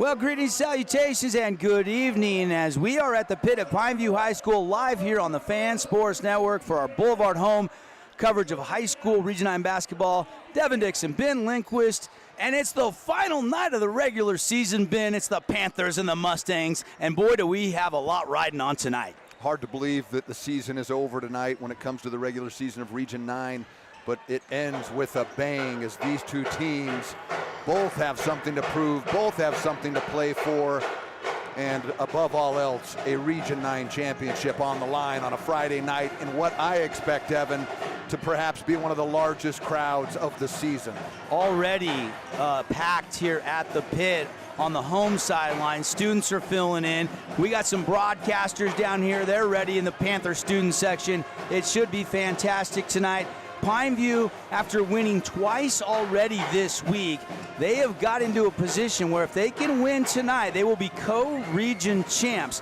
Well, greetings, salutations, and good evening as we are at the pit at Pineview High School live here on the Fan Sports Network for our Boulevard Home coverage of high school Region 9 basketball. Devin Dixon, Ben Lindquist, and it's the final night of the regular season, Ben. It's the Panthers and the Mustangs, and boy, do we have a lot riding on tonight. Hard to believe that the season is over tonight when it comes to the regular season of Region 9, but it ends with a bang as these two teams both have something to prove, both have something to play for, and above all else, a Region 9 championship on the line on a Friday night in what I expect, Evan, to perhaps be one of the largest crowds of the season. Already packed here at the pit on the home sideline. Students are filling in. We got some broadcasters down here. They're ready in the Panther student section. It should be fantastic tonight. Pineview, after winning twice already this week, they have got into a position where if they can win tonight, they will be co-region champs.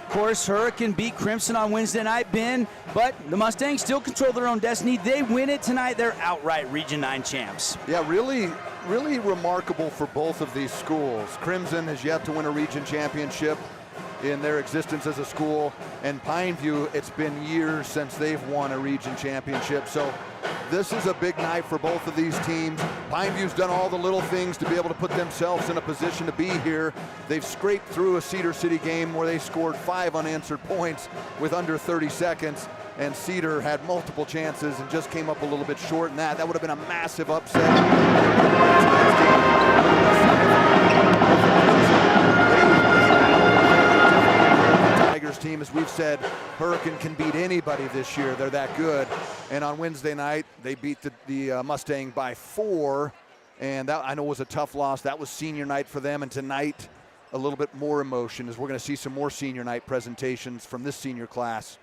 Of course, Hurricane beat Crimson on Wednesday night, Ben, but the Mustangs still control their own destiny. They win it tonight, they're outright Region 9 champs. Yeah, really remarkable for both of these schools. Crimson has yet to win a region championship in their existence as a school, and Pineview, it's been years since they've won a region championship. So this is a big night for both of these teams. Pineview's done all the little things to be able to put themselves in a position to be here. They've scraped through a Cedar City game where they scored 5 unanswered points with under 30 seconds, and Cedar had multiple chances and just came up a little bit short in that. That would have been a massive upset. Team, as we've said, Hurricane can beat anybody this year. They're that good. And on Wednesday night, they beat the Mustang by 4, and that I know was a tough loss. That was senior night for them, and tonight a little bit more emotion as we're going to see some more senior night presentations from this senior class.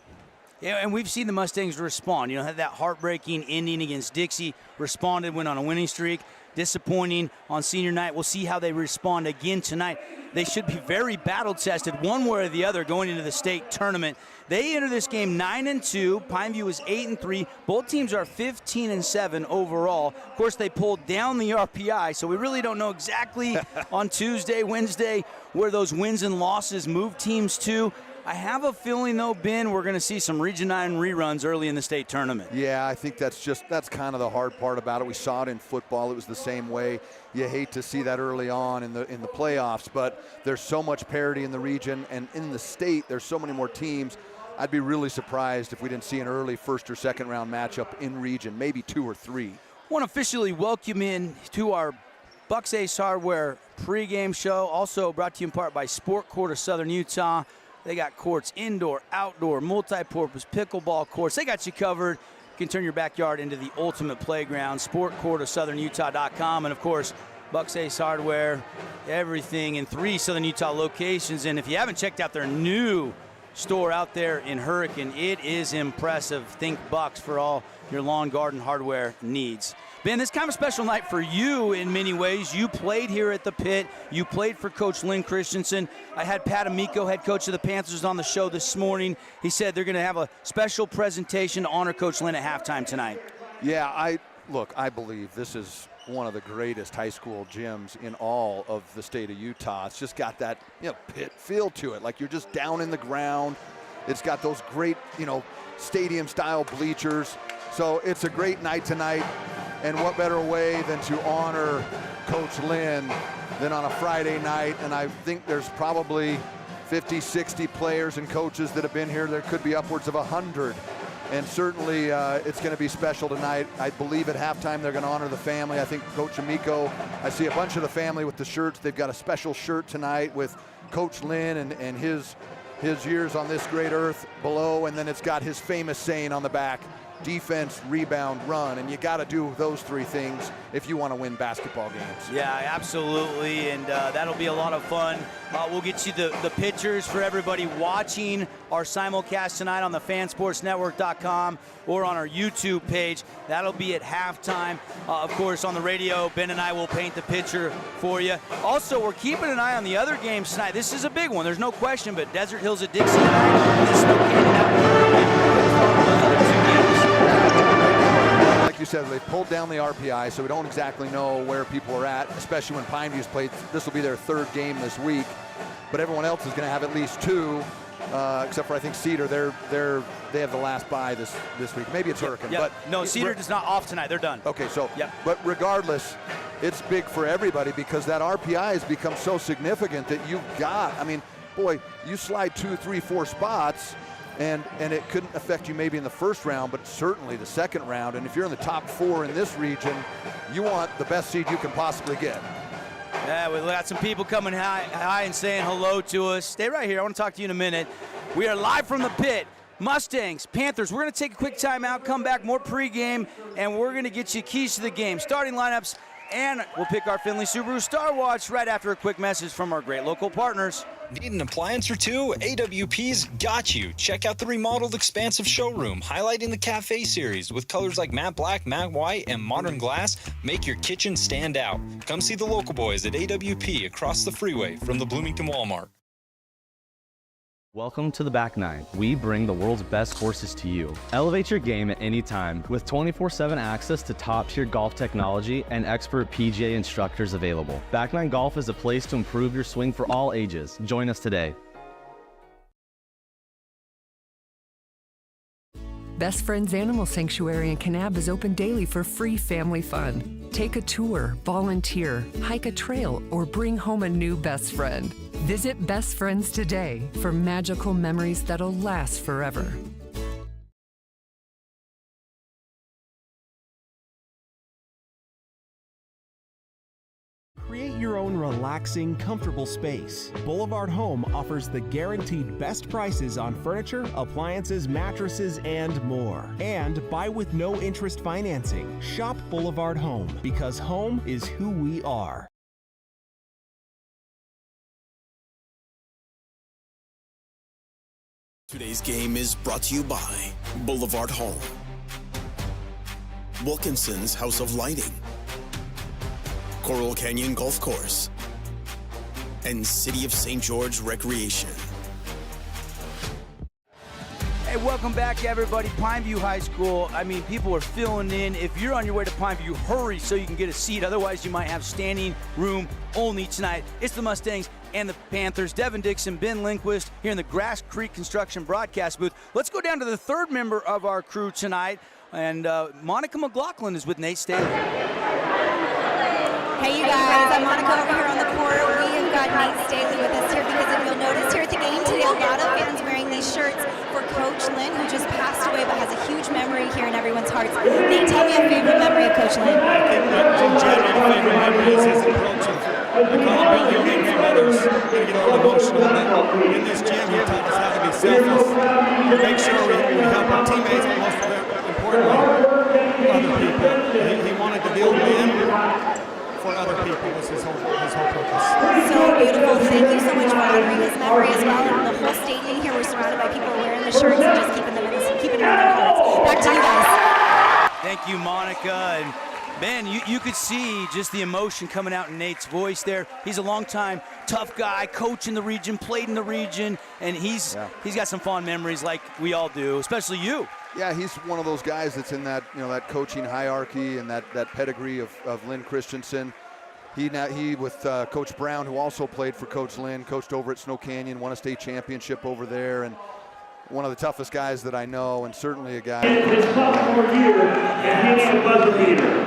Yeah, and we've seen the Mustangs respond. You know, had that heartbreaking ending against Dixie, responded, went on a winning streak. Disappointing on senior night. We'll see how they respond again tonight. They should be very battle-tested one way or the other going into the state tournament. They enter this game 9-2. Pineview is 8-3. Both teams are 15-7 overall. Of course, they pulled down the RPI, so we really don't know exactly on Tuesday, Wednesday, where those wins and losses move teams to. I have a feeling, though, Ben, we're going to see some Region 9 reruns early in the state tournament. Yeah, I think that's kind of the hard part about it. We saw it in football. It was the same way. You hate to see that early on in the playoffs, but there's so much parity in the region, and in the state, there's so many more teams. I'd be really surprised if we didn't see an early first or second round matchup in region, maybe 2 or 3. I want to officially welcome in to our Bucks Ace Hardware pregame show, also brought to you in part by Sport Court of Southern Utah. They got courts indoor, outdoor, multi-purpose, pickleball courts. They got you covered. You can turn your backyard into the ultimate playground. SportCourtOfSouthernUtah.com. And, of course, Bucks Ace Hardware, everything in 3 Southern Utah locations. And if you haven't checked out their new store out there in Hurricane, it is impressive. Think Bucks for all your lawn garden hardware needs. Ben, this is kind of a special night for you in many ways. You played here at the pit. You played for Coach Lynn Christensen. I had Pat Amico, head coach of the Panthers, on the show this morning. He said they're going to have a special presentation to honor Coach Lynn at halftime tonight. Yeah, I believe this is one of the greatest high school gyms in all of the state of Utah. It's just got that, pit feel to it, like you're just down in the ground. It's got those great, stadium-style bleachers. So it's a great night tonight. And what better way than to honor Coach Lynn than on a Friday night? And I think there's probably 50, 60 players and coaches that have been here. There could be upwards of 100. And certainly it's going to be special tonight. I believe at halftime they're going to honor the family. I think Coach Amico, I see a bunch of the family with the shirts. They've got a special shirt tonight with Coach Lynn and his years on this great earth below. And then it's got his famous saying on the back: defense, rebound, run. And you got to do those 3 things if you want to win basketball games. Yeah, absolutely, and that'll be a lot of fun. We'll get you the pictures for everybody watching our simulcast tonight on the fansportsnetwork.com or on our YouTube page. That'll be at halftime. Of course, on the radio, Ben and I will paint the picture for you. Also, we're keeping an eye on the other games tonight. This is a big one, there's no question, but Desert Hills at Dixie tonight, and this Canyon out. Like you said, they pulled pulled down the RPI, so we don't exactly know where people are at, especially when Pineview's played. This will be their 3rd game this week, but everyone else is going to have at least 2, except for I think Cedar. They have the last bye this week. Maybe it's Hurricane. Yep. But no, Cedar is not off tonight. They're done. Okay, so but regardless, it's big for everybody because that RPI has become so significant that you've got. I mean, boy, you slide 2, 3, 4 spots. And it couldn't affect you maybe in the first round, but certainly the second round. And if you're in the top 4 in this region, you want the best seed you can possibly get. Yeah, we got some people coming hi and saying hello to us. Stay right here. I want to talk to you in a minute. We are live from the pit. Mustangs, Panthers. We're going to take a quick timeout, come back, more pregame, and we're going to get you keys to the game, starting lineups, and we'll pick our Finley Subaru Star Watch right after a quick message from our great local partners. Need an appliance or two? AWP's got you. Check out the remodeled expansive showroom, highlighting the Cafe series with colors like matte black, matte white, and modern glass. Make your kitchen stand out. Come see the local boys at AWP across the freeway from the Bloomington Walmart. Welcome to the Back Nine. We bring the world's best courses to you. Elevate your game at any time with 24/7 access to top-tier golf technology and expert PGA instructors available. Back Nine Golf is a place to improve your swing for all ages. Join us today. Best Friends Animal Sanctuary in Kanab is open daily for free family fun. Take a tour, volunteer, hike a trail, or bring home a new best friend. Visit Best Friends today for magical memories that'll last forever. Create your own relaxing, comfortable space. Boulevard Home offers the guaranteed best prices on furniture, appliances, mattresses, and more. And buy with no interest financing. Shop Boulevard Home because home is who we are. Today's game is brought to you by Boulevard Home, Wilkinson's House of Lighting, Coral Canyon Golf Course, and City of St. George Recreation. Hey, welcome back, everybody. Pineview High School. I mean, people are filling in. If you're on your way to Pineview, hurry so you can get a seat. Otherwise, you might have standing room only tonight. It's the Mustangs and the Panthers. Devin Dixon, Ben Lindquist here in the Grass Creek Construction broadcast booth. Let's go down to the 3rd member of our crew tonight. And Monica McLaughlin is with Nate Staley. Hey, you guys. I'm Monica over here on the court. We have got Nate Staley with us here because if you'll notice here at the game today, a lot of fans wearing these shirts for Coach Lynn, who just passed away but has a huge memory here in everyone's hearts. Nate, tell me a favorite memory of Coach Lynn. I think that in general, the favorite memory is his approach of accountability from others and get all emotional. In this gym, he taught us how to be selfless, to make sure we help our teammates, but most importantly, other people. He wanted to build men for other people was his whole purpose. So beautiful. Thank you so much for honoring his memory as well. And the whole stadium here, we're surrounded by people wearing the shirts and just keeping them in their hearts. Back to you guys. Thank you, Monica. And Ben, you could see just the emotion coming out in Nate's voice there. He's a long-time tough guy, coach in the region, played in the region, and he's got some fond memories like we all do, especially you. Yeah, he's one of those guys that's in that, that coaching hierarchy and that pedigree of Lynn Christensen. He with Coach Brown, who also played for Coach Lynn, coached over at Snow Canyon, won a state championship over there, and one of the toughest guys that I know, and certainly a guy. His sophomore year, and he a buzzer beater.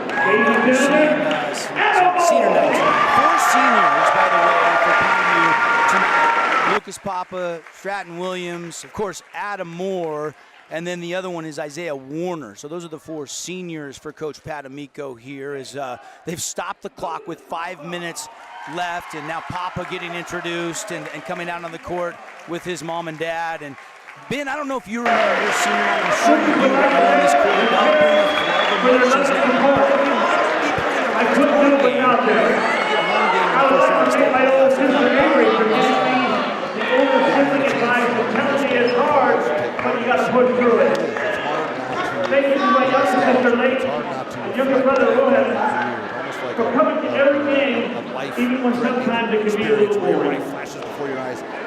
Senior night. 4 seniors, by the way, for Pineview tonight. Lucas Papa, Stratton Williams, of course, Adam Moore, and then the other one is Isaiah Warner. So those are the 4 seniors for Coach Pat Amico here. As they've stopped the clock with 5 minutes left, and now Papa getting introduced and coming out on the court with his mom and dad. And Ben, I don't know if you remember your senior night. I'm sure you do on this court. Not bringing the emotions now. I couldn't do it without that. I was trying my own sister Mary for this season. The older sibling guys will tell me it's hard, but you got to push through it. Thank you to my younger sister Lake and younger brother Rohan for coming to every game, even when sometimes it can be a little boring.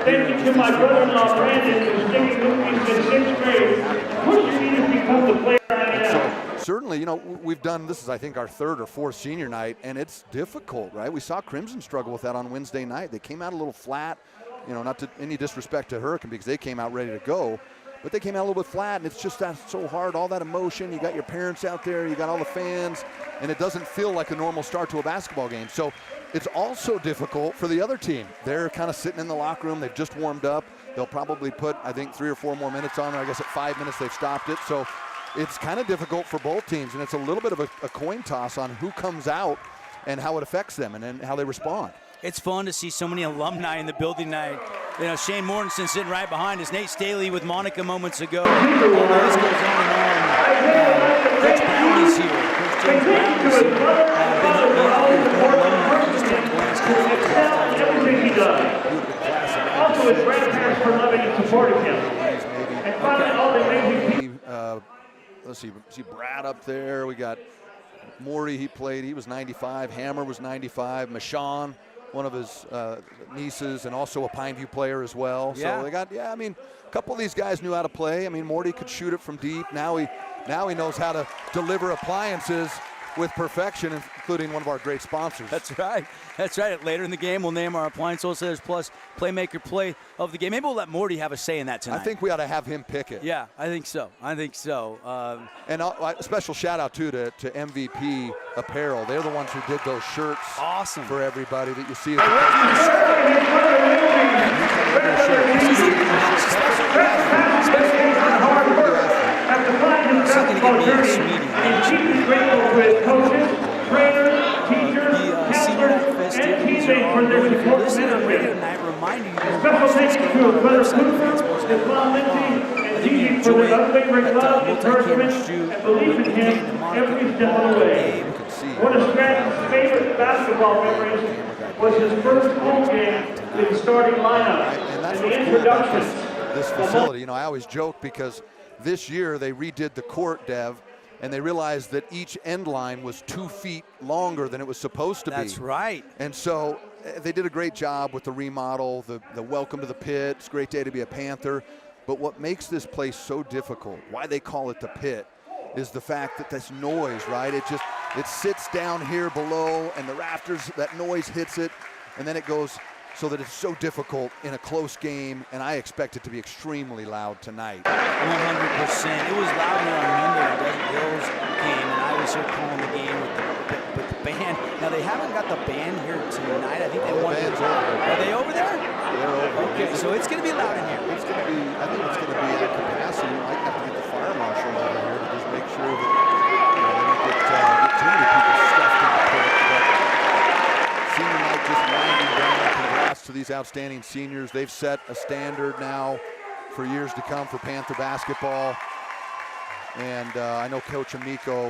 Thank you to my brother-in-law Brandon for sticking with me since 6th grade, pushing me to become the player I am. certainly, you know, we've done, this is I think our third or fourth senior night, and it's difficult, right? We saw Crimson struggle with that on Wednesday night. They came out a little flat, you know, not to any disrespect to Hurricane because they came out ready to go, but they came out a little bit flat, and it's just that's so hard, all that emotion. You got your parents out there, you got all the fans, and it doesn't feel like a normal start to a basketball game. So it's also difficult for the other team. They're kind of sitting in the locker room. They've just warmed up. They'll probably put, I think, 3 or 4 more minutes on there. I guess at 5 minutes they've stopped it. So it's kind of difficult for both teams, and it's a little bit of a coin toss on who comes out and how it affects them and then how they respond. It's fun to see so many alumni in the building tonight. You know, Shane Mortensen sitting right behind us, Nate Staley with Monica moments ago. All the list goes on and on. Coach Brown is here. Coach James Brown is here. Been helping me out with more alumni. Just taking everything he does. Also, his grandparents for loving and supporting him. And finally, all the amazing people. Let's see Brad up there. We got Morty, he played, he was 95. Hammer was 95. Michon, one of his nieces, and also a Pineview player as well. Yeah. So they got, I mean, a couple of these guys knew how to play. I mean, Morty could shoot it from deep. Now he knows how to deliver appliances with perfection, including one of our great sponsors. That's right. That's right. Later in the game, we'll name our appliance wholesalers plus playmaker play of the game. Maybe we'll let Morty have a say in that tonight. I think we ought to have him pick it. Yeah, I think so. And a special shout out too to MVP Apparel. They're the ones who did those shirts. Awesome. For everybody that you see. Senior night festivities are all going. If you're listening on radio tonight, reminding you to watch this game on our website, fansports.com. I think you enjoy it. That multi-camera shoot with Kate and Monica Ball game. One of Stratton's favorite basketball memories was his first home game in the starting lineup. And that's the what's cool about introductions. this facility. You know, I always joke because this year they redid the court, Dev, and they realized that each end line was 2 feet longer than it was supposed to be. That's right. And so they did a great job with the remodel, the welcome to the pit. It's a great day to be a Panther. But what makes this place so difficult, why they call it the pit, is the fact that this noise, right? It sits down here below, and the rafters, that noise hits it, and then it goes so that it's so difficult in a close game, and I expect it to be extremely loud tonight. 100%. It was loud here on Monday when Desert Hills came, and I was here calling the game with the band. Now, they haven't got the band here tonight. I think they want band's over there. Are they over there? They're over. Okay, so it's going to be loud in here. It's going to be, I think it's going to be at capacity. You might have to get the fire marshal over here to just make sure that they don't get too many people stuffed in the pit. But senior night just winding down. Congrats to these outstanding seniors. They've set a standard now for years to come for Panther basketball. And I know Coach Amico,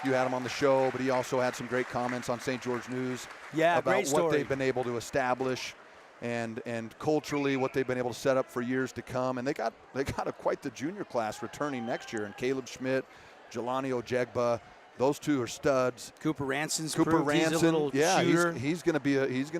you had him on the show, but he also had some great comments on St. George News about what they've been able to establish and culturally what they've been able to set up for years to come. And they got quite the junior class returning next year. And Caleb Schmidt, Jelani Ojegba, those two are studs. Cooper Ranson's he's a little shooter. He's going to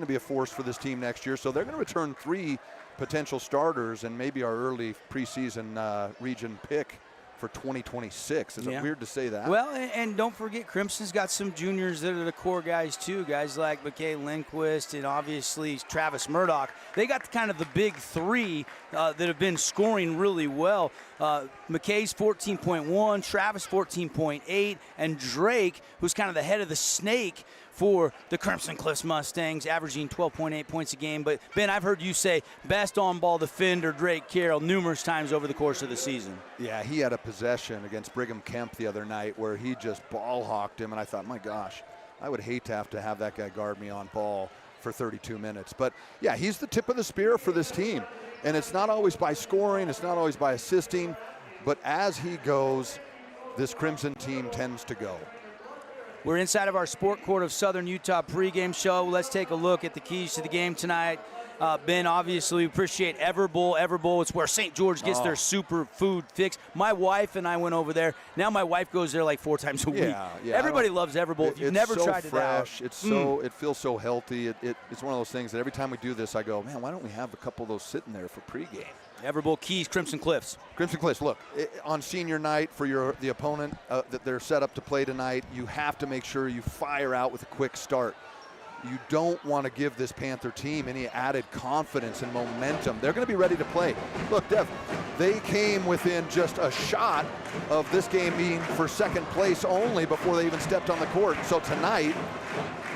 be a force for this team next year. So they're going to return 3 potential starters and maybe our early preseason region pick for 2026. Is it weird to say that? Well, and don't forget, Crimson's got some juniors that are the core guys too. Guys like McKay Lindquist and obviously Travis Murdoch. They got kind of the big 3 that have been scoring really well. McKay's 14.1, Travis 14.8, and Drake, who's kind of the head of the snake for the Crimson Cliffs Mustangs, averaging 12.8 points a game. But, Ben, I've heard you say best on-ball defender Drake Carroll numerous times over the course of the season. Yeah, he had a possession against Brigham Kemp the other night where he just ball-hawked him, and I thought, my gosh, I would hate to have that guy guard me on ball for 32 minutes. But, yeah, he's the tip of the spear for this team. And it's not always by scoring, it's not always by assisting, but as he goes, this Crimson team tends to go. We're inside of our Sport Court of Southern Utah pregame show. Let's take a look at the keys to the game tonight. Ben, obviously, we appreciate Everbowl. Everbowl, it's where St. George gets their super food fix. My wife and I went over there. Now my wife goes there like 4 times a week. Yeah, everybody loves Everbowl. If you've never tried it out. It's so fresh. It feels so healthy. It's one of those things that every time we do this, I go, man, why don't we have a couple of those sitting there for pregame? Everbowl Keys, Crimson Cliffs. Crimson Cliffs, look, on senior night for the opponent that they're set up to play tonight, you have to make sure you fire out with a quick start. You don't want to give this Panther team any added confidence and momentum. They're going to be ready to play. Look, Dev, they came within just a shot of this game being for second place only before they even stepped on the court. So tonight,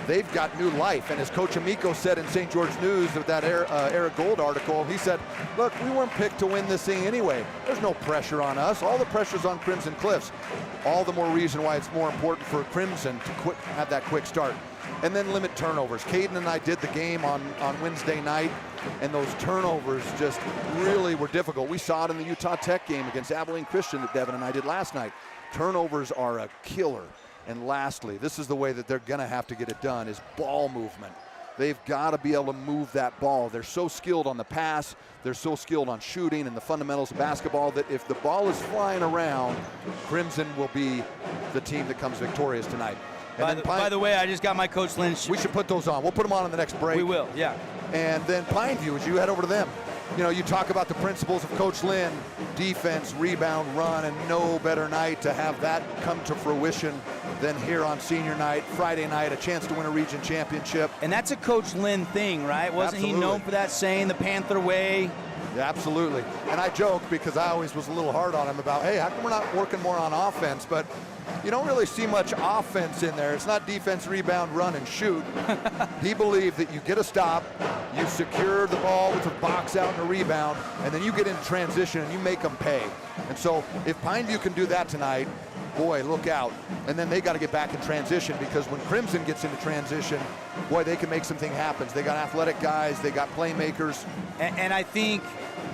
they've got new life. And as Coach Amico said in St. George News with that Eric Gold article, he said, look, we weren't picked to win this thing anyway. There's no pressure on us. All the pressure's on Crimson Cliffs. All the more reason why it's more important for Crimson to have that quick start. And then limit turnovers. Caden and I did the game on Wednesday night, and those turnovers just really were difficult. We saw it in the Utah Tech game against Abilene Christian that Devin and I did last night. Turnovers are a killer. And lastly, this is the way that they're going to have to get it done, is ball movement. They've got to be able to move that ball. They're so skilled on the pass, they're so skilled on shooting and the fundamentals of basketball that if the ball is flying around, Crimson will be the team that comes victorious tonight. By the way, I just got my Coach Lynn. We should put those on. We'll put them on in the next break. We will, yeah. And then Pineview, as you head over to them. You know, you talk about the principles of Coach Lynn, defense, rebound, run, and no better night to have that come to fruition than here on senior night, Friday night, a chance to win a region championship. And that's a Coach Lynn thing, right? Wasn't he known for that saying, the Panther way? Yeah, absolutely. And I joke because I always was a little hard on him about, hey, how come we're not working more on offense? But you don't really see much offense in there. It's not defense, rebound, run, and shoot. He believed that you get a stop, you secure the ball with a box out and a rebound, and then you get into transition and you make them pay. And so if Pineview can do that tonight, boy, look out. And then they got to get back in transition, because when Crimson gets into transition, boy, they can make something happen. They got athletic guys, they got playmakers. And I think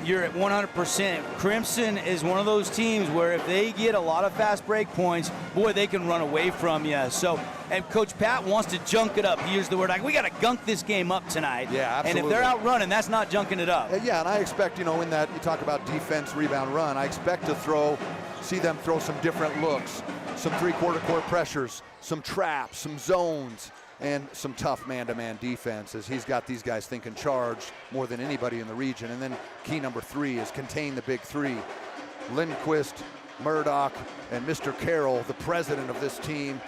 you're at 100%. Crimson is one of those teams where if they get a lot of fast break points, boy, they can run away from you. So, and Coach Pat wants to junk it up. He used the word, like, we got to gunk this game up tonight. Yeah, absolutely. And if they're out running, that's not junking it up. Yeah, and I expect, you know, in that you talk about defense, rebound, run, I expect to see them throw some different looks, some three-quarter court pressures, some traps, some zones, and some tough man-to-man defense, as he's got these guys thinking charge more than anybody in the region. And then key number 3 is contain the big three. Lindquist, Murdoch, and Mr. Carroll, the president of this team,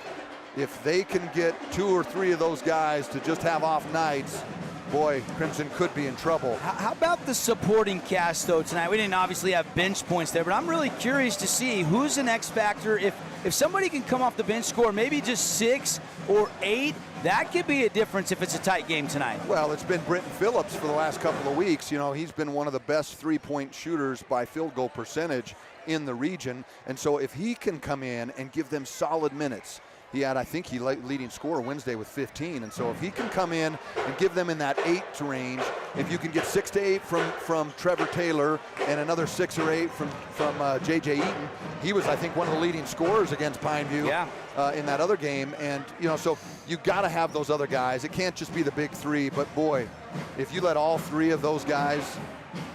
if they can get 2 or 3 of those guys to just have off nights, boy, Crimson could be in trouble. How about the supporting cast, though, tonight? We didn't obviously have bench points there, but I'm really curious to see who's an X factor. If somebody can come off the bench, score maybe just 6 or 8, that could be a difference if it's a tight game tonight. Well, it's been Britton Phillips for the last couple of weeks. You know, he's been one of the best three-point shooters by field goal percentage in the region. And so if he can come in and give them solid minutes, he had, I think, leading scorer Wednesday with 15. And so if he can come in and give them in that 8 range, if you can get 6 to 8 from Trevor Taylor and another 6 or 8 from J.J. Eaton, he was, I think, one of the leading scorers against Pineview in that other game. And, you know, so you got to have those other guys. It can't just be the big 3. But, boy, if you let all 3 of those guys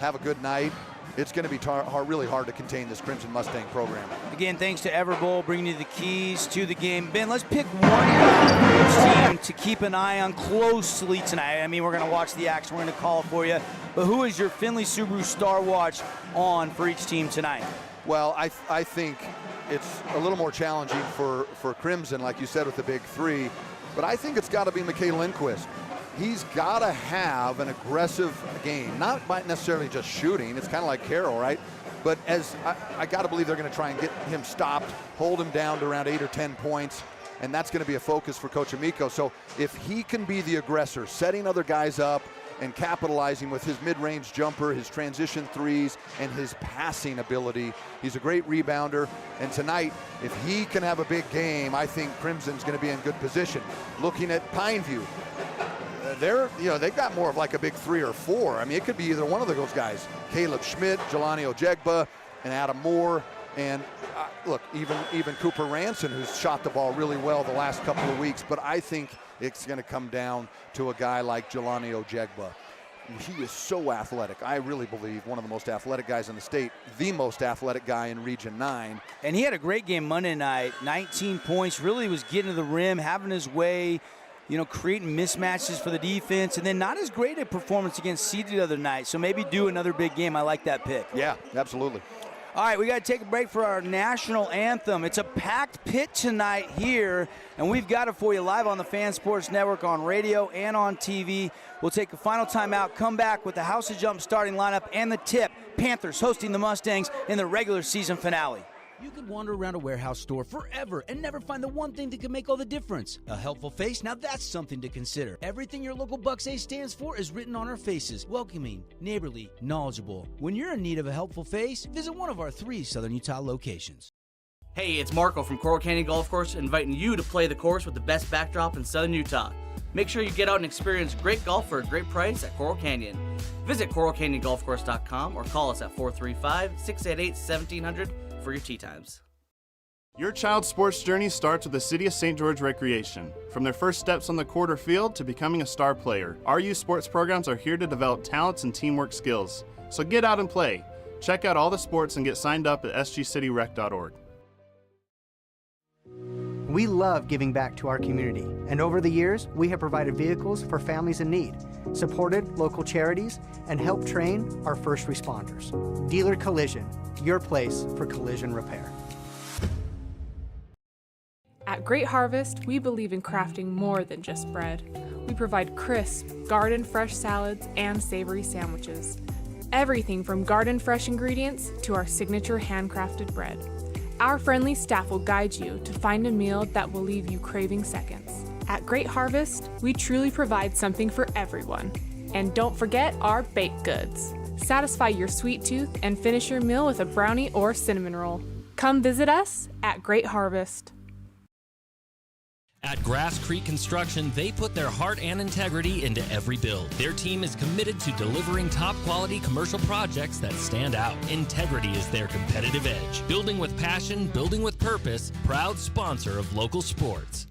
have a good night, it's going to be really hard to contain this Crimson Mustang program. Again, thanks to Everbowl bringing you the keys to the game. Ben, let's pick one team to keep an eye on closely tonight. I mean, we're going to watch the action. We're going to call it for you. But who is your Findlay Subaru Star Watch on for each team tonight? Well, I think it's a little more challenging for Crimson, like you said, with the big 3. But I think it's got to be McKay Lindquist. He's got to have an aggressive game, not by necessarily just shooting. It's kind of like Carroll, right? But as I got to believe they're going to try and get him stopped, hold him down to around 8 or 10 points, and that's going to be a focus for Coach Amico. So if he can be the aggressor, setting other guys up and capitalizing with his mid-range jumper, his transition threes, and his passing ability, he's a great rebounder. And tonight, if he can have a big game, I think Crimson's going to be in good position. Looking at Pineview, they've got more of like a big 3 or 4. I mean, it could be either one of those guys. Caleb Schmidt, Jelani Ojegba, and Adam Moore. And look, even Cooper Ranson, who's shot the ball really well the last couple of weeks. But I think it's going to come down to a guy like Jelani Ojegba. He is so athletic. I really believe one of the most athletic guys in the state, the most athletic guy in Region 9. And he had a great game Monday night, 19 points, really was getting to the rim, having his way. creating mismatches for the defense, and then not as great a performance against Seed the other night. So maybe do another big game. I like that pick. Yeah, absolutely. All right, we got to take a break for our national anthem. It's a packed pit tonight here, and we've got it for you live on the Fan Sports Network on radio and on TV. We'll take a final timeout, come back with the House of Jump starting lineup and the tip. Panthers hosting the Mustangs in the regular season finale. You could wander around a warehouse store forever and never find the one thing that could make all the difference. A helpful face? Now that's something to consider. Everything your local Bucks A stands for is written on our faces. Welcoming, neighborly, knowledgeable. When you're in need of a helpful face, visit one of our 3 Southern Utah locations. Hey, it's Marco from Coral Canyon Golf Course inviting you to play the course with the best backdrop in Southern Utah. Make sure you get out and experience great golf for a great price at Coral Canyon. Visit coralcanyongolfcourse.com or call us at 435-688-1700 for your tee times. Your child's sports journey starts with the City of St. George Recreation. From their first steps on the court or field to becoming a star player, our youth sports programs are here to develop talents and teamwork skills. So get out and play. Check out all the sports and get signed up at sgcityrec.org. We love giving back to our community, and over the years, we have provided vehicles for families in need, supported local charities, and helped train our first responders. Dealer Collision, your place for collision repair. At Great Harvest, we believe in crafting more than just bread. We provide crisp, garden-fresh salads and savory sandwiches. Everything from garden-fresh ingredients to our signature handcrafted bread. Our friendly staff will guide you to find a meal that will leave you craving seconds. At Great Harvest, we truly provide something for everyone. And don't forget our baked goods. Satisfy your sweet tooth and finish your meal with a brownie or cinnamon roll. Come visit us at Great Harvest. At Grass Creek Construction, they put their heart and integrity into every build. Their team is committed to delivering top-quality commercial projects that stand out. Integrity is their competitive edge. Building with passion, building with purpose, proud sponsor of local sports.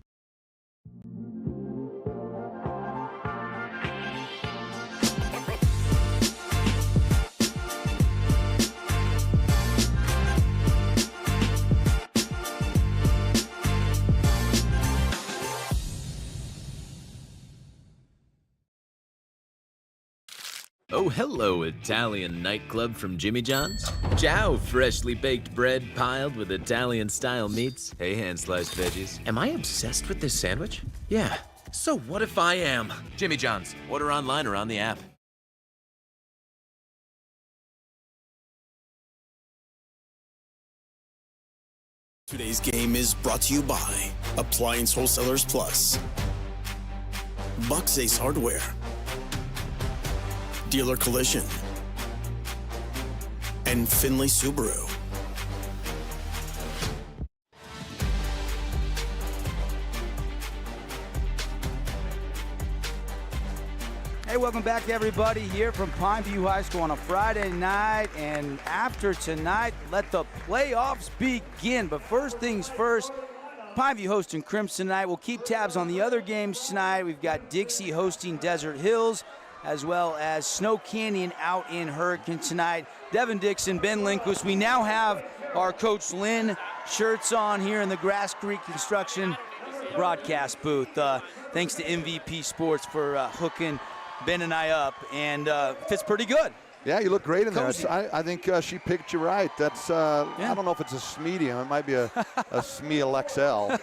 Oh, hello, Italian nightclub from Jimmy John's. Ciao, freshly baked bread piled with Italian-style meats. Hey, hand-sliced veggies. Am I obsessed with this sandwich? Yeah. So what if I am? Jimmy John's. Order online or on the app. Today's game is brought to you by Appliance Wholesalers Plus, Bucks Ace Hardware, Dealer Collision, and Finley Subaru. Hey, welcome back, everybody, here from Pineview High School on a Friday night. And after tonight, let the playoffs begin. But first things first, Pineview hosting Crimson tonight. We'll keep tabs on the other games tonight. We've got Dixie hosting Desert Hills, as well as Snow Canyon out in Hurricane tonight. Devin Dixon, Ben Lindquist. We now have our Coach Lynn shirts on here in the Grass Creek Construction broadcast booth. Thanks to MVP Sports for hooking Ben and I up, and fits pretty good. Yeah, you look great in there. I think she picked you right. That's I don't know if it's a medium. It might be a Smeel XL.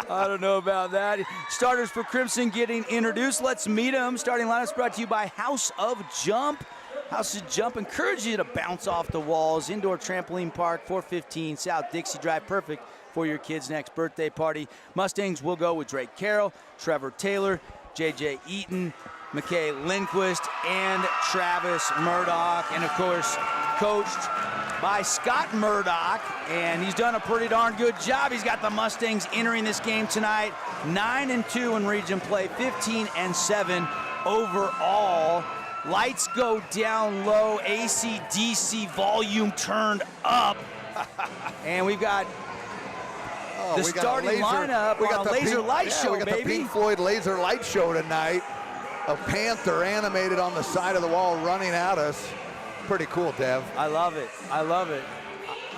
I don't know about that. Starters for Crimson getting introduced. Let's meet them. Starting lineups brought to you by House of Jump. House of Jump encourages you to bounce off the walls. Indoor trampoline park, 415 South Dixie Drive. Perfect for your kid's next birthday party. Mustangs will go with Drake Carroll, Trevor Taylor, J.J. Eaton, McKay Lindquist, and Travis Murdoch. And, of course, coached by Scott Murdoch, and he's done a pretty darn good job. He's got the Mustangs entering this game tonight 9-2 in region play, 15-7 overall. Lights go down low, AC/DC volume turned up, and we've got the starting lineup on a laser light show, we got baby. The Pink Floyd laser light show tonight. A panther animated on the side of the wall running at us. Pretty cool, Dev. I love it. I love it.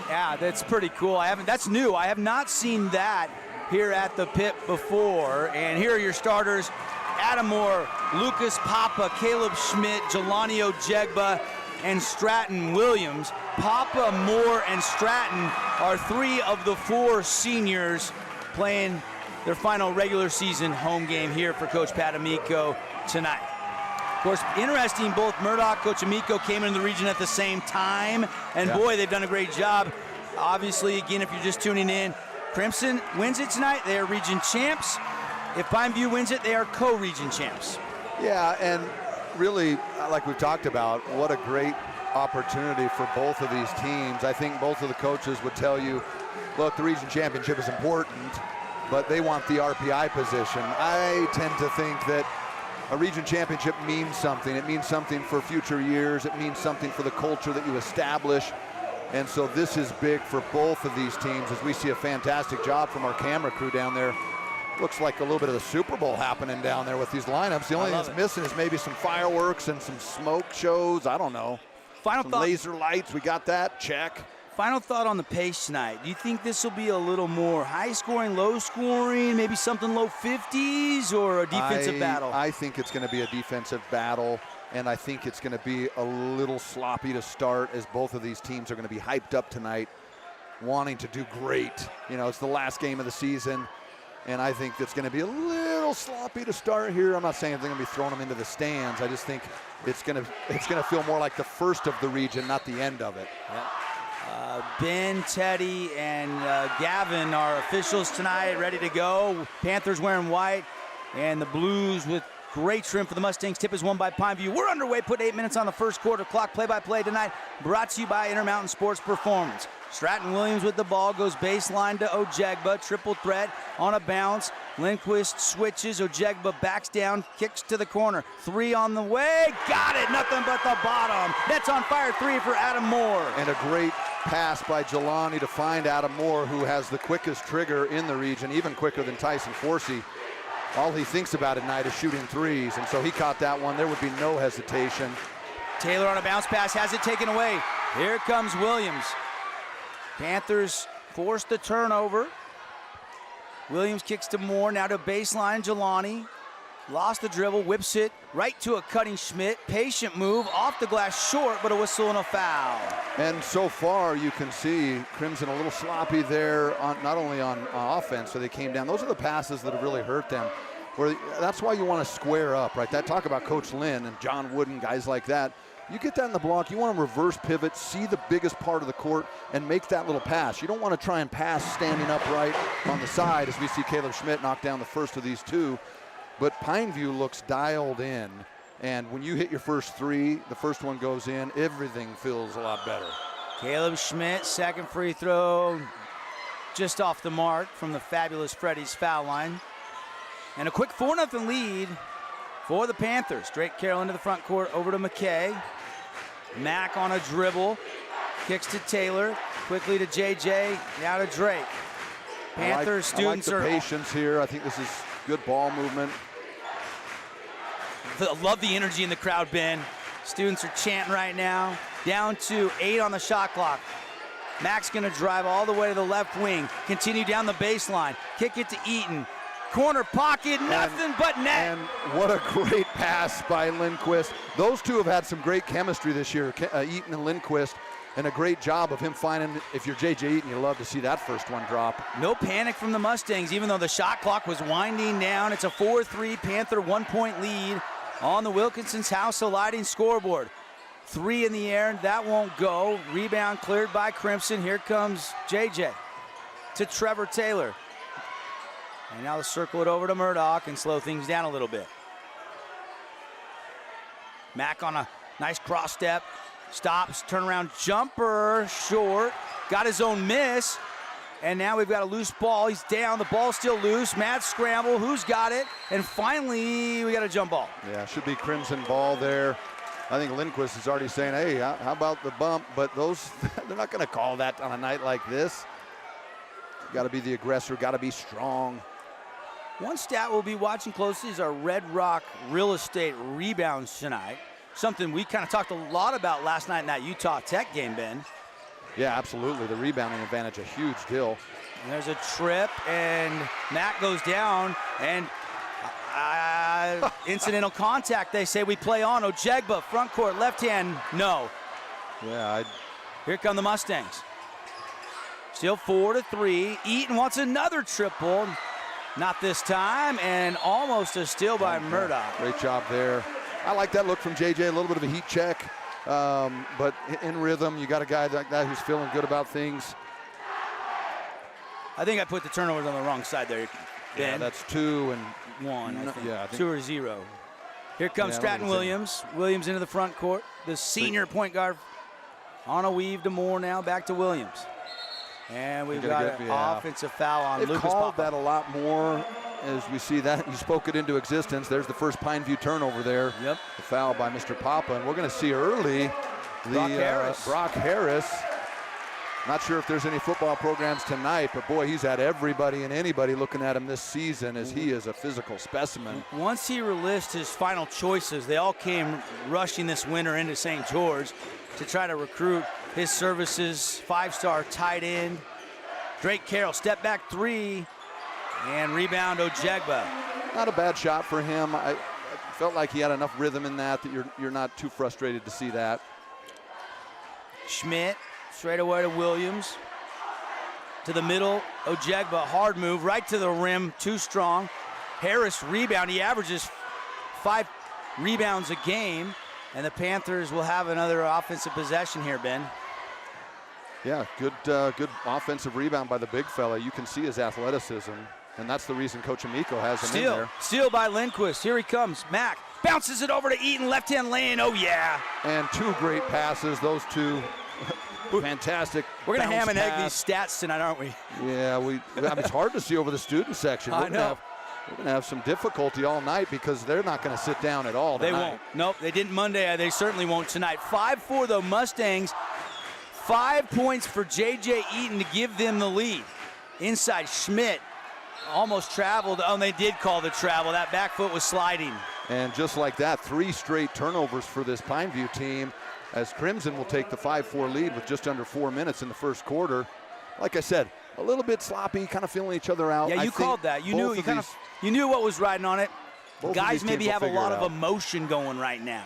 Yeah, that's pretty cool. That's new. I have not seen that here at the pit before. And here are your starters: Adam Moore, Lucas Papa, Caleb Schmidt, Jelani Ojegba, and Stratton Williams. Papa, Moore, and Stratton are 3 of the 4 seniors playing their final regular season home game here for Coach Pat Amico tonight. Of course, interesting, both Murdoch, Coach Amico came into the region at the same time, and boy, they've done a great job. Obviously, again, if you're just tuning in, Crimson wins it tonight. They are region champs. If Pineview wins it, they are co-region champs. Yeah, and really, like we've talked about, what a great opportunity for both of these teams. I think both of the coaches would tell you, look, the region championship is important, but they want the RPI position. I tend to think that a region championship means something. It means something for future years. It means something for the culture that you establish. And so this is big for both of these teams as we see a fantastic job from our camera crew down there. Looks like a little bit of the Super Bowl happening down there with these lineups. The only thing that's missing is maybe some fireworks and some smoke shows. I don't know. Final some thought. Laser lights. We got that. Check. Final thought on the pace tonight. Do you think this will be a little more high scoring, low scoring, maybe something low 50s, or a defensive battle? I think it's going to be a defensive battle, and I think it's going to be a little sloppy to start, as both of these teams are going to be hyped up tonight, wanting to do great. You know, it's the last game of the season, and I think it's going to be a little sloppy to start here. I'm not saying they're going to be throwing them into the stands. I just think it's going to feel more like the first of the region, not the end of it. Yeah. Ben, Teddy, and Gavin are officials tonight, ready to go. Panthers wearing white, and the Blues with great trim for the Mustangs. Tip is won by Pineview. We're underway. Put 8 minutes on the first quarter clock. Play-by-play tonight brought to you by Intermountain Sports Performance. Stratton Williams with the ball, goes baseline to Ojegba. Triple threat on a bounce. Lindquist switches. Ojegba backs down, kicks to the corner. 3 on the way. Got it. Nothing but the bottom. That's on fire. 3 for Adam Moore. And a great pass by Jelani to find Adam Moore, who has the quickest trigger in the region, even quicker than Tyson Forsey. All he thinks about at night is shooting threes, and so he caught that one. There would be no hesitation. Taylor on a bounce pass, has it taken away. Here comes Williams. Panthers forced the turnover. Williams kicks to Moore, now to baseline, Jelani. Lost the dribble, whips it right to a cutting Schmidt. Patient move, off the glass short, but a whistle and a foul. And so far, you can see Crimson a little sloppy there, not only on offense, so they came down. Those are the passes that have really hurt them. That's why you want to square up, right? That talk about Coach Lynn and John Wooden, guys like that. You get that in the block, you want to reverse pivot, see the biggest part of the court, and make that little pass. You don't want to try and pass standing upright on the side, as we see Caleb Schmidt knock down the first of these 2. But Pineview looks dialed in, and when you hit your first 3, the first one goes in, everything feels a lot better. Caleb Schmidt, second free throw, just off the mark from the fabulous Freddie's foul line. And a quick 4-0 lead for the Panthers. Drake Carroll into the front court, over to McKay. Mack on a dribble, kicks to Taylor, quickly to JJ, now to Drake. Panthers students I like the patience here. I think this is good ball movement. Love the energy in the crowd, Ben. Students are chanting right now. Down to 8 on the shot clock. Mack's gonna drive all the way to the left wing, continue down the baseline, kick it to Eaton. Corner pocket, nothing but net. And what a great pass by Lindquist. Those two have had some great chemistry this year, Eaton and Lindquist, and a great job of him finding, if you're J.J. Eaton, you love to see that first one drop. No panic from the Mustangs, even though the shot clock was winding down. It's a 4-3 Panther 1-point lead on the Wilkinson's House Lighting scoreboard. 3 in the air, that won't go. Rebound cleared by Crimson. Here comes J.J. to Trevor Taylor. And now they'll circle it over to Murdoch and slow things down a little bit. Mack on a nice cross step. Stops, turnaround jumper, short. Got his own miss. And now we've got a loose ball. He's down, the ball's still loose. Mad scramble, who's got it? And finally, we got a jump ball. Yeah, should be Crimson ball there. I think Lindquist is already saying, hey, how about the bump? But those, they're not gonna call that on a night like this. Got to be the aggressor, got to be strong. One stat we'll be watching closely is our Red Rock real estate rebounds tonight. Something we kind of talked a lot about last night in that Utah Tech game, Ben. Yeah, absolutely. The rebounding advantage, a huge deal. And there's a trip, and Matt goes down, and incidental contact. They say we play on. Ojegba, front court, left hand, no. Yeah. Here come the Mustangs. Still 4-3. Eaton wants another triple. Not this time, and almost a steal by Murdoch. Great job there. I like that look from JJ, a little bit of a heat check, but in rhythm. You got a guy like that who's feeling good about things. I think I put the turnovers on the wrong side there, Ben. Yeah, that's 2 and 1, I think. Yeah, I think 2 or 0. Here comes Stratton Williams. Williams into the front court. The senior point guard on a weave to Moore now. Back to Williams. And we've got an offensive foul on Lucas Papa. They've called that a lot more as we see that. You spoke it into existence. There's the first Pineview turnover there. Yep. The foul by Mr. Papa. And we're going to see early Brock Harris. Not sure if there's any football programs tonight, but boy, he's had everybody and anybody looking at him this season as he is a physical specimen. Once he released his final choices, they all came rushing this winter into St. George to try to recruit his services. 5-star tight end. Drake Carroll, step back 3, and rebound Ojegba. Not a bad shot for him. I felt like he had enough rhythm in that you're not too frustrated to see that. Schmidt straight away to Williams. To the middle, Ojegba, hard move, right to the rim, too strong. Harris rebound, he averages 5 rebounds a game, and the Panthers will have another offensive possession here, Ben. Yeah, good offensive rebound by the big fella. You can see his athleticism, and that's the reason Coach Amico has him in there. Steal by Lindquist. Here he comes. Mack bounces it over to Eaton, left-hand lane. Oh, yeah. And 2 great passes, those 2. Fantastic. We're going to ham and egg these stats tonight, aren't we? Yeah, I mean, it's hard to see over the student section. I know. We're going to have some difficulty all night because they're not going to sit down at all tonight. They won't. Nope, they didn't Monday. They certainly won't tonight. 5-4, the Mustangs. 5 points for J.J. Eaton to give them the lead. Inside, Schmidt almost traveled. Oh, and they did call the travel. That back foot was sliding. And just like that, 3 straight turnovers for this Pineview team, as Crimson will take the 5-4 lead with just under 4 minutes in the first quarter. Like I said, a little bit sloppy, kind of feeling each other out. Yeah, you called that. You knew what was riding on it. Guys maybe have a lot of emotion going right now,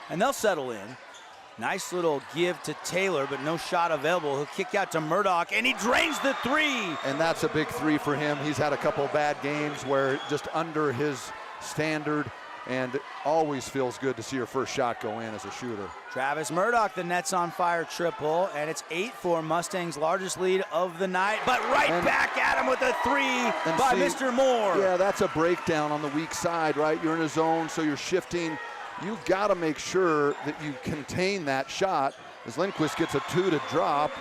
and they'll settle in. Nice little give to Taylor, but no shot available. He'll kick out to Murdoch, and he drains the 3. And that's a big 3 for him. He's had a couple of bad games where just under his standard, and always feels good to see your first shot go in as a shooter. Travis Murdoch, the Nets on fire triple, and it's 8-4, Mustangs' largest lead of the night, but back at him with a 3 by Mr. Moore. Yeah, that's a breakdown on the weak side, right? You're in a zone, so you're shifting. You've got to make sure that you contain that shot as Lindquist gets a 2 to drop.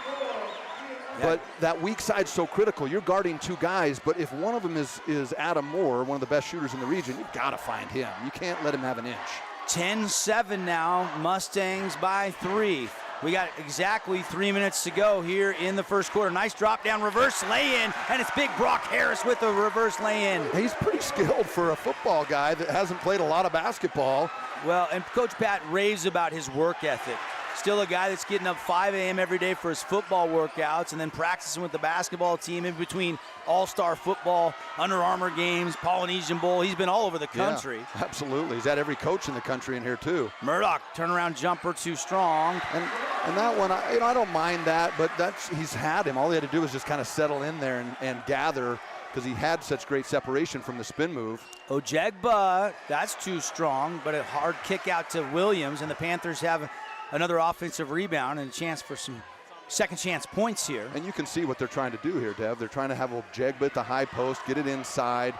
Yeah. But that weak side's so critical. You're guarding 2 guys, but if one of them is Adam Moore, one of the best shooters in the region, you've got to find him. You can't let him have an inch. 10-7 now, Mustangs by 3. We got exactly 3 minutes to go here in the first quarter. Nice drop down, reverse lay-in, and it's big Brock Harris with a reverse lay-in. He's pretty skilled for a football guy that hasn't played a lot of basketball. Well, and Coach Pat raves about his work ethic. Still a guy that's getting up 5 a.m. every day for his football workouts and then practicing with the basketball team in between all-star football, Under Armour games, Polynesian Bowl. He's been all over the country. Yeah, absolutely. He's had every coach in the country in here, too. Murdoch, turnaround jumper too strong. And that one, I don't mind that, but he's had him. All he had to do was just kind of settle in there and gather because he had such great separation from the spin move. Ojegba, that's too strong, but a hard kick out to Williams, and the Panthers have another offensive rebound and a chance for some second chance points here. And you can see what they're trying to do here, Dev. They're trying to have Ojegba at the high post, get it inside,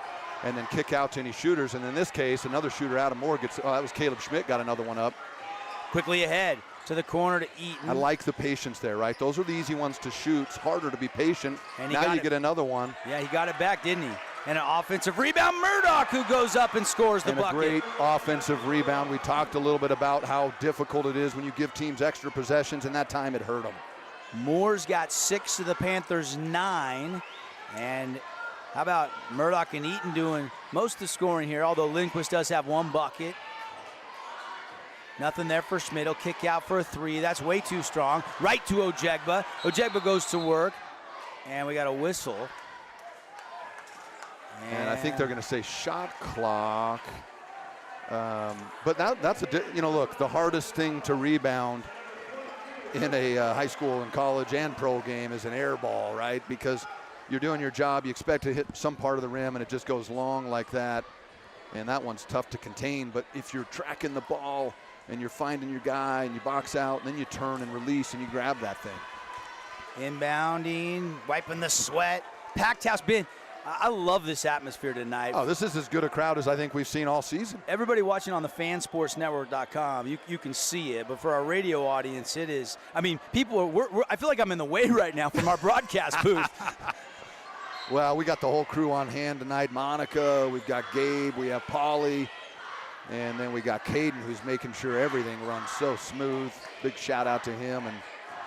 and then kick out to any shooters. And in this case, another shooter, Adam Moore, that was Caleb Schmidt, got another one up. Quickly ahead to the corner to Eaton. I like the patience there, right? Those are the easy ones to shoot. It's harder to be patient. And now you get another one. Yeah, he got it back, didn't he? And an offensive rebound, Murdoch, who goes up and scores the bucket. A great offensive rebound. We talked a little bit about how difficult it is when you give teams extra possessions, and that time it hurt them. Moore's got 6 to the Panthers' 9. And how about Murdoch and Eaton doing most of the scoring here, although Lindquist does have 1 bucket. Nothing there for Schmidt. He'll kick out for a 3. That's way too strong. Right to Ojegba. Ojegba goes to work. And we got a whistle. And I think they're going to say shot clock. But that's look, the hardest thing to rebound in a high school and college and pro game is an air ball, right? Because you're doing your job, you expect to hit some part of the rim, and it just goes long like that. And that one's tough to contain. But if you're tracking the ball and you're finding your guy and you box out, and then you turn and release and you grab that thing. Inbounding, wiping the sweat. Packed house. Ben, I love this atmosphere tonight. Oh, this is as good a crowd as I think we've seen all season. Everybody watching on the fansportsnetwork.com, you can see it, but for our radio audience, it is. I mean, people I feel like I'm in the way right now from our broadcast booth. Well, we got the whole crew on hand tonight. Monica, we've got Gabe, we have Paulie, and then we got Caden, who's making sure everything runs so smooth. Big shout out to him and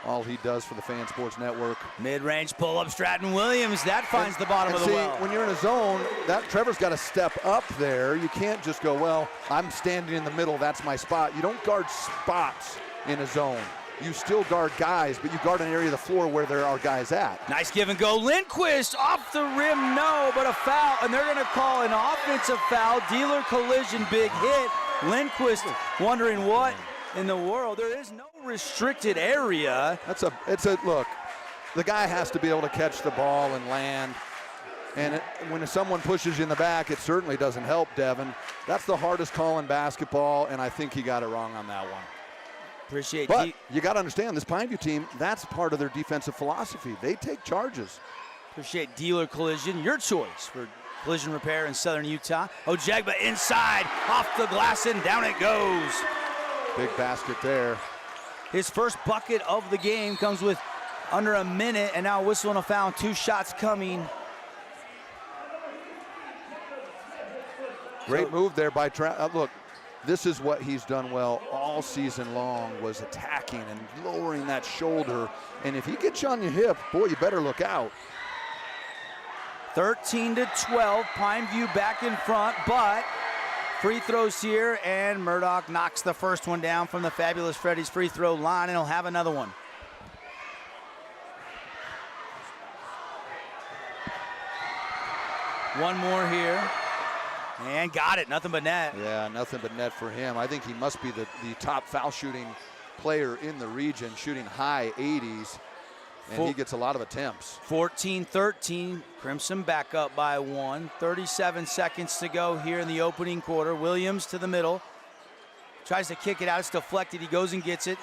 all he does for the Fan Sports Network. Mid-range pull-up, Stratton Williams. That finds the bottom of the well. When you're in a zone, Trevor's got to step up there. You can't just go, well, I'm standing in the middle, that's my spot. You don't guard spots in a zone. You still guard guys, but you guard an area of the floor where there are guys at. Nice give and go. Lindquist off the rim, no, but a foul, and they're going to call an offensive foul. Dealer collision, big hit. Lindquist wondering what in the world. There is no restricted area. Look, the guy has to be able to catch the ball and land. And when someone pushes you in the back, it certainly doesn't help, Devin. That's the hardest call in basketball, and I think he got it wrong on that one. But you got to understand, this Pineview team, that's part of their defensive philosophy. They take charges. Appreciate Dealer Collision, your choice for collision repair in Southern Utah. Ojegba inside, off the glass, and down it goes. Big basket there. His first bucket of the game comes with under a minute, and now a whistle and a foul. 2 shots coming. Great move there by look, this is what he's done well all season long, was attacking and lowering that shoulder. And if he gets you on your hip, boy, you better look out. 13-12, Pineview back in front, but free throws here, and Murdoch knocks the first one down from the Fabulous Freddy's free throw line, and he'll have another one. One more here. And got it, nothing but net. Yeah, nothing but net for him. I think he must be the top foul shooting player in the region, shooting high 80s, and he gets a lot of attempts. 14-13, Crimson back up by 1. 37 seconds to go here in the opening quarter. Williams to the middle, tries to kick it out, it's deflected, he goes and gets it.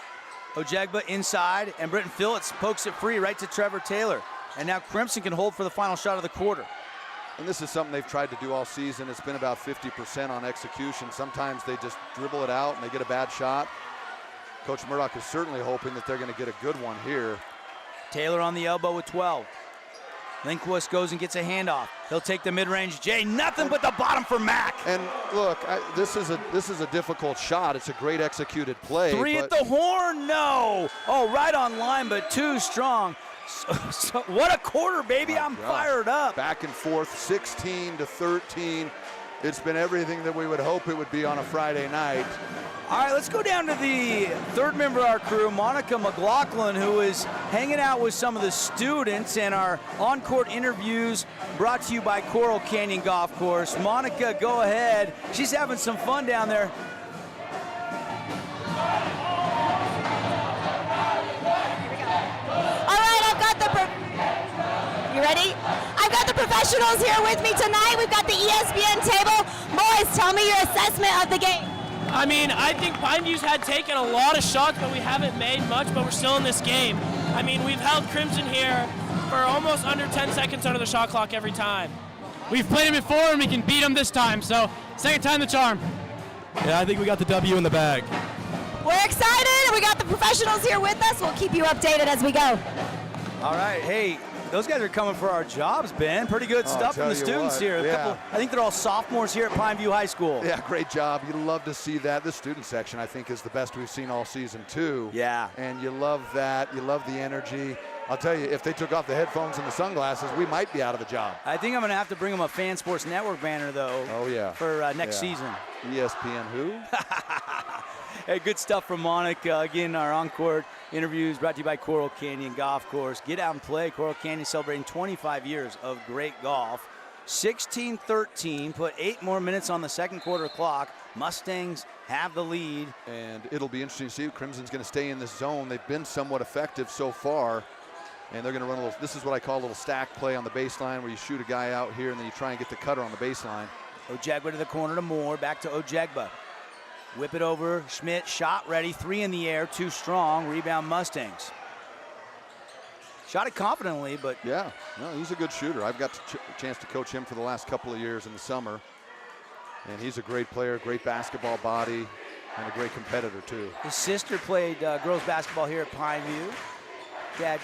Ojegba inside, and Britton Phillips pokes it free right to Trevor Taylor. And now Crimson can hold for the final shot of the quarter. And this is something they've tried to do all season. It's been about 50% on execution. Sometimes they just dribble it out and they get a bad shot. Coach Murdoch is certainly hoping that they're going to get a good one here. Taylor on the elbow with 12. Lindquist goes and gets a handoff. He'll take the mid-range. Jay, nothing but the bottom for Mack. And look, this is a difficult shot. It's a great executed play. 3 at the horn, no. Oh, right on line, but too strong. So what a quarter, baby. I'm fired up. Back and forth, 16-13. It's been everything that we would hope it would be on a Friday night. All right, let's go down to the third member of our crew, Monica McLaughlin, who is hanging out with some of the students, and our on-court interviews brought to you by Coral Canyon Golf Course. Monica, go ahead. She's having some fun down there. You ready? I've got the professionals here with me tonight. We've got the ESPN table. Boys, tell me your assessment of the game. I mean, I think Pineview's had taken a lot of shots, but we haven't made much, but we're still in this game. I mean, we've held Crimson here for almost under 10 seconds under the shot clock every time. We've played him before, and we can beat him this time, so second time the charm. Yeah, I think we got the W in the bag. We're excited, and we got the professionals here with us. We'll keep you updated as we go. All right, hey, those guys are coming for our jobs, Ben. Pretty good stuff from the students here. I think they're all sophomores here at Pineview High School. Yeah, great job. You love to see that. The student section, I think, is the best we've seen all season, too. Yeah. And you love that. You love the energy. I'll tell you, if they took off the headphones and the sunglasses, we might be out of a job. I think I'm going to have to bring them a Fan Sports Network banner, though. Oh, yeah. For next season. ESPN who? Hey, good stuff from Monica. Again, our on-court interviews brought to you by Coral Canyon Golf Course. Get out and play. Coral Canyon celebrating 25 years of great golf. 16-13, put 8 more minutes on the second quarter clock. Mustangs have the lead. And it'll be interesting to see if Crimson's going to stay in this zone. They've been somewhat effective so far. And they're going to run a little, this is what I call a little stack play on the baseline, where you shoot a guy out here and then you try and get the cutter on the baseline. Ojegba to the corner to Moore, back to Ojegba. Whip it over, Schmidt, shot ready, 3 in the air, too strong, rebound Mustangs. Shot it confidently, but. Yeah, no, he's a good shooter. I've got a chance to coach him for the last couple of years in the summer. And he's a great player, great basketball body, and a great competitor too. His sister played girls basketball here at Pineview. Dad,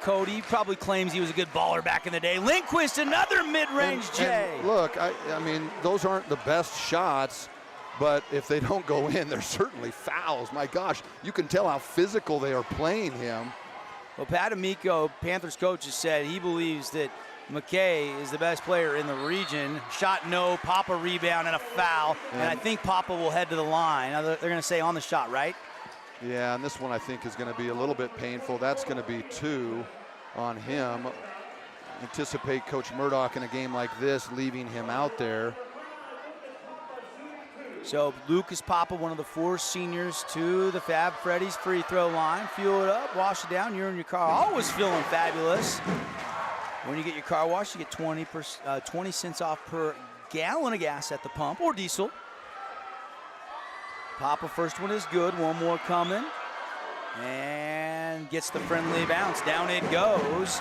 Cody, probably claims he was a good baller back in the day. Lindquist, another mid-range J. And look, I mean, those aren't the best shots, but if they don't go in, they're certainly fouls. My gosh, you can tell how physical they are playing him. Well, Pat Amico, Panthers coach, has said he believes that McKay is the best player in the region. Shot no, Papa rebound and a foul, and I think Papa will head to the line. Now they're going to say on the shot, right? Yeah, and this one I think is going to be a little bit painful. That's going to be 2 on him. Anticipate Coach Murdoch in a game like this leaving him out there. So Lucas Papa, one of the 4 seniors, to the Fab Freddy's free throw line. Fuel it up, wash it down. You're in your car, always feeling fabulous. When you get your car washed, you get 20 cents off per gallon of gas at the pump or diesel. Papa, first one is good. One more coming. And gets the friendly bounce. Down it goes.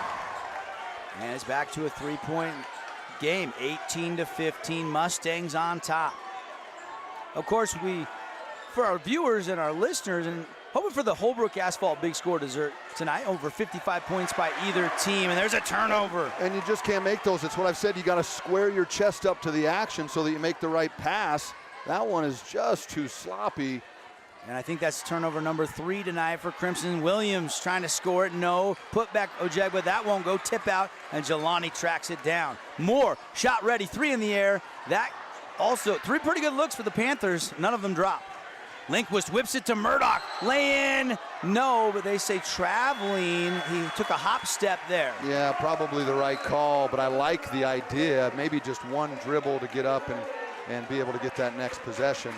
And it's back to a 3-point game. 18-15, Mustangs on top. Of course, for our viewers and our listeners, and hoping for the Holbrook Asphalt Big Score dessert tonight, over 55 points by either team, and there's a turnover. And you just can't make those. It's what I've said. You got to square your chest up to the action so that you make the right pass. That one is just too sloppy. And I think that's turnover number 3 tonight for Crimson. Williams trying to score it. No. Put back Ojegba. That won't go. Tip out. And Jelani tracks it down. Moore, shot ready. 3 in the air. That also 3 pretty good looks for the Panthers. None of them drop. Lindquist whips it to Murdoch. Lay in. No, but they say traveling. He took a hop step there. Yeah, probably the right call, but I like the idea. Maybe just one dribble to get up and be able to get that next possession.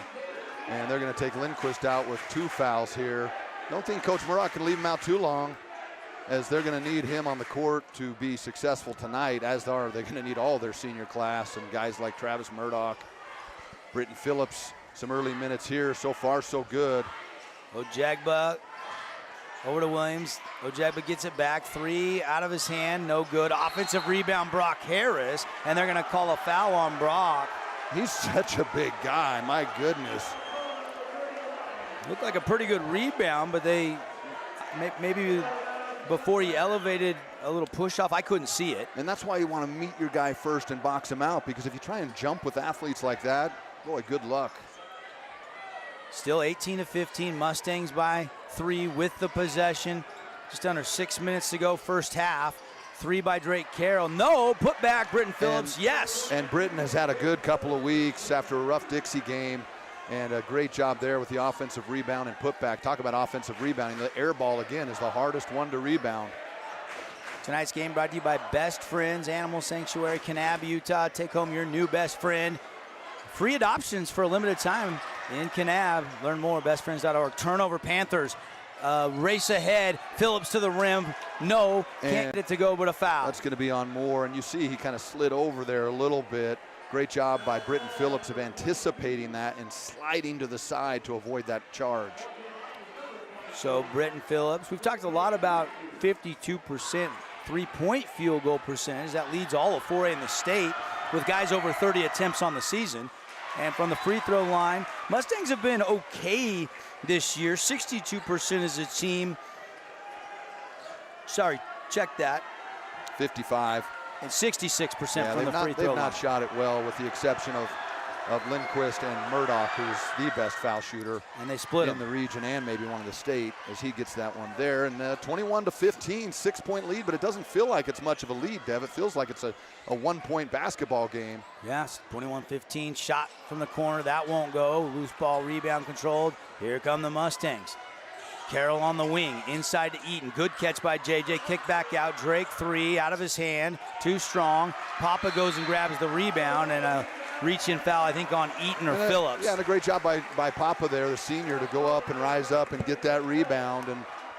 And they're going to take Lindquist out with 2 fouls here. Don't think Coach Murdoch can leave him out too long, as they're going to need him on the court to be successful tonight, as are they going to need all their senior class and guys like Travis Murdoch, Britton Phillips. Some early minutes here. So far, so good. Ojegba over to Williams. Ojegba gets it back. 3 out of his hand. No good. Offensive rebound, Brock Harris. And they're going to call a foul on Brock. He's such a big guy. My goodness. Looked like a pretty good rebound, but they maybe before he elevated a little push off, I couldn't see it. And that's why you want to meet your guy first and box him out, because if you try and jump with athletes like that, boy, good luck. Still 18-15, Mustangs by 3 with the possession. Just under 6 minutes to go, first half. 3 by Drake Carroll. No, put back Britton Phillips, yes. And Britton has had a good couple of weeks after a rough Dixie game, and a great job there with the offensive rebound and putback. Talk about offensive rebounding. The air ball, again, is the hardest one to rebound. Tonight's game brought to you by Best Friends Animal Sanctuary, Kanab, Utah. Take home your new best friend. Free adoptions for a limited time in Kanab. Learn more at bestfriends.org. Turnover, Panthers. Race ahead. Phillips to the rim. No, can't get it to go, but a foul. That's going to be on Moore, and you see he kind of slid over there a little bit. Great job by Britton Phillips of anticipating that and sliding to the side to avoid that charge. So Britton Phillips, we've talked a lot about 52% three-point field goal percentage. That leads all of 4A in the state, with guys over 30 attempts on the season. And from the free throw line, Mustangs have been okay this year. 62% as a team. Sorry, check that. 55. And 66% from the free throw line. They've not shot it well, with the exception of of Lindquist and Murdoch, who's the best foul shooter. And they split in the region and maybe one of the state, as he gets that one there. And 21-15, 6-point lead, but it doesn't feel like it's much of a lead, Dev. It feels like it's a 1-point basketball game. Yes, 21-15, shot from the corner. That won't go. Loose ball, rebound controlled. Here come the Mustangs. Carroll on the wing, inside to Eaton. Good catch by JJ. Kick back out. Drake, 3 out of his hand. Too strong. Papa goes and grabs the rebound, and a reach-in foul, I think, on Eaton or Phillips. Yeah, and a great job by Papa there, the senior, to go up and rise up and get that rebound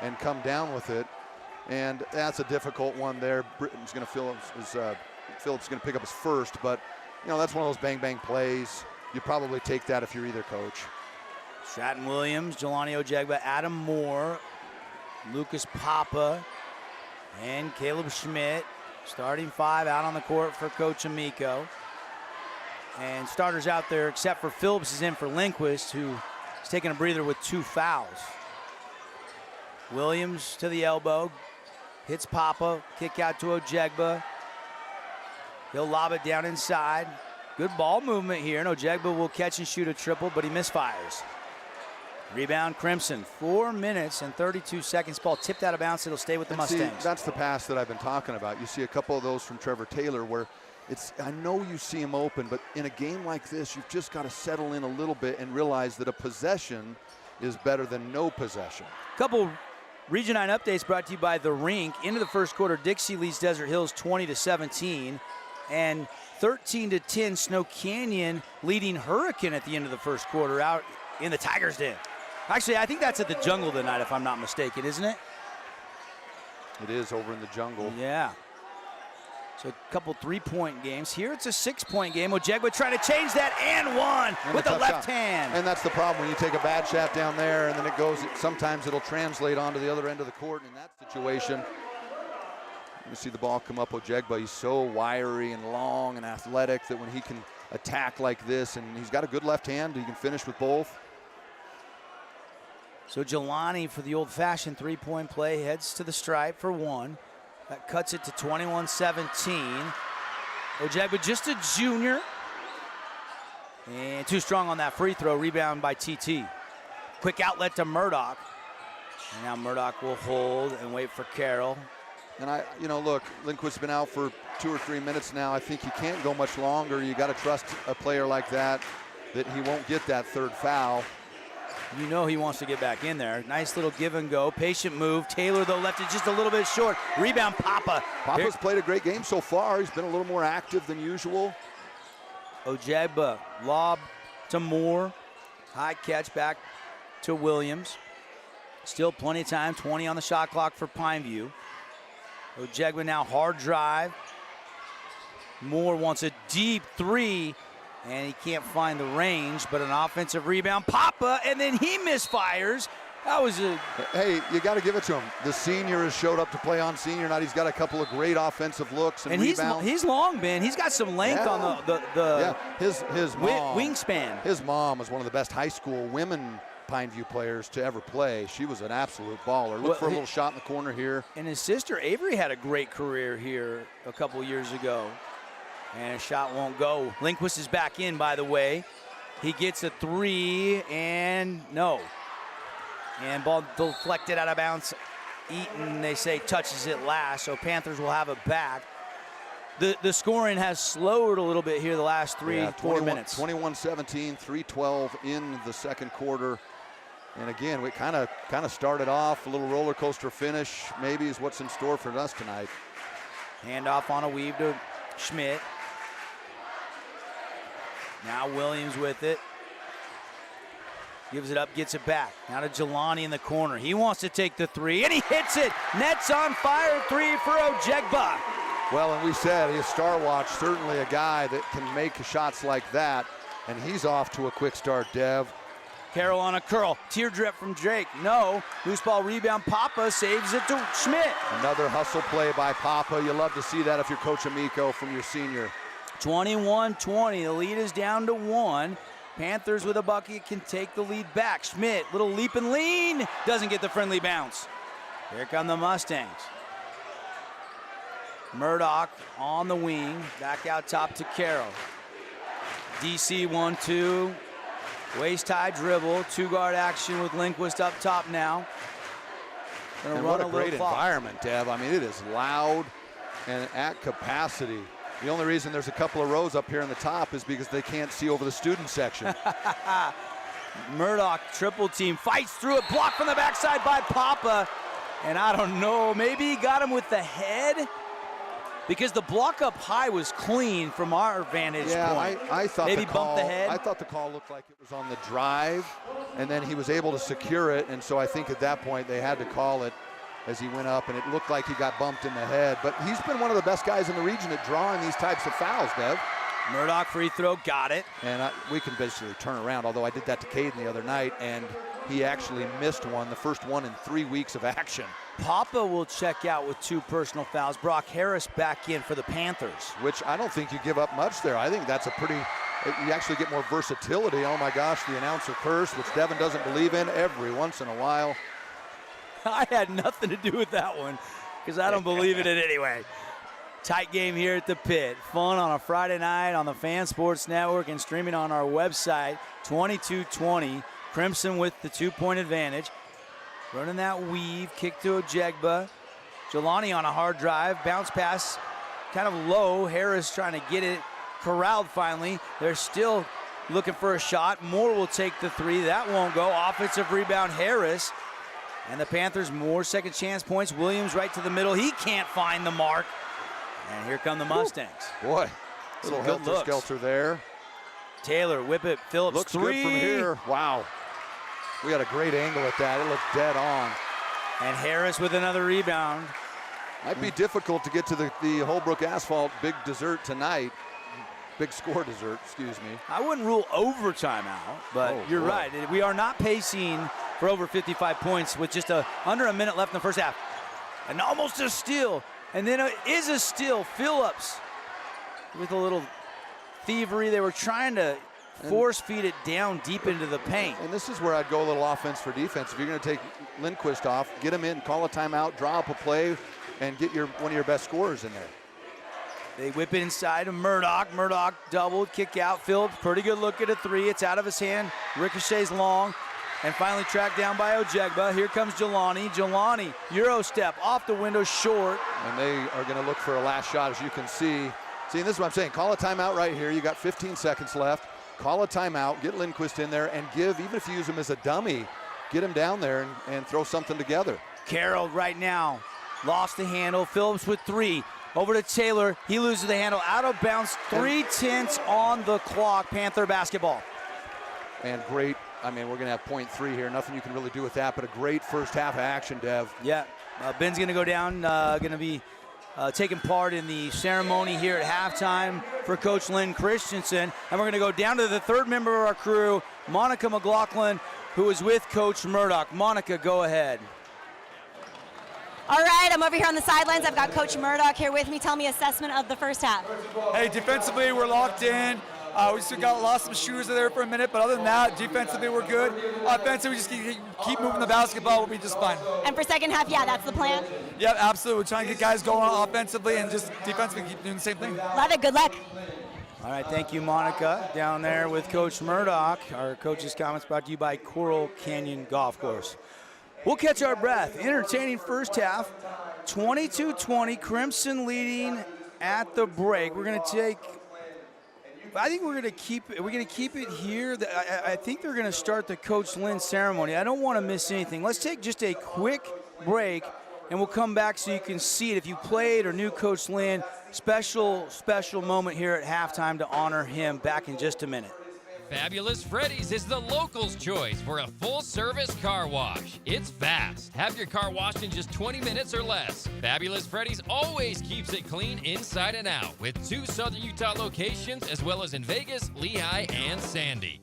and come down with it. And that's a difficult one there. Phillips going to pick up his first, but that's one of those bang-bang plays. You probably take that if you're either coach. Stratton Williams, Jelani Ojegba, Adam Moore, Lucas Papa, and Caleb Schmidt. Starting 5 out on the court for Coach Amico. And starters out there, except for Phillips, is in for Lindquist, who's taking a breather with 2 fouls. Williams to the elbow, hits Papa, kick out to Ojegba. He'll lob it down inside. Good ball movement here, and Ojegba will catch and shoot a triple, but he misfires. Rebound Crimson, 4 minutes and 32 seconds. Ball tipped out of bounds. It'll stay with the Mustangs. See, that's the pass that I've been talking about. You see a couple of those from Trevor Taylor where I know you see him open, but in a game like this, you've just got to settle in a little bit and realize that a possession is better than no possession. Couple Region 9 updates brought to you by The Rink. Into the first quarter, Dixie leads Desert Hills 20-17, and 13-10, Snow Canyon leading Hurricane at the end of the first quarter out in the Tigers' Den. Actually, I think that's at the Jungle tonight, if I'm not mistaken, isn't it? It is over in the Jungle. Yeah. So a couple 3-point games. Here it's a 6-point game. Ojegba trying to change that and one with the left hand. And that's the problem when you take a bad shot down there and then it goes, sometimes it'll translate onto the other end of the court. In that situation, you see the ball come up. Ojegba, he's so wiry and long and athletic that when he can attack like this, and he's got a good left hand, he can finish with both. So Jelani, for the old-fashioned 3-point play, heads to the stripe for one. That cuts it to 21-17. Ojegba, just a junior. And too strong on that free throw. Rebound by TT. Quick outlet to Murdoch. And now Murdoch will hold and wait for Carroll. And look, Lindquist's been out for 2 or 3 minutes now. I think you can't go much longer. You got to trust a player like that he won't get that third foul. You know he wants to get back in there. Nice little give and go. Patient move. Taylor, though, left it just a little bit short. Rebound, Papa. Papa's played a great game so far. He's been a little more active than usual. Ojegba, lob to Moore. High catch back to Williams. Still plenty of time. 20 on the shot clock for Pineview. Ojegba now hard drive. Moore wants a deep 3. And he can't find the range, but an offensive rebound. Papa, and then he misfires. That was a... Hey, you got to give it to him. The senior has showed up to play on senior night. He's got a couple of great offensive looks and rebounds. He's long, Ben. He's got some length on the his mom, wingspan. His mom was one of the best high school women Pineview players to ever play. She was an absolute baller. Look for a little shot in the corner here. And his sister Avery had a great career here a couple years ago. And a shot won't go. Lindquist is back in, by the way. He gets a 3, and no. And ball deflected out of bounds. Eaton, they say, touches it last, so Panthers will have it back. The scoring has slowed a little bit here the last 4 minutes. 21-17, 3:12 in the second quarter. And again, we kind of started off a little roller coaster finish, maybe is what's in store for us tonight. Handoff on a weave to Schmidt. Now Williams with it. Gives it up, gets it back. Now to Jelani in the corner. He wants to take the 3, and he hits it. Nets on fire, 3 for Ojegba. Well, and we said his Star Watch, certainly a guy that can make shots like that, and he's off to a quick start, Dev. Carroll on a curl. Teardrip from Drake. No. Loose ball rebound. Papa saves it to Schmidt. Another hustle play by Papa. You love to see that if you're Coach Amico from your senior. 21-20. The lead is down to 1. Panthers with a bucket can take the lead back. Schmidt, little leap and lean. Doesn't get the friendly bounce. Here come the Mustangs. Murdoch on the wing. Back out top to Carroll. DC 1-2. Waist-high dribble. Two-guard action with Lindquist up top now. And what a great environment, Dev. I mean, it is loud and at capacity. The only reason there's a couple of rows up here in the top is because they can't see over the student section. Murdoch triple team, fights through it, blocked from the backside by Papa. And I don't know, maybe he got him with the head, because the block up high was clean from our vantage point. I thought maybe the call, bumped the head. I thought the call looked like it was on the drive, and then he was able to secure it, and so I think at that point they had to call it as he went up, and it looked like he got bumped in the head. But he's been one of the best guys in the region at drawing these types of fouls, Dev. Murdoch free throw, got it. And we can basically turn around, although I did that to Caden the other night, and he actually missed one, the first one in 3 weeks of action. Papa will check out with 2 personal fouls. Brock Harris back in for the Panthers. Which I don't think you give up much there. I think that's a pretty, you actually get more versatility. Oh my gosh, the announcer curse, which Devin doesn't believe in every once in a while. I had nothing to do with that one, because I don't believe in it anyway. Tight game here at the pit. Fun on a Friday night on the Fan Sports Network and streaming on our website. 22-20. Crimson with the 2-point advantage. Running that weave, kick to Ojegba. Jelani on a hard drive, bounce pass kind of low. Harris trying to get it corralled finally. They're still looking for a shot. Moore will take the 3. That won't go. Offensive rebound, Harris. And the Panthers more second chance points. Williams right to the middle. He can't find the mark. And here come the Mustangs. Boy, little helter-skelter there. Taylor, whip it, Phillips, looks 3. Good from here. Wow. We got a great angle at that. It looked dead on. And Harris with another rebound. Might be difficult to get to the Holbrook Asphalt big dessert tonight. Big score dessert, excuse me. I wouldn't rule overtime out, but you're right. We are not pacing for over 55 points with just under a minute left in the first half. And almost a steal. And then it is a steal. Phillips with a little thievery. They were trying to force feed it down deep into the paint. And this is where I'd go a little offense for defense. If you're going to take Lindquist off, get him in, call a timeout, draw up a play, and get one of your best scorers in there. They whip it inside of Murdoch. Murdoch doubled, kick out. Phillips, pretty good look at a 3. It's out of his hand. Ricochets long. And finally tracked down by Ojegba. Here comes Jelani. Jelani, Euro step, off the window, short. And they are going to look for a last shot, as you can see. See, and this is what I'm saying. Call a timeout right here. You got 15 seconds left. Call a timeout, get Lindquist in there, and give, even if you use him as a dummy, get him down there and throw something together. Carroll right now lost the handle. Phillips with 3. Over to Taylor. He loses the handle. Out of bounds. 3:10 on the clock. Panther basketball. And great. I mean, we're going to have .3 here. Nothing you can really do with that, but a great first half of action, Dev. Yeah. Ben's going to go down, going to be taking part in the ceremony here at halftime for Coach Lynn Christensen. And we're going to go down to the third member of our crew, Monica McLaughlin, who is with Coach Murdoch. Monica, go ahead. All right, I'm over here on the sidelines. I've got Coach Murdoch here with me. Tell me assessment of the first half. Hey, defensively, we're locked in. We still lost some shooters there for a minute, but other than that, defensively, we're good. Offensively, we just keep moving the basketball. We'll be just fine. And for second half, yeah, that's the plan? Yep, absolutely. We're trying to get guys going offensively and just defensively keep doing the same thing. Love it. Good luck. All right, thank you, Monica. Down there with Coach Murdoch. Our coach's comments brought to you by Coral Canyon Golf Course. We'll catch our breath. Entertaining first half. 22-20, Crimson leading at the break. We're going to take... I think we're going to keep it here. I think they're going to start the Coach Lynn ceremony. I don't want to miss anything. Let's take just a quick break, and we'll come back so you can see it. If you played or knew Coach Lynn, special moment here at halftime to honor him. Back in just a minute. Fabulous Freddy's is the locals' choice for a full-service car wash. It's fast. Have your car washed in just 20 minutes or less. Fabulous Freddy's always keeps it clean inside and out with 2 Southern Utah locations as well as in Vegas, Lehigh, and Sandy.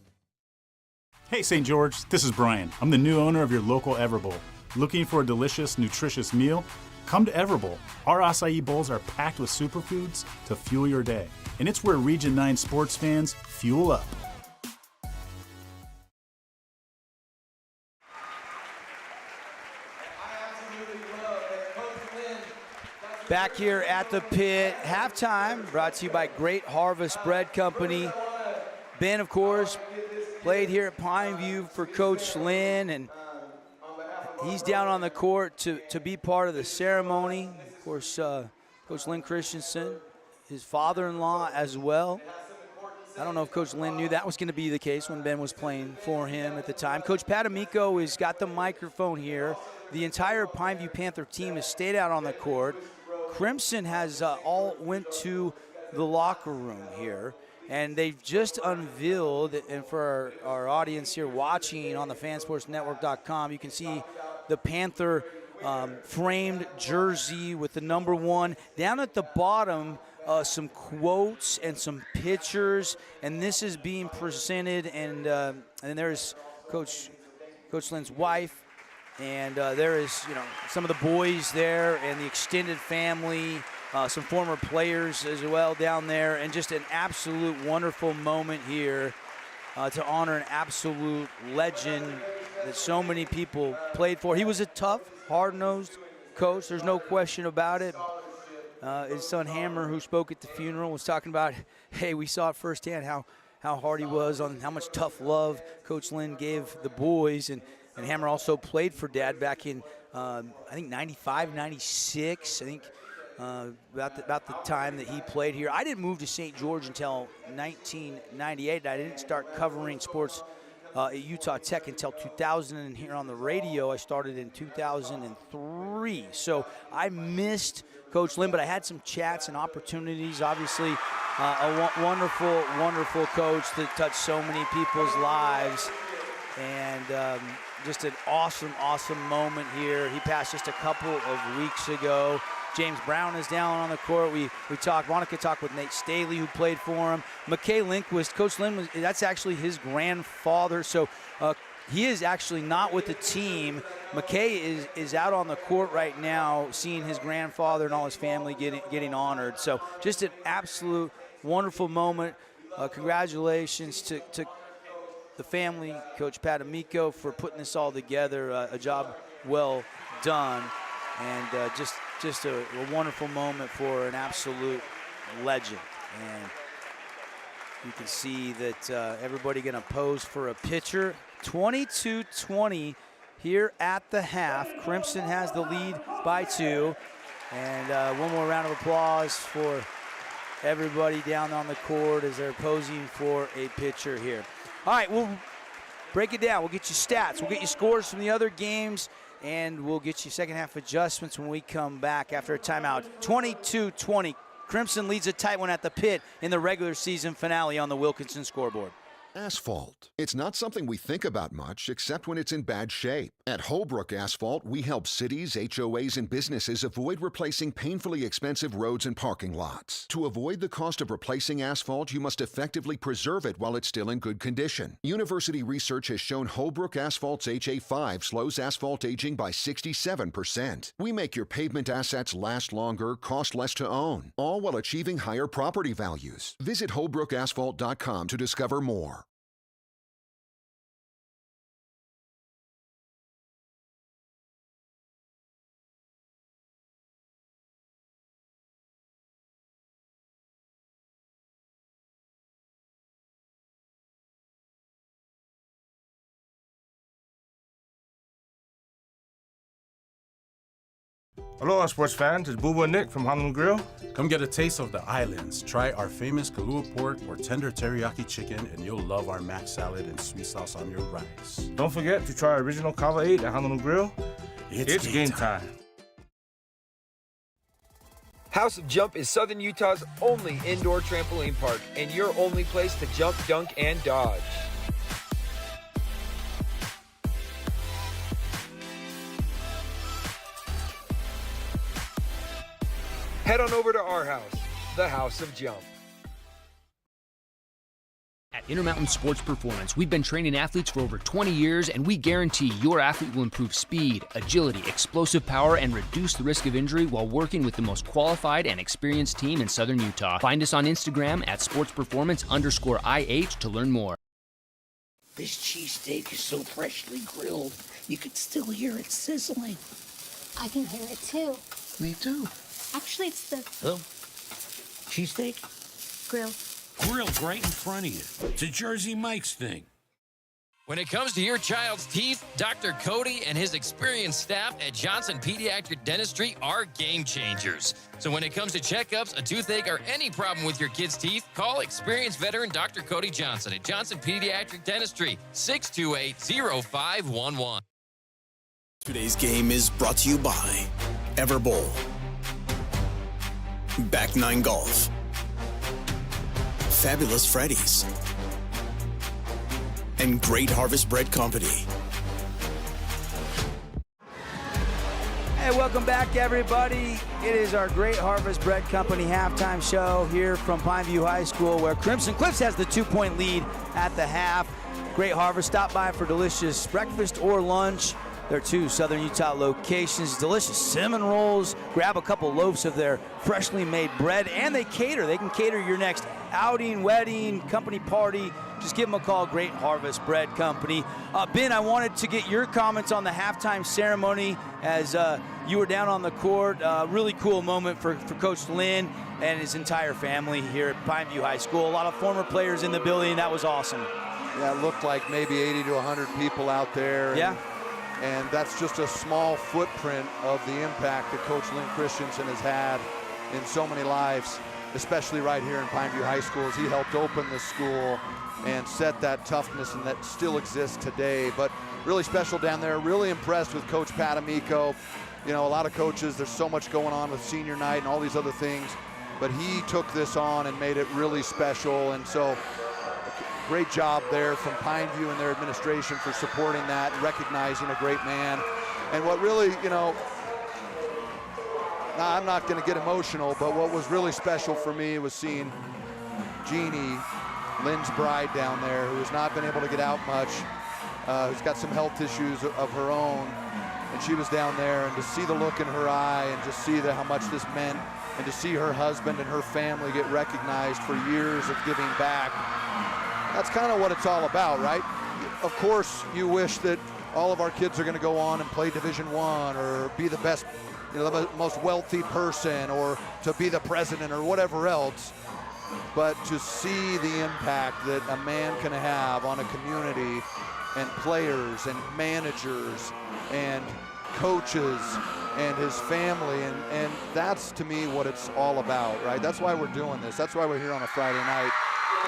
Hey, St. George, this is Brian. I'm the new owner of your local Everbowl. Looking for a delicious, nutritious meal? Come to Everbowl. Our acai bowls are packed with superfoods to fuel your day. And it's where Region 9 sports fans fuel up. Back here at the pit, halftime, brought to you by Great Harvest Bread Company. Ben, of course, played here at Pineview for Coach Lynn, and he's down on the court to be part of the ceremony. Of course, Coach Lynn Christensen, his father-in-law as well. I don't know if Coach Lynn knew that was going to be the case when Ben was playing for him at the time. Coach Patamico has got the microphone here. The entire Pineview Panther team has stayed out on the court. Crimson has all went to the locker room here, and they've just unveiled, and for our audience here watching on the fansportsnetwork.com, you can see the Panther framed jersey with the number 1. Down at the bottom, some quotes and some pictures, and this is being presented, and there's Coach Lynn's wife, and there is some of the boys there and the extended family, some former players as well down there, and just an absolute wonderful moment here to honor an absolute legend that so many people played for. He was a tough, hard-nosed coach. There's no question about it. His son Hammer, who spoke at the funeral, was talking about, hey, we saw it firsthand how hard he was, on how much tough love Coach Lynn gave the boys. And Hammer also played for Dad back in, I think, 95, 96, I think, about the time that he played here. I didn't move to St. George until 1998. I didn't start covering sports at Utah Tech until 2000, and here on the radio I started in 2003. So I missed Coach Lynn, but I had some chats and opportunities. Obviously, a wonderful, wonderful coach that touched so many people's lives, and just an awesome, awesome moment here. He passed just a couple of weeks ago. James Brown is down on the court. We talked. Ronica talked with Nate Staley, who played for him. McKay Lindquist, Coach Lynn, that's actually his grandfather. So he is actually not with the team. McKay is out on the court right now, seeing his grandfather and all his family getting honored. So just an absolute wonderful moment. Congratulations to the family, Coach Patamico, for putting this all together. A job well done, and just a wonderful moment for an absolute legend. And you can see that everybody going to pose for a picture. 22-20 here at the half. Crimson has the lead by 2. And one more round of applause for everybody down on the court as they're posing for a picture here. All right, we'll break it down. We'll get you stats. We'll get you scores from the other games, and we'll get you second half adjustments when we come back after a timeout. 22-20. Crimson leads a tight one at the pit in the regular season finale on the Wilkinson scoreboard. Asphalt. It's not something we think about much, except when it's in bad shape. At Holbrook Asphalt, we help cities, HOAs, and businesses avoid replacing painfully expensive roads and parking lots. To avoid the cost of replacing asphalt, you must effectively preserve it while it's still in good condition. University research has shown Holbrook Asphalt's HA5 slows asphalt aging by 67%. We make your pavement assets last longer, cost less to own, all while achieving higher property values. Visit holbrookasphalt.com to discover more. Hello, sports fans. It's Boo and Nick from Honolulu Grill. Come get a taste of the islands. Try our famous Kahlua pork or tender teriyaki chicken, and you'll love our mac salad and sweet sauce on your rice. Don't forget to try our original Kava 8 at Honolulu Grill. It's game time. House of Jump is Southern Utah's only indoor trampoline park and your only place to jump, dunk, and dodge. Head on over to our house, the House of Jump. At Intermountain Sports Performance, we've been training athletes for over 20 years, and we guarantee your athlete will improve speed, agility, explosive power, and reduce the risk of injury while working with the most qualified and experienced team in Southern Utah. Find us on Instagram at sportsperformance_IH to learn more. This cheesesteak is so freshly grilled, you can still hear it sizzling. I can hear it too. Me too. Actually, it's the Oh, cheesesteak? grill. grilled right in front of you. It's a Jersey Mike's thing. When it comes to your child's teeth, Dr. Cody and his experienced staff at Johnson Pediatric Dentistry are game changers. So when it comes to checkups, a toothache, or any problem with your kid's teeth, call experienced veteran Dr. Cody Johnson at Johnson Pediatric Dentistry, 628-0511. Today's game is brought to you by Everbowl, Back Nine Golf, Fabulous Freddy's, and Great Harvest Bread Company. Hey, welcome back, everybody. It is our Great Harvest Bread Company halftime show here from Pineview High School, where Crimson Cliffs has the 2-point lead at the half. Great Harvest, stop by for delicious breakfast or lunch. Their 2 Southern Utah locations, delicious cinnamon rolls. Grab a couple loaves of their freshly made bread, and they cater. They can cater your next outing, wedding, company party. Just give them a call, Great Harvest Bread Company. Ben, I wanted to get your comments on the halftime ceremony as you were down on the court. Really cool moment for Coach Lynn and his entire family here at Pineview High School. A lot of former players in the building. That was awesome. Yeah, it looked like maybe 80 to 100 people out there. Yeah. And that's just a small footprint of the impact that Coach Lynn Christensen has had in so many lives, especially right here in Pineview High School, as he helped open the school and set that toughness, and that still exists today. But really special down there. Really impressed with Coach Pat Amico. You know, a lot of coaches, there's so much going on with senior night and all these other things, but he took this on and made it really special. And so great job there from Pineview and their administration for supporting that, recognizing a great man. And what really, you know, I'm not going to get emotional, but what was really special for me was seeing Jeannie, Lynn's bride down there, who has not been able to get out much, who's got some health issues of her own, and she was down there, and to see the look in her eye and just see how much this meant, and to see her husband and her family get recognized for years of giving back. That's kind of what it's all about, right? Of course, you wish that all of our kids are going to go on and play Division I, or be the best, you know, the most wealthy person, or to be the president or whatever else. But to see the impact that a man can have on a community, and players and managers and coaches and his family, and that's to me what it's all about, right? That's why we're doing this. That's why we're here on a Friday night,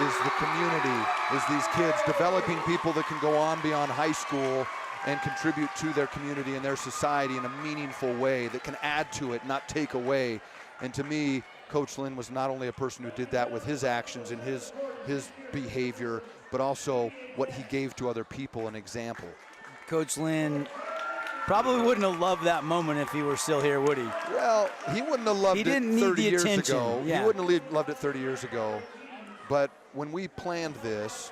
is the community, is these kids, developing people that can go on beyond high school and contribute to their community and their society in a meaningful way that can add to it, not take away. And to me, Coach Lynn was not only a person who did that with his actions and his behavior, but also what he gave to other people, an example. Coach Lynn probably wouldn't have loved that moment if he were still here, would he? Well, he wouldn't have loved it 30 years ago. Yeah. He wouldn't have loved it 30 years ago. But when we planned this,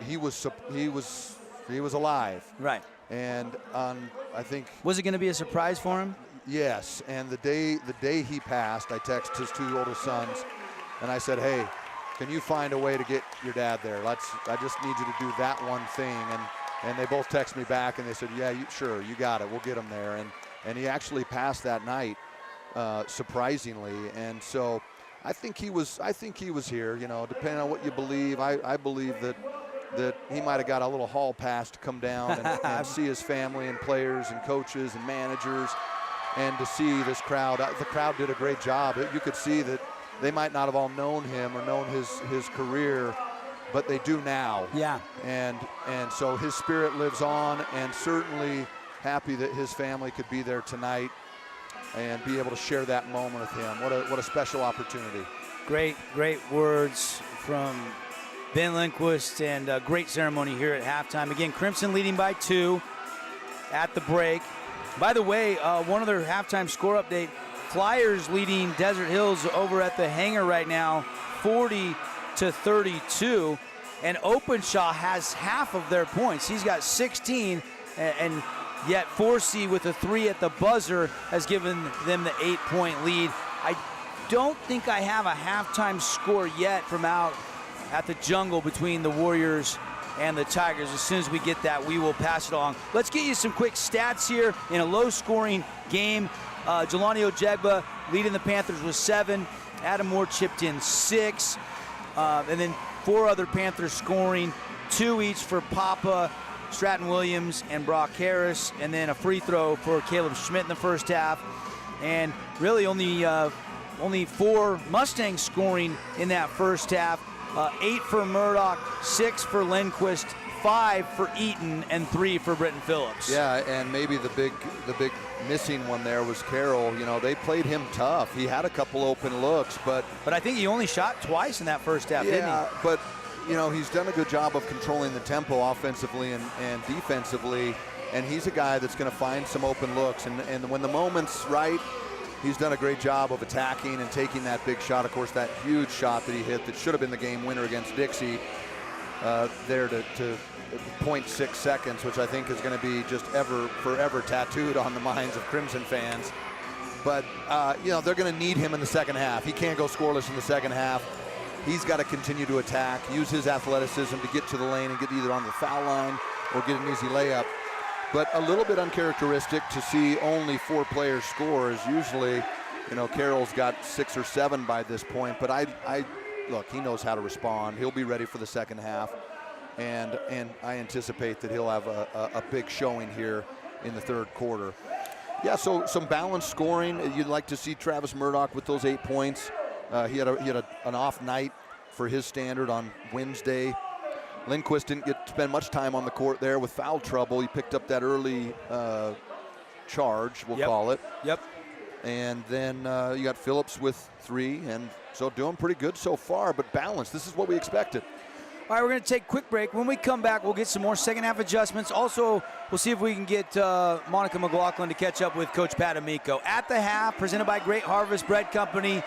he was alive. Right. And I think, was it going to be a surprise for him? Yes. And the day he passed, I texted his 2 oldest sons, and I said, "Hey, can you find a way to get your dad there? I just need you to do that one thing." And they both texted me back, and they said, "Yeah, sure, you got it. We'll get him there." And he actually passed that night, surprisingly. And so I think he was here. You know, depending on what you believe, I believe that he might have got a little hall pass to come down and see his family and players and coaches and managers, and to see this crowd. The crowd did a great job. You could see that they might not have all known him or known his career, but they do now. Yeah. And so his spirit lives on, and certainly happy that his family could be there tonight and be able to share that moment with him. What a special opportunity. Great words from Ben Lindquist, and a great ceremony here at halftime. Again, Crimson leading by 2 at the break. By the way, one other halftime score update. Flyers leading Desert Hills over at the hangar right now, 40-32. And Openshaw has half of their points. He's got 16, and yet Forsey with a 3 at the buzzer has given them the 8-point lead. I don't think I have a halftime score yet from out at the jungle between the Warriors and the Tigers. As soon as we get that, we will pass it along. Let's get you some quick stats here in a low-scoring game. Jelani Ojegba leading the Panthers with 7. Adam Moore chipped in 6. And then 4 other Panthers scoring, 2 each for Papa, Stratton Williams, and Brock Harris, and then a free throw for Caleb Schmidt in the first half. And really only 4 Mustangs scoring in that first half. 8 for Murdoch, 6 for Lindquist, 5 for Eaton, and 3 for Britton Phillips. Yeah, and maybe the big missing one there was Carroll. You know, they played him tough. He had a couple open looks, but I think he only shot twice in that first half, didn't he? But you know, he's done a good job of controlling the tempo offensively and defensively, and he's a guy that's going to find some open looks. And when the moment's right, he's done a great job of attacking and taking that big shot. Of course, that huge shot that he hit that should have been the game winner against Dixie there to 0.6 seconds, which I think is going to be just forever tattooed on the minds of Crimson fans. But, you know, they're going to need him in the second half. He can't go scoreless in the second half. He's got to continue to attack, use his athleticism to get to the lane and get either on the foul line or get an easy layup. But a little bit uncharacteristic to see only 4 players score. Is usually, you know, Carroll's got 6 or 7 by this point. But look, he knows how to respond. He'll be ready for the second half. And I anticipate that he'll have a big showing here in the third quarter. Yeah, so some balanced scoring. You'd like to see Travis Murdoch with those 8 points. He had an off night for his standard on Wednesday. Lindquist didn't get to spend much time on the court there with foul trouble. He picked up that early charge, we'll call it. Yep. And then you got Phillips with 3, and so doing pretty good so far, but balanced. This is what we expected. All right, we're going to take a quick break. When we come back, we'll get some more second half adjustments. Also, we'll see if we can get Monica McLaughlin to catch up with Coach Pat Amico. At the half, presented by Great Harvest Bread Company,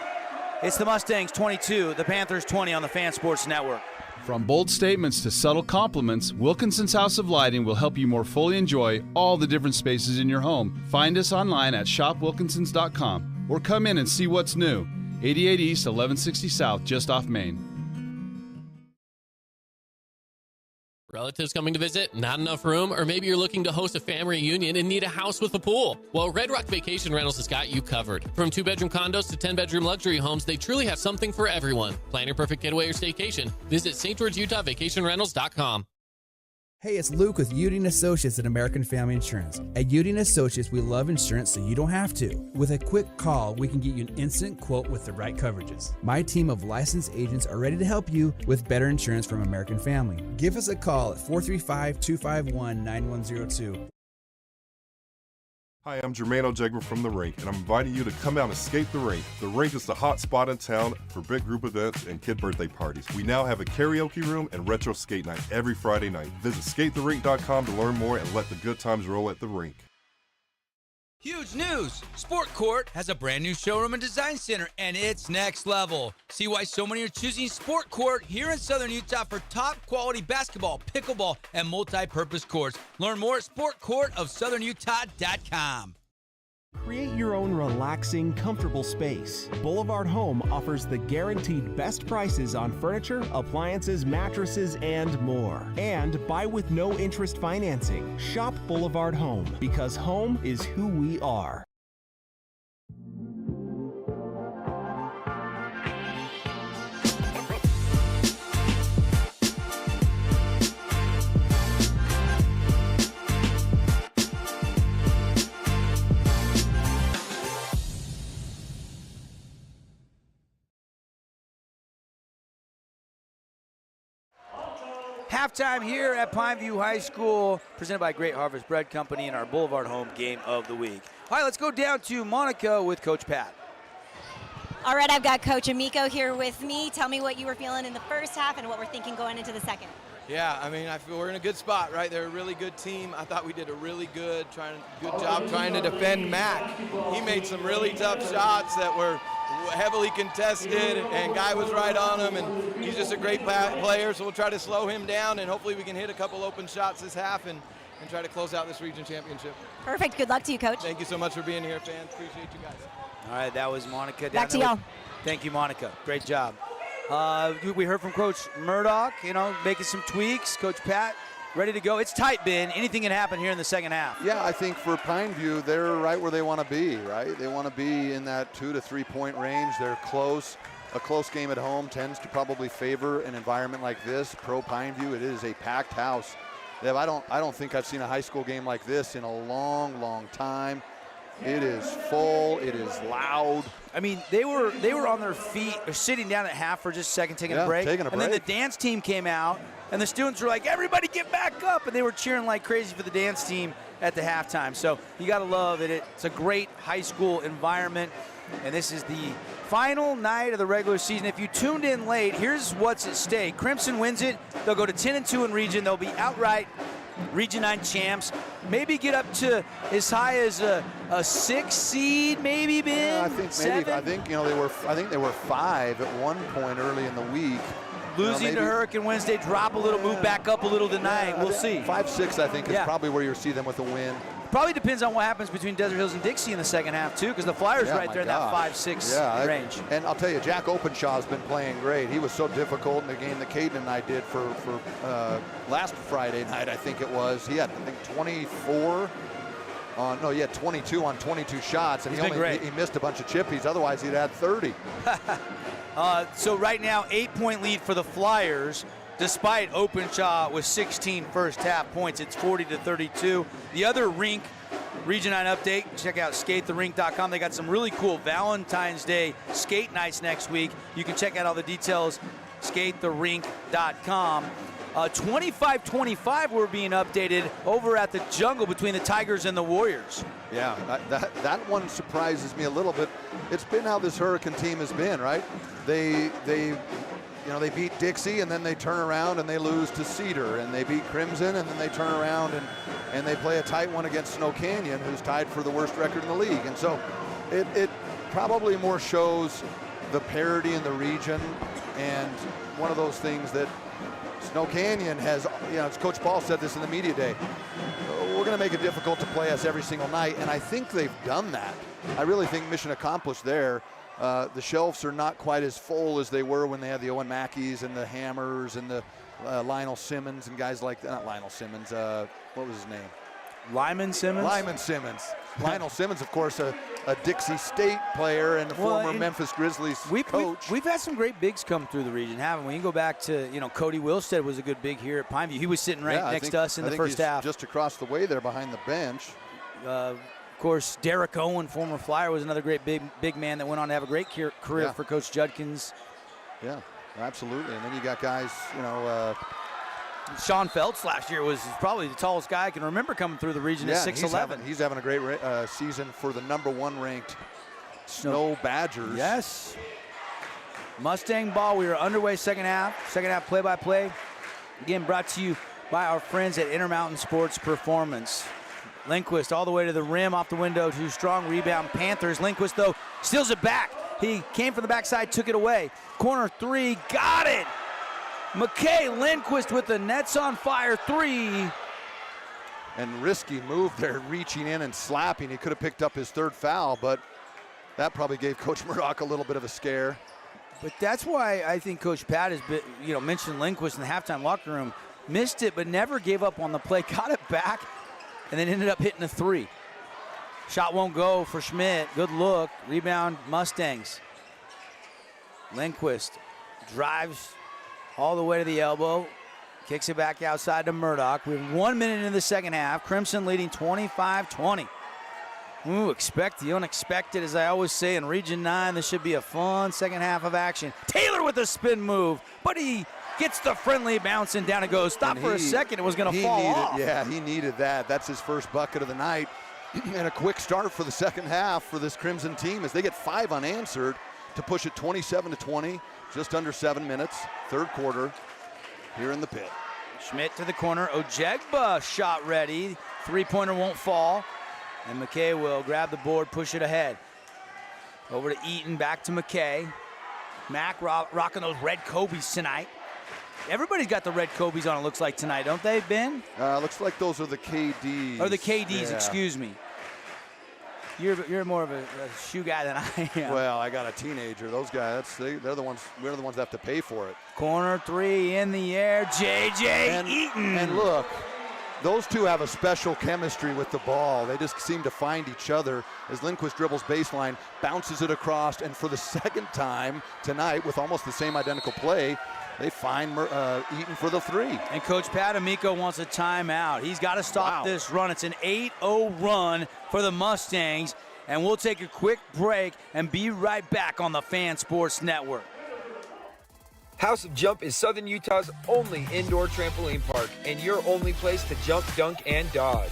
it's the Mustangs 22, the Panthers 20 on the Fan Sports Network. From bold statements to subtle compliments, Wilkinson's House of Lighting will help you more fully enjoy all the different spaces in your home. Find us online at shopwilkinsons.com or come in and see what's new. 88 East, 1160 South, just off Main. Relatives coming to visit? Not enough room? Or maybe you're looking to host a family reunion and need a house with a pool? Well, Red Rock Vacation Rentals has got you covered. From 2-bedroom condos to 10-bedroom luxury homes, they truly have something for everyone. Plan your perfect getaway or staycation. Visit St. George, Utah, vacationrentals.com. Hey, it's Luke with Udine Associates at American Family Insurance. At Udine Associates, we love insurance so you don't have to. With a quick call, we can get you an instant quote with the right coverages. My team of licensed agents are ready to help you with better insurance from American Family. Give us a call at 435-251-9102. Hi, I'm Jermaine O'Jegman from The Rink, and I'm inviting you to come out and skate The Rink. The Rink is the hot spot in town for big group events and kid birthday parties. We now have a karaoke room and retro skate night every Friday night. Visit skatetherink.com to learn more and let the good times roll at The Rink. Huge news! Sport Court has a brand new showroom and design center, and it's next level. See why so many are choosing Sport Court here in Southern Utah for top quality basketball, pickleball, and multi-purpose courts. Learn more at sportcourtofsouthernutah.com. Create your own relaxing, comfortable space. Boulevard Home offers the guaranteed best prices on furniture, appliances, mattresses, and more. And buy with no interest financing. Shop Boulevard Home, because home is who we are. Halftime here at Pineview High School, presented by Great Harvest Bread Company in our Boulevard Home game of the week. All right, let's go down to Monica with Coach Pat. All right, I've got Coach Amico here with me. Tell me what you were feeling in the first half and what we're thinking going into the second. Yeah, I mean, I feel we're in a good spot, right? They're a really good team. I thought we did a really good job trying to defend Mac. He made some really tough shots that were heavily contested, and Guy was right on him, and he's just a great player, so we'll try to slow him down, and hopefully we can hit a couple open shots this half and try to close out this region championship. Perfect. Good luck to you, Coach. Thank you so much for being here, fans. Appreciate you guys. All right, that was Monica. Back to y'all. Thank you, Monica. Great job. We heard from Coach Murdoch, making some tweaks. Coach Pat, ready to go. It's tight, Ben. Anything can happen here in the second half. Yeah, I think for Pineview, they're right where they want to be, right? They want to be in that 2 to 3 point range. They're close. a close game at home tends to probably favor an environment like this. Pro Pineview, it is a packed house. Deb, I don't think I've seen a high school game like this in a long, long time. It is full. It is loud. I mean, they were on their feet, or sitting down at half for just a second, taking a break. And then the dance team came out, and the students were like, "Everybody get back up!" And they were cheering like crazy for the dance team at the halftime. So you got to love it. It's a great high school environment, and this is the final night of the regular season. If you tuned in late, here's what's at stake. Crimson wins it. They'll go to 10-2 in region. They'll be outright Region 9 champs. Maybe get up to as high as a 6 seed, maybe, Ben? Yeah, I think maybe. I think they were 5 at one point early in the week. Losing to Hurricane Wednesday, drop a little, move back up a little tonight. We'll see. 5-6, I think, is probably where you'll see them with a win. Probably depends on what happens between Desert Hills and Dixie in the second half, too, because the Flyers right there in that 5-6 range. And I'll tell you, Jack Openshaw's been playing great. He was so difficult in the game that Caden and I did for last Friday night, I think it was. He had, I think, 22 on 22 shots, and he missed a bunch of chippies. Otherwise, he'd had 30. So right now, 8-point lead for the Flyers, despite Openshaw with 16 first half points. It's 40-32. The other rink, Region 9 update, check out skatetherink.com. They got some really cool Valentine's Day skate nights next week. You can check out all the details, skatetherink.com. 25-25 we're being updated over at the Jungle between the Tigers and the Warriors. Yeah, that one surprises me a little bit. It's been how this Hurricane team has been, right? They beat Dixie, and then they turn around and they lose to Cedar, and they beat Crimson, and then they turn around and they play a tight one against Snow Canyon, who's tied for the worst record in the league. And so it probably more shows the parity in the region, and one of those things that Snow Canyon has, as Coach Paul said this in the media day, we're going to make it difficult to play us every single night, and I think they've done that. I really think mission accomplished there. The shelves are not quite as full as they were when they had the Owen Mackeys and the Hammers and the Lionel Simmons and guys like that. Not Lionel Simmons. What was his name? Lyman Simmons? Lyman Simmons. Lionel Simmons, of course, a Dixie State player and a former Memphis Grizzlies coach. We've had some great bigs come through the region, haven't we? You can go back to, Cody Wilstead was a good big here at Pineview. He was sitting next to us in the first half. Just across the way there behind the bench. Of course, Derek Owen, former Flyer, was another great big man that went on to have a great career for Coach Judkins. Yeah, absolutely. And then you got guys, Sean Feltz last year was probably the tallest guy I can remember coming through the region at 6'11". He's having a great season for the #1 ranked Snow Badgers. Yes. Mustang ball. We are underway second half. Second half play-by-play. Again, brought to you by our friends at Intermountain Sports Performance. Lindquist all the way to the rim, off the window, too strong. Rebound, Panthers. Lindquist, though, steals it back. He came from the backside, took it away. Corner three, got it. McKay Lindquist with the nets on fire three. And risky move there, reaching in and slapping. He could have picked up his third foul, but that probably gave Coach Murdoch a little bit of a scare. But that's why I think Coach Pat has been, mentioned Lindquist in the halftime locker room. Missed it, but never gave up on the play. Got it back, and then ended up hitting a three. Shot won't go for Schmidt. Good look. Rebound, Mustangs. Lindquist drives all the way to the elbow. Kicks it back outside to Murdoch. We have 1 minute into the second half. Crimson leading 25-20. Ooh, expect the unexpected, as I always say in Region 9. This should be a fun second half of action. Taylor with a spin move, but he gets the friendly bounce and down it goes. Stop for a second. It was going to fall off. Yeah, he needed that. That's his first bucket of the night. And a quick start for the second half for this Crimson team as they get 5 unanswered to push it 27-20. Just under 7 minutes, third quarter, here in the pit. Schmidt to the corner. Ojegba shot ready. Three-pointer won't fall. And McKay will grab the board, push it ahead. Over to Eaton, back to McKay. Mack rocking those red Kobe's tonight. Everybody's got the red Kobe's on, it looks like, tonight, don't they, Ben? Looks like those are the KDs. Or the KDs, excuse me. You're more of a shoe guy than I am. Well, I got a teenager. Those guys, we're the ones that have to pay for it. Corner three in the air. JJ Eaton. And look, Those two have a special chemistry with the ball. They just seem to find each other as Lindquist dribbles baseline, bounces it across, and for the second time tonight with almost the same identical play, they find Eaton for the three. And Coach Pat Amico wants a timeout. He's got to stop this run. It's an 8-0 run for the Mustangs. And we'll take a quick break and be right back on the Fan Sports Network. House of Jump is Southern Utah's only indoor trampoline park and your only place to jump, dunk, and dodge.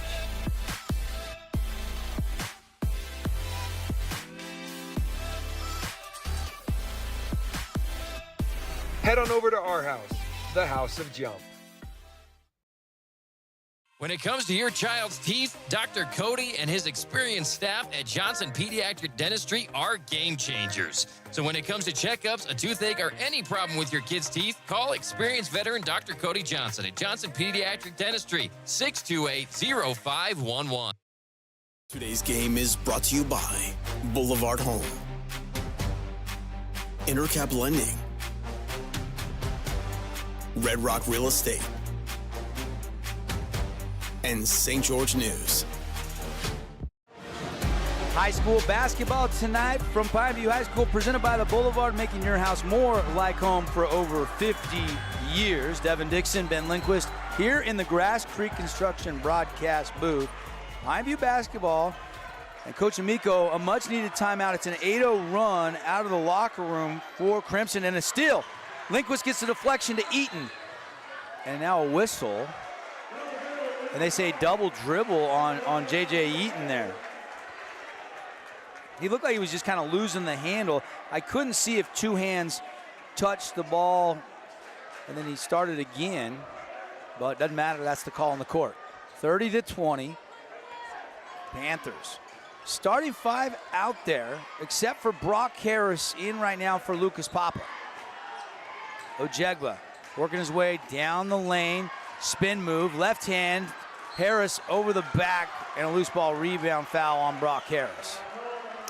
Head on over to our house, the House of Jump. When it comes to your child's teeth, Dr. Cody and his experienced staff at Johnson Pediatric Dentistry are game changers. So when it comes to checkups, a toothache, or any problem with your kid's teeth, call experienced veteran Dr. Cody Johnson at Johnson Pediatric Dentistry, 628-0511. Today's game is brought to you by Boulevard Home, Intercap Lending, Red Rock Real Estate, and St. George News. High school basketball tonight from Pineview High School, presented by the Boulevard, making your house more like home for over 50 years. Devin Dixon, Ben Lindquist here in the Grass Creek Construction broadcast booth. Pineview basketball and Coach Amico, a much-needed timeout. It's an 8-0 run out of the locker room for Crimson, and a steal. Lindquist gets the deflection to Eaton, and now a whistle. And they say double dribble on J.J. Eaton there. He looked like he was just kind of losing the handle. I couldn't see if two hands touched the ball, and then he started again. But it doesn't matter, that's the call on the court. 30-20, Panthers. Starting five out there, except for Brock Harris in right now for Lucas Papa. Ojegba working his way down the lane. Spin move, left hand, Harris over the back, and a loose ball rebound foul on Brock Harris.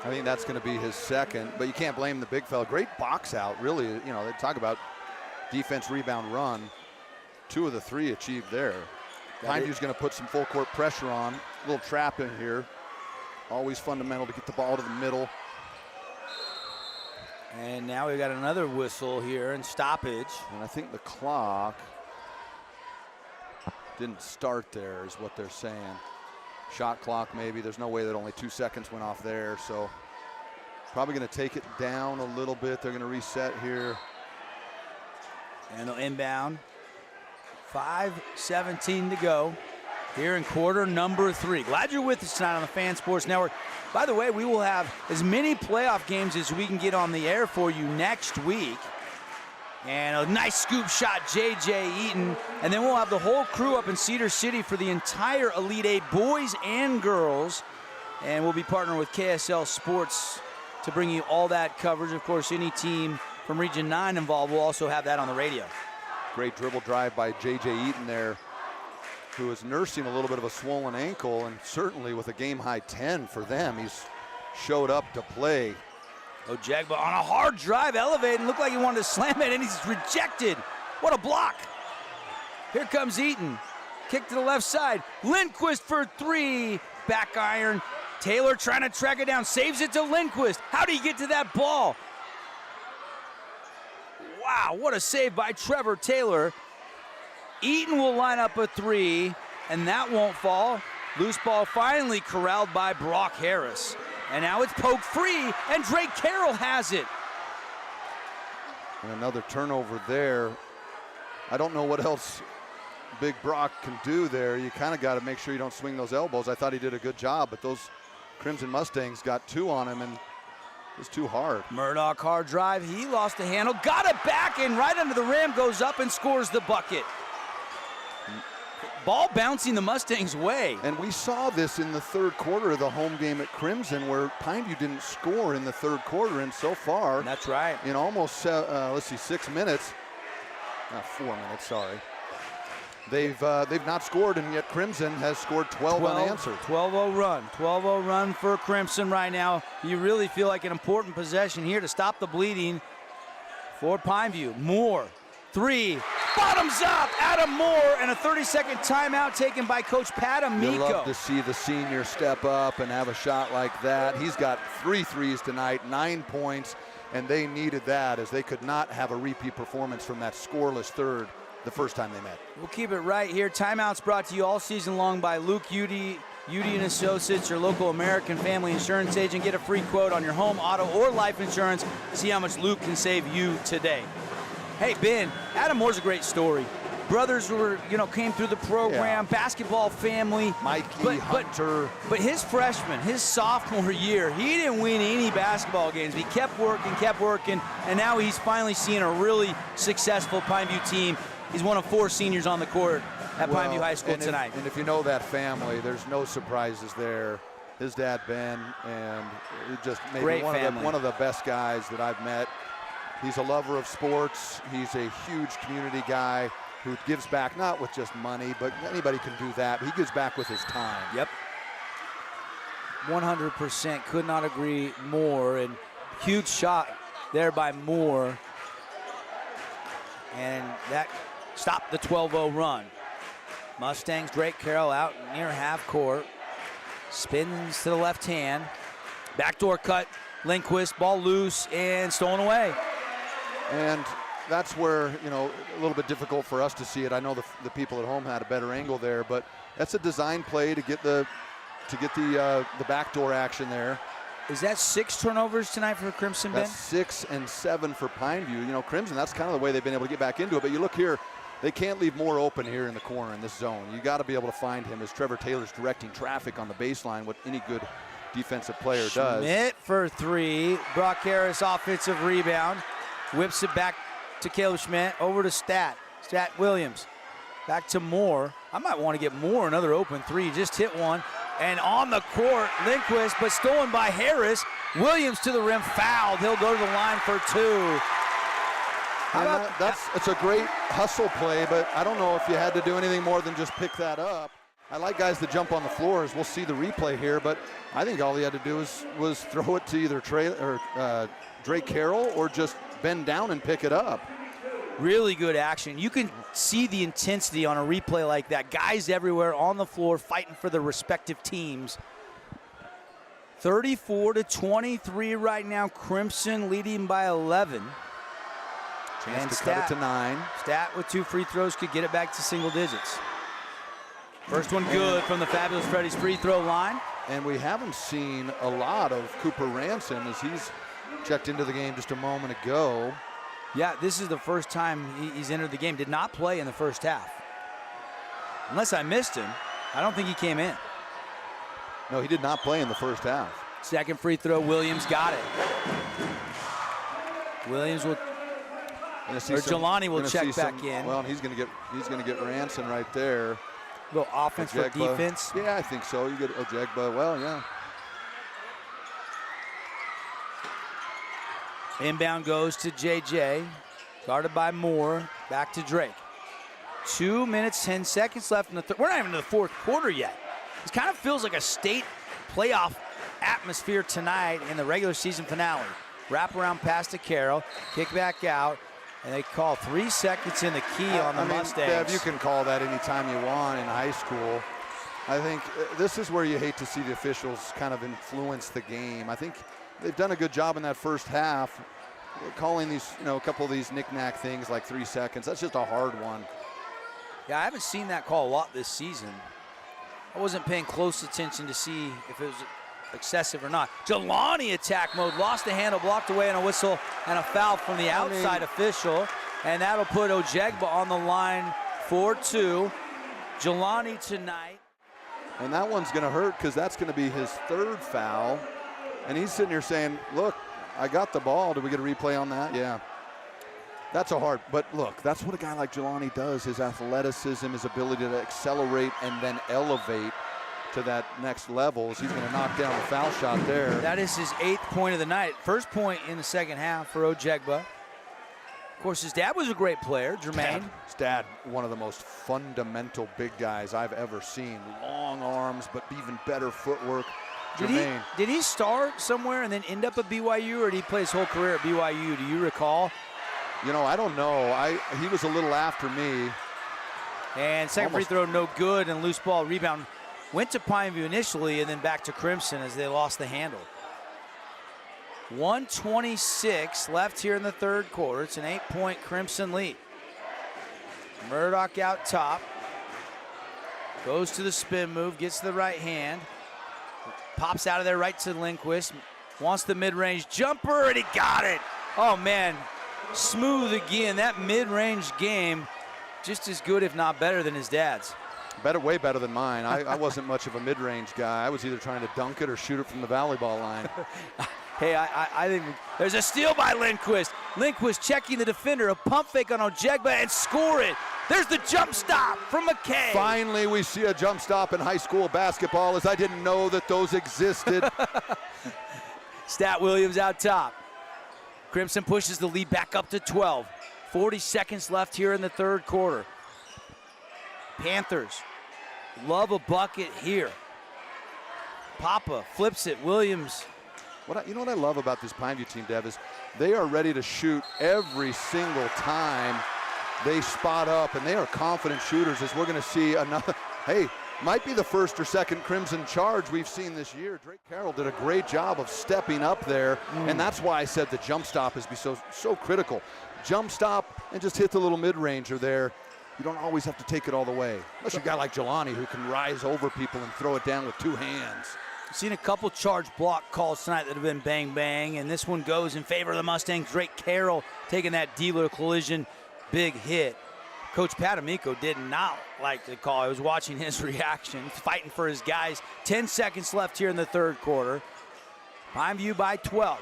I think that's going to be his second, but you can't blame the big fella. Great box out, really. You know, they talk about defense, rebound, run. 2 of the 3 achieved there. Pineview's going to put some full court pressure on. A little trap in here. Always fundamental to get the ball to the middle. And now we got another whistle here and stoppage. And I think the clock didn't start there is what they're saying. Shot clock maybe. There's no way that only 2 seconds went off there. So probably going to take it down a little bit. They're going to reset here. And they'll inbound. 5:17 to go here in quarter number 3. Glad you're with us tonight on the Fan Sports Network. By the way, we will have as many playoff games as we can get on the air for you next week. And a nice scoop shot, J.J. Eaton. And then we'll have the whole crew up in Cedar City for the entire Elite Eight, boys and girls. And we'll be partnering with KSL Sports to bring you all that coverage. Of course, any team from Region 9 involved will also have that on the radio. Great dribble drive by J.J. Eaton there, who is nursing a little bit of a swollen ankle, and certainly with a game-high 10 for them. He's showed up to play. Ojegba on a hard drive, elevated, looked like he wanted to slam it, and he's rejected. What a block. Here comes Eaton. Kick to the left side. Lindquist for 3. Back iron. Taylor trying to track it down. Saves it to Lindquist. How do you get to that ball? Wow, what a save by Trevor Taylor. Eaton will line up a 3, and that won't fall. Loose ball finally corralled by Brock Harris. And now it's poked free, and Drake Carroll has it. And another turnover there. I don't know what else Big Brock can do there. You kind of got to make sure you don't swing those elbows. I thought he did a good job, but those Crimson Mustangs got 2 on him, and it was too hard. Murdoch hard drive. He lost the handle, got it back, and right under the rim, goes up and scores the bucket. Ball bouncing the Mustangs' way. And we saw this in the third quarter of the home game at Crimson, where Pineview didn't score in the third quarter, and so far, that's right, in almost 6 minutes, 4 minutes, sorry. They've not scored, and yet Crimson has scored 12 unanswered. 12-0 run. 12-0 run for Crimson right now. You really feel like an important possession here to stop the bleeding for Pineview. Moore, 3, Bottoms up, Adam Moore, and a 30-second timeout taken by Coach Pat Amico. You love to see the senior step up and have a shot like that. He's got 3 threes tonight, 9 points, and they needed that as they could not have a repeat performance from that scoreless third the first time they met. We'll keep it right here. Timeouts brought to you all season long by Luke Udy and Associates, your local American family insurance agent. Get a free quote on your home, auto, or life insurance. See how much Luke can save you today. Hey, Ben, Adam Moore's a great story. Brothers came through the program, basketball family. Mikey, Hunter. But his his sophomore year, he didn't win any basketball games. He kept working, and now he's finally seeing a really successful Pineview team. He's one of 4 seniors on the court at Pineview High School tonight. And if you know that family, there's no surprises there. His dad, Ben, and just maybe one of the best guys that I've met. He's a lover of sports. He's a huge community guy who gives back, not with just money, but anybody can do that. He gives back with his time. Yep. 100%. Could not agree more. And huge shot there by Moore. And that stopped the 12-0 run. Mustangs, Drake Carroll out near half court. Spins to the left hand. Backdoor cut. Lindquist, ball loose and stolen away. And that's where, a little bit difficult for us to see it. I know the people at home had a better angle there, but that's a design play to get the backdoor action there. Is that 6 turnovers tonight for Crimson, Ben? That's 6 and 7 for Pineview. Crimson, that's kind of the way they've been able to get back into it. But you look here, they can't leave Moore open here in the corner in this zone. You got to be able to find him as Trevor Taylor's directing traffic on the baseline, what any good defensive player does. Schmidt for 3. Brock Harris offensive rebound. Whips it back to Caleb Schmidt. Over to Stat Williams. Back to Moore. I might want to get Moore another open 3. Just hit one. And on the court, Lindquist, but stolen by Harris. Williams to the rim, fouled. He'll go to the line for 2. It's a great hustle play, but I don't know if you had to do anything more than just pick that up. I like guys that jump on the floors. We'll see the replay here, but I think all he had to do was throw it to either Drake Carroll or just bend down and pick it up. Really good action. You can see the intensity on a replay like that. Guys everywhere on the floor fighting for their respective teams. 34-23 right now. Crimson leading by 11. Chance to cut it to 9. Stat with 2 free throws could get it back to single digits. First one good from the Fabulous Freddy's free throw line. And we haven't seen a lot of Cooper Ransom as he's checked into the game just a moment ago. Yeah, this is the first time he's entered the game. Did not play in the first half. Unless I missed him, I don't think he came in. No, he did not play in the first half. Second free throw, Williams got it. Williams will, Jelani will check back in. Well, he's going to get Ransom right there. A little offense for defense. Yeah, I think so. You get Ojegba. Well, yeah. Inbound goes to JJ, guarded by Moore, back to Drake. 2 minutes, 10 seconds left in the we're not even in the fourth quarter yet. This kind of feels like a state playoff atmosphere tonight in the regular season finale. Wraparound pass to Carroll, kick back out, and they call 3 seconds in the key on the Mustangs. Deb, you can call that anytime you want in high school. I think this is where you hate to see the officials kind of influence the game. I think they've done a good job in that first half, calling these, a couple of these knick-knack things like 3 seconds. That's just a hard one. Yeah, I haven't seen that call a lot this season. I wasn't paying close attention to see if it was excessive or not. Jelani attack mode, lost the handle, blocked away, and a whistle and a foul from the outside official. And that'll put Ojegba on the line for 2. Jelani tonight. And that one's going to hurt because that's going to be his 3rd foul. And he's sitting here saying, look, I got the ball. Did we get a replay on that? Yeah. That's a hard, but look, that's what a guy like Jelani does. His athleticism, his ability to accelerate and then elevate to that next level. As he's going to knock down the foul shot there. That is his 8th point of the night. First point in the second half for Ojegba. Of course, his dad was a great player, Jermaine. His dad, one of the most fundamental big guys I've ever seen. Long arms, but even better footwork. Did he start somewhere and then end up at BYU, or did he play his whole career at BYU? Do you recall? You know, I don't know. He was a little after me. And second free throw no good, and loose ball rebound went to Pineview initially and then back to Crimson as they lost the handle. 1:26 left here in the third quarter. It's an 8-point Crimson lead. Murdoch out top. Goes to the spin move, gets to the right hand. Pops out of there right to Lindquist. Wants the mid-range jumper, and he got it. Oh, man. Smooth again. That mid-range game, just as good, if not better, than his dad's. Way better than mine. I wasn't much of a mid-range guy. I was either trying to dunk it or shoot it from the volleyball line. Hey, I think there's a steal by Lindquist. Lindquist checking the defender, a pump fake on Ojegba, and score it. There's the jump stop from McKay. Finally, we see a jump stop in high school basketball, as I didn't know that those existed. Stat Williams out top. Crimson pushes the lead back up to 12. 40 seconds left here in the third quarter. Panthers love a bucket here. Papa flips it. Williams. You know what I love about this Pineview team, Dev, is they are ready to shoot every single time they spot up, and they are confident shooters, as we're going to see another. Hey, might be the first or second Crimson charge we've seen this year. Drake Carroll did a great job of stepping up there, and that's why I said the jump stop is so critical. Jump stop and just hit the little mid-ranger there. You don't always have to take it all the way, unless you're a guy like Jelani who can rise over people and throw it down with two hands. I've seen a couple charge block calls tonight that have been bang-bang, and this one goes in favor of the Mustangs. Drake Carroll taking that dealer collision, big hit. Coach Pat Amico did not like the call. I was watching his reaction, fighting for his guys. 10 seconds left here in the third quarter. Pineview by 12.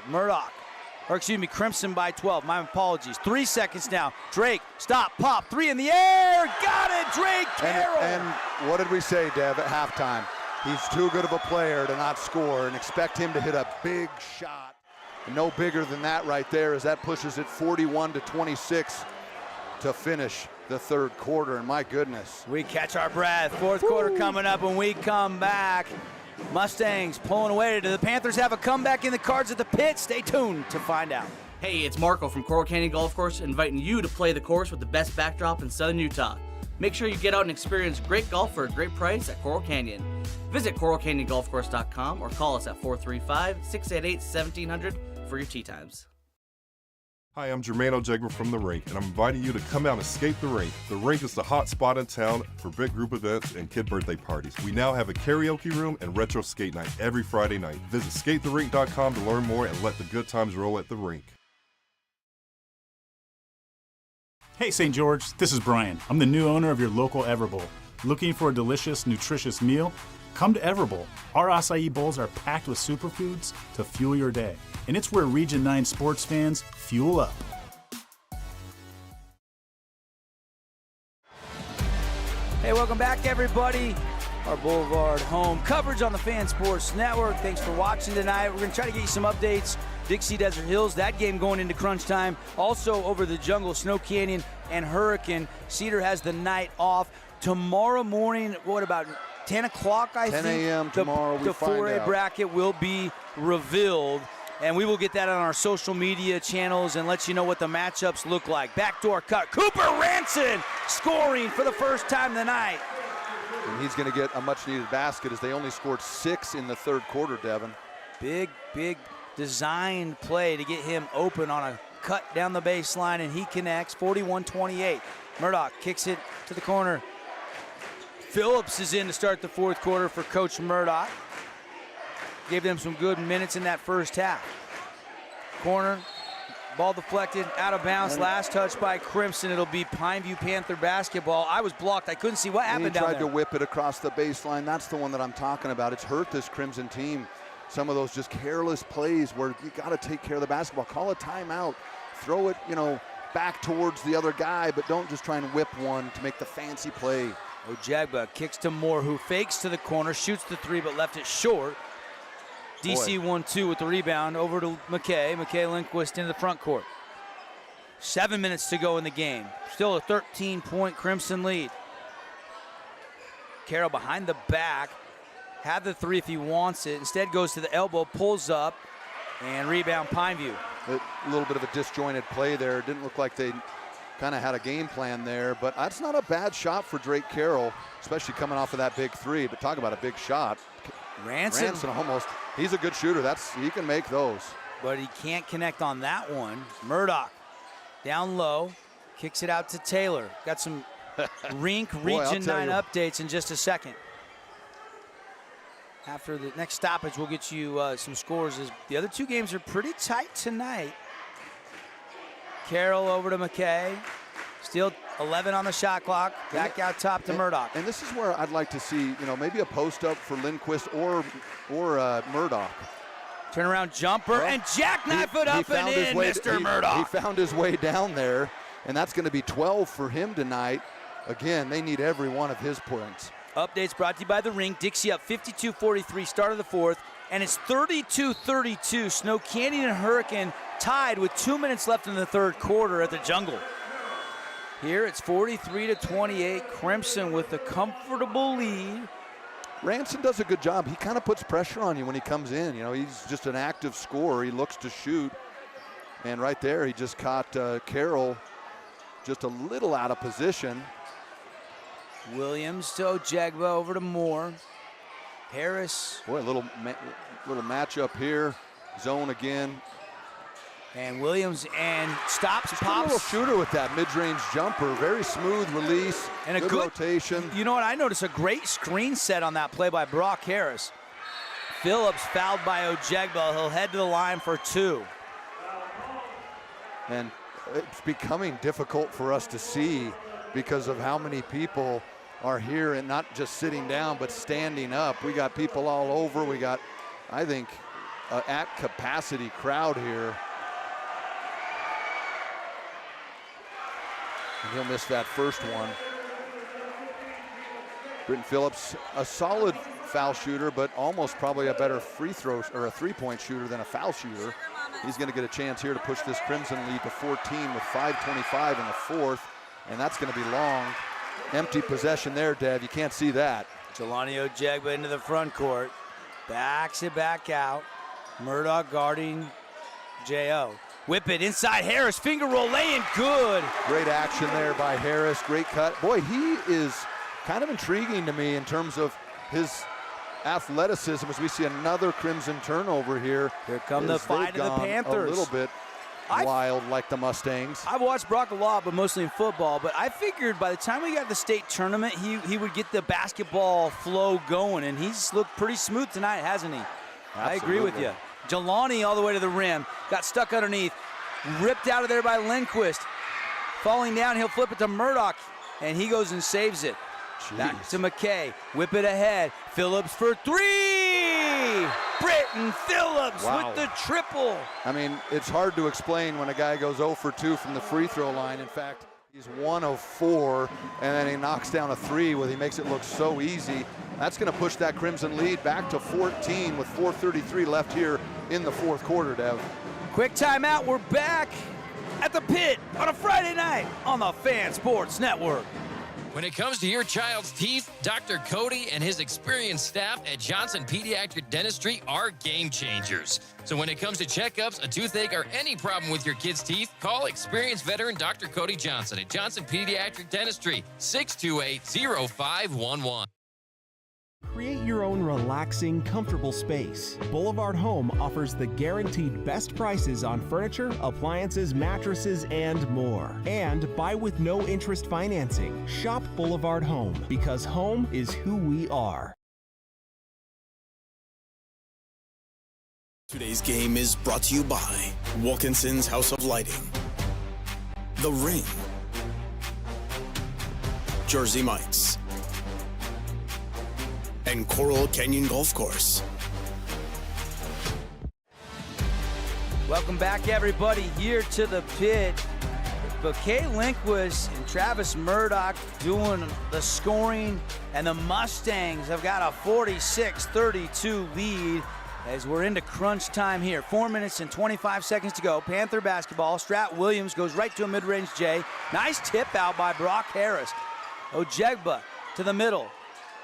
Crimson by 12. My apologies. 3 seconds now. Drake, stop, pop, three in the air. Got it, Drake Carroll. And what did we say, Dev, at halftime? He's too good of a player to not score, and expect him to hit a big shot. No bigger than that right there, as that pushes it 41-26 to finish the third quarter. And my goodness. We catch our breath. Fourth quarter coming up when we come back. Mustangs pulling away. Do the Panthers have a comeback in the cards at the pit? Stay tuned to find out. Hey, it's Marco from Coral Canyon Golf Course, inviting you to play the course with the best backdrop in Southern Utah. Make sure you get out and experience great golf for a great price at Coral Canyon. Visit coralcanyongolfcourse.com or call us at 435-688-1700 for your tee times. Hi, I'm Jermaine Ojegba from The Rink, and I'm inviting you to come out and skate The Rink. The Rink is the hot spot in town for big group events and kid birthday parties. We now have a karaoke room and retro skate night every Friday night. Visit skatetherink.com to learn more and let the good times roll at The Rink. Hey, St. George, this is Brian. I'm the new owner of your local Everbowl. Looking for a delicious, nutritious meal? Come to Everbowl. Our acai bowls are packed with superfoods to fuel your day. And it's where Region 9 sports fans fuel up. Hey, welcome back, everybody. Our Boulevard home coverage on the Fan Sports Network. Thanks for watching tonight. We're going to try to get you some updates. Dixie Desert Hills, that game going into crunch time. Also over the Jungle, Snow Canyon, and Hurricane. Cedar has the night off. Tomorrow morning, what about 10 o'clock, I think? 10 a.m. tomorrow, the 4A bracket will be revealed. And we will get that on our social media channels and let you know what the matchups look like. Backdoor cut. Cooper Ranson scoring for the first time tonight. And he's going to get a much-needed basket, as they only scored 6 in the third quarter, Devin. Big designed play to get him open on a cut down the baseline, and he connects. 41-28. Murdoch kicks it to the corner. Phillips is in to start the fourth quarter for Coach Murdoch. Gave them some good minutes in that first half. Corner, ball deflected, out of bounds. Last touch by Crimson. It'll be Pineview Panther basketball. I was blocked. I couldn't see what happened down there. He tried to whip it across the baseline. That's the one that I'm talking about. It's hurt this Crimson team. Some of those just careless plays where you got to take care of the basketball. Call a timeout. Throw it, back towards the other guy, but don't just try and whip one to make the fancy play. Ojegba kicks to Moore, who fakes to the corner, shoots the three, but left it short. DC 1-2 with the rebound over to McKay. McKay Lindquist into the front court. 7 minutes to go in the game. Still a 13-point Crimson lead. Carroll behind the back. Had the three if he wants it. Instead goes to the elbow, pulls up, and rebound Pineview. a little bit of a disjointed play there. It didn't look like they kind of had a game plan there, but that's not a bad shot for Drake Carroll, especially coming off of that big three. But talk about a big shot. Ranson almost, he's a good shooter. He can make those. But he can't connect on that one. Murdoch down low, kicks it out to Taylor. Got some Rink Region 9 updates in just a second. After the next stoppage, we'll get you some scores. The other two games are pretty tight tonight. Carroll over to McKay. Still 11 on the shot clock. Back out top to Murdoch. And this is where I'd like to see, maybe a post up for Lindquist or Murdoch. Turnaround jumper and jackknife it up and in, Mr. Murdoch. He found his way down there, and that's going to be 12 for him tonight. Again, they need every one of his points. Updates brought to you by the Ring. Dixie up 52-43, start of the fourth, and it's 32-32. Snow Canyon and Hurricane tied with 2 minutes left in the third quarter at the Jungle. Here it's 43-28. Crimson with a comfortable lead. Ranson does a good job. He kind of puts pressure on you when he comes in. He's just an active scorer. He looks to shoot. And right there, he just caught Carroll just a little out of position. Williams to Ojegba, over to Moore. Harris. Boy, a little matchup here. Zone again. And Williams stops, Just pops. A little shooter with that mid-range jumper. Very smooth release. And a good rotation. You know what? I noticed a great screen set on that play by Brock Harris. Phillips fouled by Ojegba. He'll head to the line for two. And it's becoming difficult for us to see because of how many people are here and not just sitting down but standing up. We got people all over. We got, I think, at capacity crowd here. And he'll miss that first one. Britton Phillips, a solid foul shooter, but almost probably a better free throw or a three-point shooter than a foul shooter. He's going to get a chance here to push this Crimson lead to 14 with 5:25 in the fourth, and that's going to be long. Empty possession there, Dev. You can't see that. Jelani Ojegba into the front court. Backs it back out. Murdoch guarding J.O. Whip it inside Harris. Finger roll, laying good. Great action there by Harris. Great cut. Boy, he is kind of intriguing to me in terms of his athleticism as we see another Crimson turnover here. Here come the fight of the Panthers. A little bit wild like the Mustangs. I've watched Brock a lot, but mostly in football. But I figured by the time we got to the state tournament, he would get the basketball flow going, and he's looked pretty smooth tonight, hasn't he? Absolutely. I agree with you. Jelani all the way to the rim, got stuck underneath, ripped out of there by Lindquist. Falling down, he'll flip it to Murdoch, and he goes and saves it. Jeez. Back to McKay, whip it ahead. Phillips for three! Britton Phillips with the triple. I mean, it's hard to explain when a guy goes 0 for 2 from the free throw line. In fact, he's 1 of 4, and then he knocks down a three he makes it look so easy. That's going to push that Crimson lead back to 14 with 4:33 left here in the fourth quarter, Dev. Quick timeout. We're back at the pit on a Friday night on the Fan Sports Network. When it comes to your child's teeth, Dr. Cody and his experienced staff at Johnson Pediatric Dentistry are game changers. So when it comes to checkups, a toothache, or any problem with your kid's teeth, call experienced veteran Dr. Cody Johnson at Johnson Pediatric Dentistry, 628-0511. Create your own relaxing, comfortable space. Boulevard Home offers the guaranteed best prices on furniture, appliances, mattresses, and more. And buy with no interest financing. Shop Boulevard Home, because home is who we are. Today's game is brought to you by Wilkinson's House of Lighting, The Ring, Jersey Mike's, and Coral Canyon Golf Course. Welcome back, everybody, here to the pit. McKay Lindquist and Travis Murdoch doing the scoring, and the Mustangs have got a 46-32 lead as we're into crunch time here. 4 minutes and 25 seconds to go. Panther basketball. Strat Williams goes right to a mid-range J. Nice tip out by Brock Harris. Ojegba to the middle.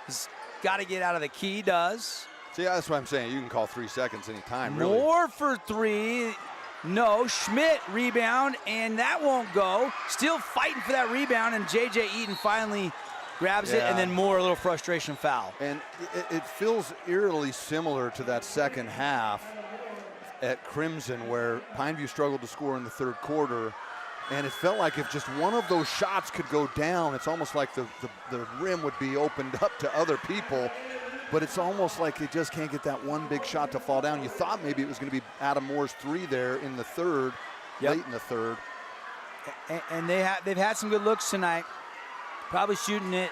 He's got to get out of the key, does. See, that's what I'm saying. You can call 3 seconds anytime, really. More for three. No, Schmidt rebound, and that won't go. Still fighting for that rebound, and J.J. Eaton finally grabs it, and then Moore, a little frustration foul. And it feels eerily similar to that second half at Crimson, where Pineview struggled to score in the third quarter, and it felt like if just one of those shots could go down, it's almost like the rim would be opened up to other people, but it's almost like they just can't get that one big shot to fall down. You thought maybe it was going to be Adam Moore's three there in the third, late in the third. And they've had some good looks tonight, probably shooting it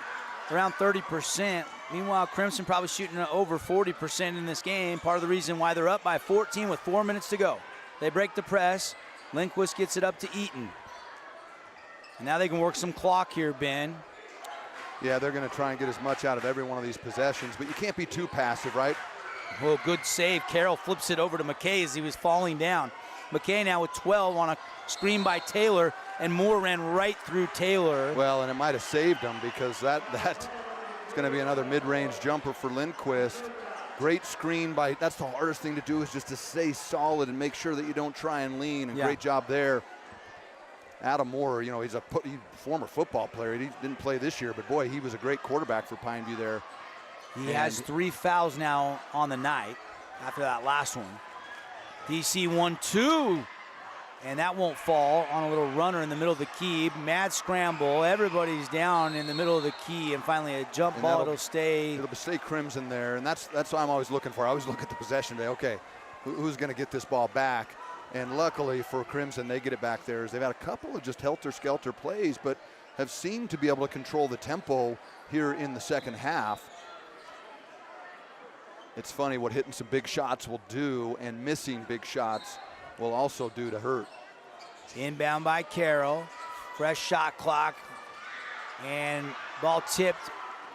around 30%. Meanwhile, Crimson probably shooting over 40% in this game. Part of the reason why they're up by 14 with 4 minutes to go. They break the press. Lindquist gets it up to Eaton. And now they can work some clock here, Ben. Yeah, they're going to try and get as much out of every one of these possessions, but you can't be too passive, right? Oh, good save. Carroll flips it over to McKay as he was falling down. McKay now with 12 on a screen by Taylor, and Moore ran right through Taylor. Well, and it might have saved him, because that's going to be another mid-range jumper for Lindquist. Great screen by, that's the hardest thing to do, is just to stay solid and make sure that you don't try and lean, and great job there. Adam Moore, you know, he's a former football player. He didn't play this year, but boy, he was a great quarterback for Pineview there. He has 3 fouls now on the night after that last one. DC 1-2, and that won't fall on a little runner in the middle of the key. Mad scramble, everybody's down in the middle of the key, and finally a jump ball. It'll stay Crimson there, and that's what I'm always looking for. I always look at the possession today. Okay, who's going to get this ball back? And luckily for Crimson, they get it back there. They've had a couple of just helter-skelter plays, but have seemed to be able to control the tempo here in the second half. It's funny what hitting some big shots will do, and missing big shots will also do to hurt. Inbound by Carroll. Fresh shot clock. And ball tipped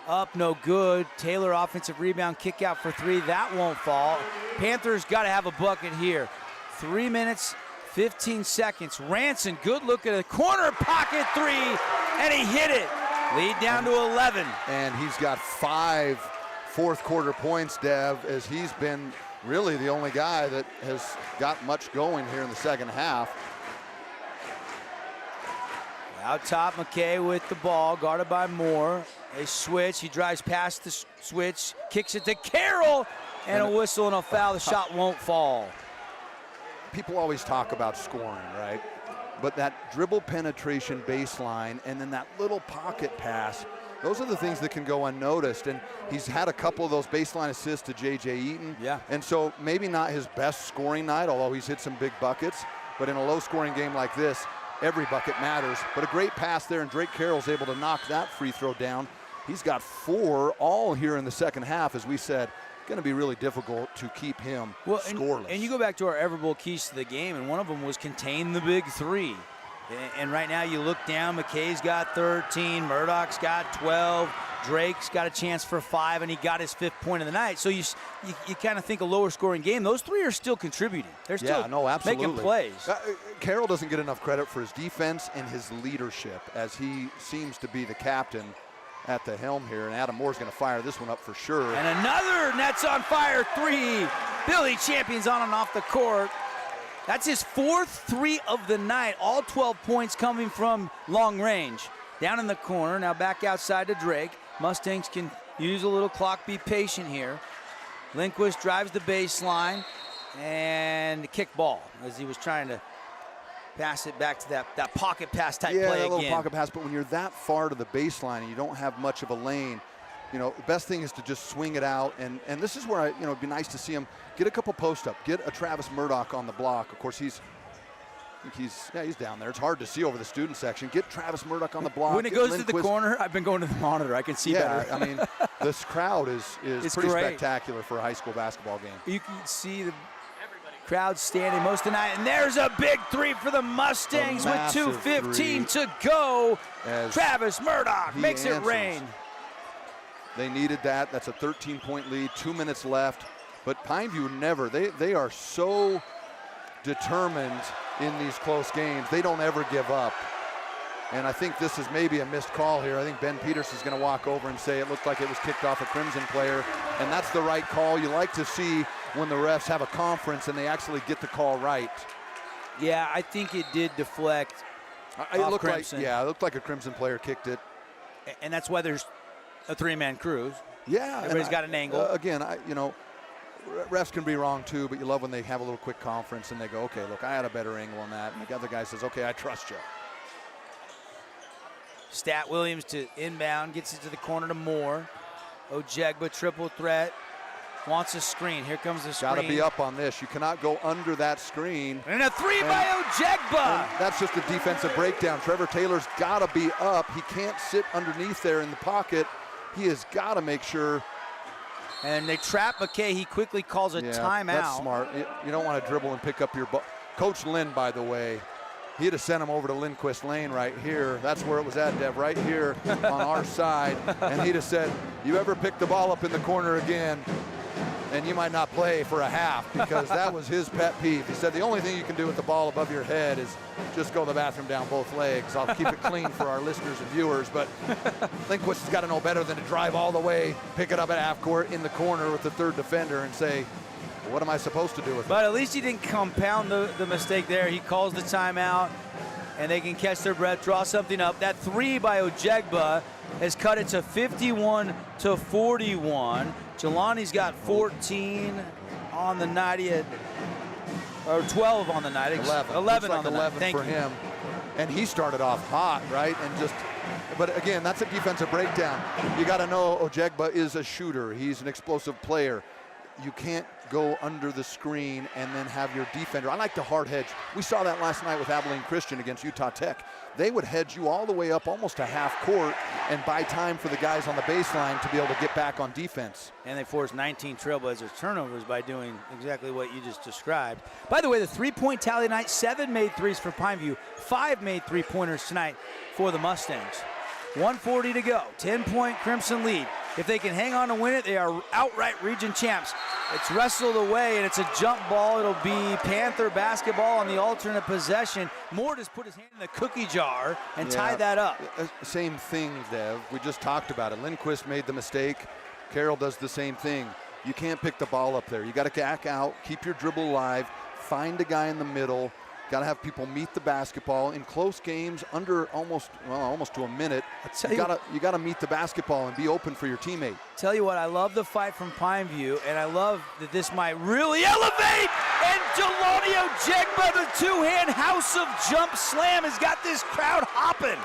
up, no good. Taylor offensive rebound, kick out for 3. That won't fall. Panthers got to have a bucket here. 3 minutes, 15 seconds. Ranson, good look at the corner pocket 3, and he hit it. Lead down to 11. And he's got 5 fourth quarter points, Dev, as he's been really the only guy that has got much going here in the second half. Out top, McKay with the ball, guarded by Moore. They switch, he drives past the switch, kicks it to Carroll, and a whistle and a foul. The shot won't fall. People always talk about scoring, right? But that dribble penetration baseline and then that little pocket pass, those are the things that can go unnoticed. And he's had a couple of those baseline assists to J.J. Eaton. Yeah. And so maybe not his best scoring night, although he's hit some big buckets. But in a low-scoring game like this, every bucket matters. But a great pass there, and Drake Carroll's able to knock that free throw down. He's got 4 all here in the second half, as we said. Going to be really difficult to keep him scoreless. And you go back to our Everbowl keys to the game, and one of them was contain the big 3. And right now you look down, McKay's got 13, Murdoch's got 12, Drake's got a chance for 5, and he got his 5th point of the night. So you kind of think a lower scoring game. Those 3 are still contributing. They're still making plays. Carroll doesn't get enough credit for his defense and his leadership, as he seems to be the captain at the helm here, and Adam Moore's going to fire this one up for sure. And another Nets on fire 3. Billy Champion's on and off the court. That's his 4th 3 of the night. All 12 points coming from long range. Down in the corner, now back outside to Drake. Mustangs can use a little clock, be patient here. Lindquist drives the baseline, and the kick ball as he was trying to pass it back to that pocket pass type play that again. Little pocket pass, but when you're that far to the baseline and you don't have much of a lane, you know, the best thing is to just swing it out. And this is where, it'd be nice to see him get a couple post-up, get a Travis Murdoch on the block. Of course, he's down there. It's hard to see over the student section. Get Travis Murdoch on the block. When it goes to the corner, I've been going to the monitor. I can see better. I mean, this crowd is pretty spectacular for a high school basketball game. You can see the crowd standing most of the night, and there's a big 3 for the Mustangs with 2:15 to go. Travis Murdoch makes it rain. They needed that. That's a 13-point lead, 2 minutes left. But Pineview never, they are so determined in these close games. They don't ever give up. And I think this is maybe a missed call here. I think Ben Peters is going to walk over and say it looked like it was kicked off a Crimson player. And that's the right call. You like to see when the refs have a conference and they actually get the call right. Yeah, I think it did deflect. It looked Crimson. it looked like a Crimson player kicked it. And that's why there's a 3-man crew. Yeah. Everybody's got an angle. Again, refs can be wrong too, but you love when they have a little quick conference and they go, okay, look, I had a better angle on that. And the other guy says, okay, I trust you. Stat Williams to inbound, gets it to the corner to Moore. Ojegba, triple threat, wants a screen. Here comes the screen. Got to be up on this. You cannot go under that screen. And a three by Ojegba. That's just a defensive breakdown. Trevor Taylor's got to be up. He can't sit underneath there in the pocket. He has got to make sure. And they trap McKay. He quickly calls a timeout. That's smart. You don't want to dribble and pick up your ball. Coach Lynn, by the way, he'd have sent him over to Lindquist Lane right here. That's where it was at, Dev, right here on our side. And he'd have said, you ever pick the ball up in the corner again, and you might not play for a half, because that was his pet peeve. He said the only thing you can do with the ball above your head is just go to the bathroom down both legs. I'll keep it clean for our listeners and viewers, but Lindquist has got to know better than to drive all the way, pick it up at half court in the corner with the third defender and say, well, what am I supposed to do with it? But at least he didn't compound the mistake there. He calls the timeout, and they can catch their breath, draw something up. That three by Ojegba has cut it to 51-41. Jelani's got 14 on the night. He had, or 12 on the night. 11 on the night. Thank you. Him. And he started off hot, right? But again, that's a defensive breakdown. You got to know Ojegba is a shooter. He's an explosive player. You can't go under the screen and then have your defender. I like to hard hedge. We saw that last night with Abilene Christian against Utah Tech. They would hedge you all the way up almost to half court and buy time for the guys on the baseline to be able to get back on defense. And they forced 19 Trailblazers turnovers by doing exactly what you just described. By the way, the three-point tally tonight, 7 made threes for Pineview, 5 made three-pointers tonight for the Mustangs. 1:40 to go, 10-point Crimson lead. If they can hang on to win it, they are outright region champs. It's wrestled away, and it's a jump ball. It'll be Panther basketball on the alternate possession. Moore just put his hand in the cookie jar and tied that up. Same thing, Dev. We just talked about it. Lindquist made the mistake. Carroll does the same thing. You can't pick the ball up there. You got to back out, keep your dribble alive, find a guy in the middle. Got to have people meet the basketball in close games under almost to a minute. You got to meet the basketball and be open for your teammate. Tell you what, I love the fight from Pineview, and I love that this might really elevate. And Jelani Ojegba, the two-hand house of jump slam, has got this crowd hopping.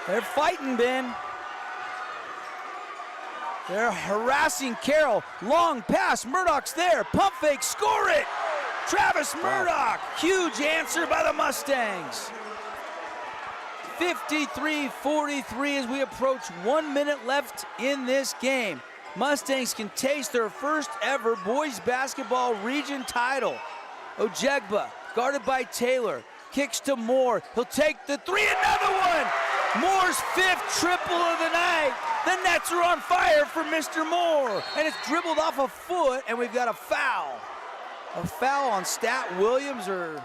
They're fighting, Ben. They're harassing Carroll. Long pass, Murdoch's there. Pump fake, score it. Travis Murdoch, huge answer by the Mustangs. 53-43 as we approach 1 minute left in this game. Mustangs can taste their first ever boys basketball region title. Ojegba, guarded by Taylor, kicks to Moore. He'll take the three, another one. Moore's 5th triple of the night. The Nets are on fire for Mr. Moore. And it's dribbled off a foot, and we've got a foul. A foul on Stat Williams, or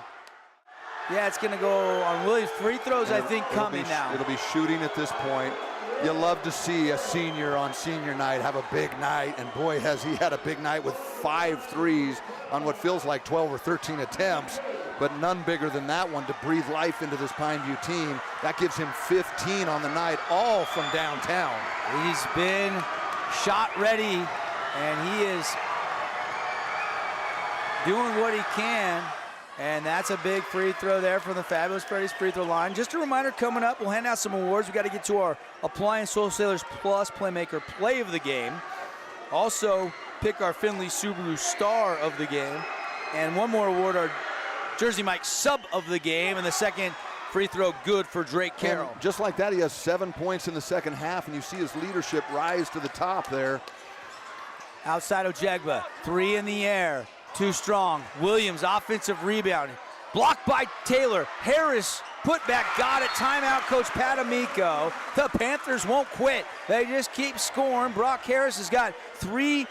it's going to go on Williams. Free throws, I think, coming now. It'll be shooting at this point. You love to see a senior on senior night have a big night, and boy, has he had a big night with 5 threes on what feels like 12 or 13 attempts, but none bigger than that one to breathe life into this Pineview team. That gives him 15 on the night, all from downtown. He's been shot ready, and he is doing what he can, and that's a big free throw there from the Fabulous Freddy's free throw line. Just a reminder, coming up, we'll hand out some awards. We got to get to our Appliance Wholesalers Plus Playmaker Play of the Game. Also, pick our Findlay Subaru Star of the Game. And one more award, our Jersey Mike Sub of the Game, and the second free throw good for Drake Carroll. And just like that, he has 7 points in the second half, and you see his leadership rise to the top there. Outside Ojegba, 3 in the air. Too strong. Williams, offensive rebound. Blocked by Taylor. Harris, put back, got it. Timeout, Coach Pat Amico. The Panthers won't quit. They just keep scoring. Brock Harris has got 3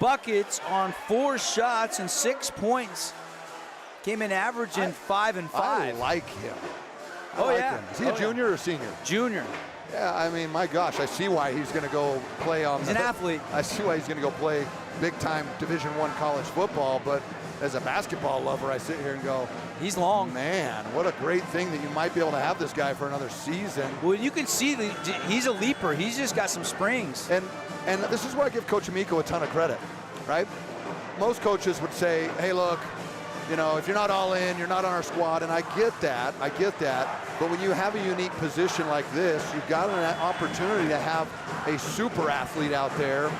buckets on 4 shots and 6 points. Came in averaging 5 and 5. I like him. I like him. Is he a junior or senior? Junior. Yeah, I mean, my gosh, I see why he's going to go play on. He's an athlete. I see why he's going to go play big-time Division I college football, but as a basketball lover, I sit here and go, he's long. Man, what a great thing that you might be able to have this guy for another season. Well, you can see he's a leaper. He's just got some springs. And this is where I give Coach Amico a ton of credit, right? Most coaches would say, hey, look, if you're not all in, you're not on our squad, and I get that. But when you have a unique position like this, you've got an opportunity to have a super athlete out there,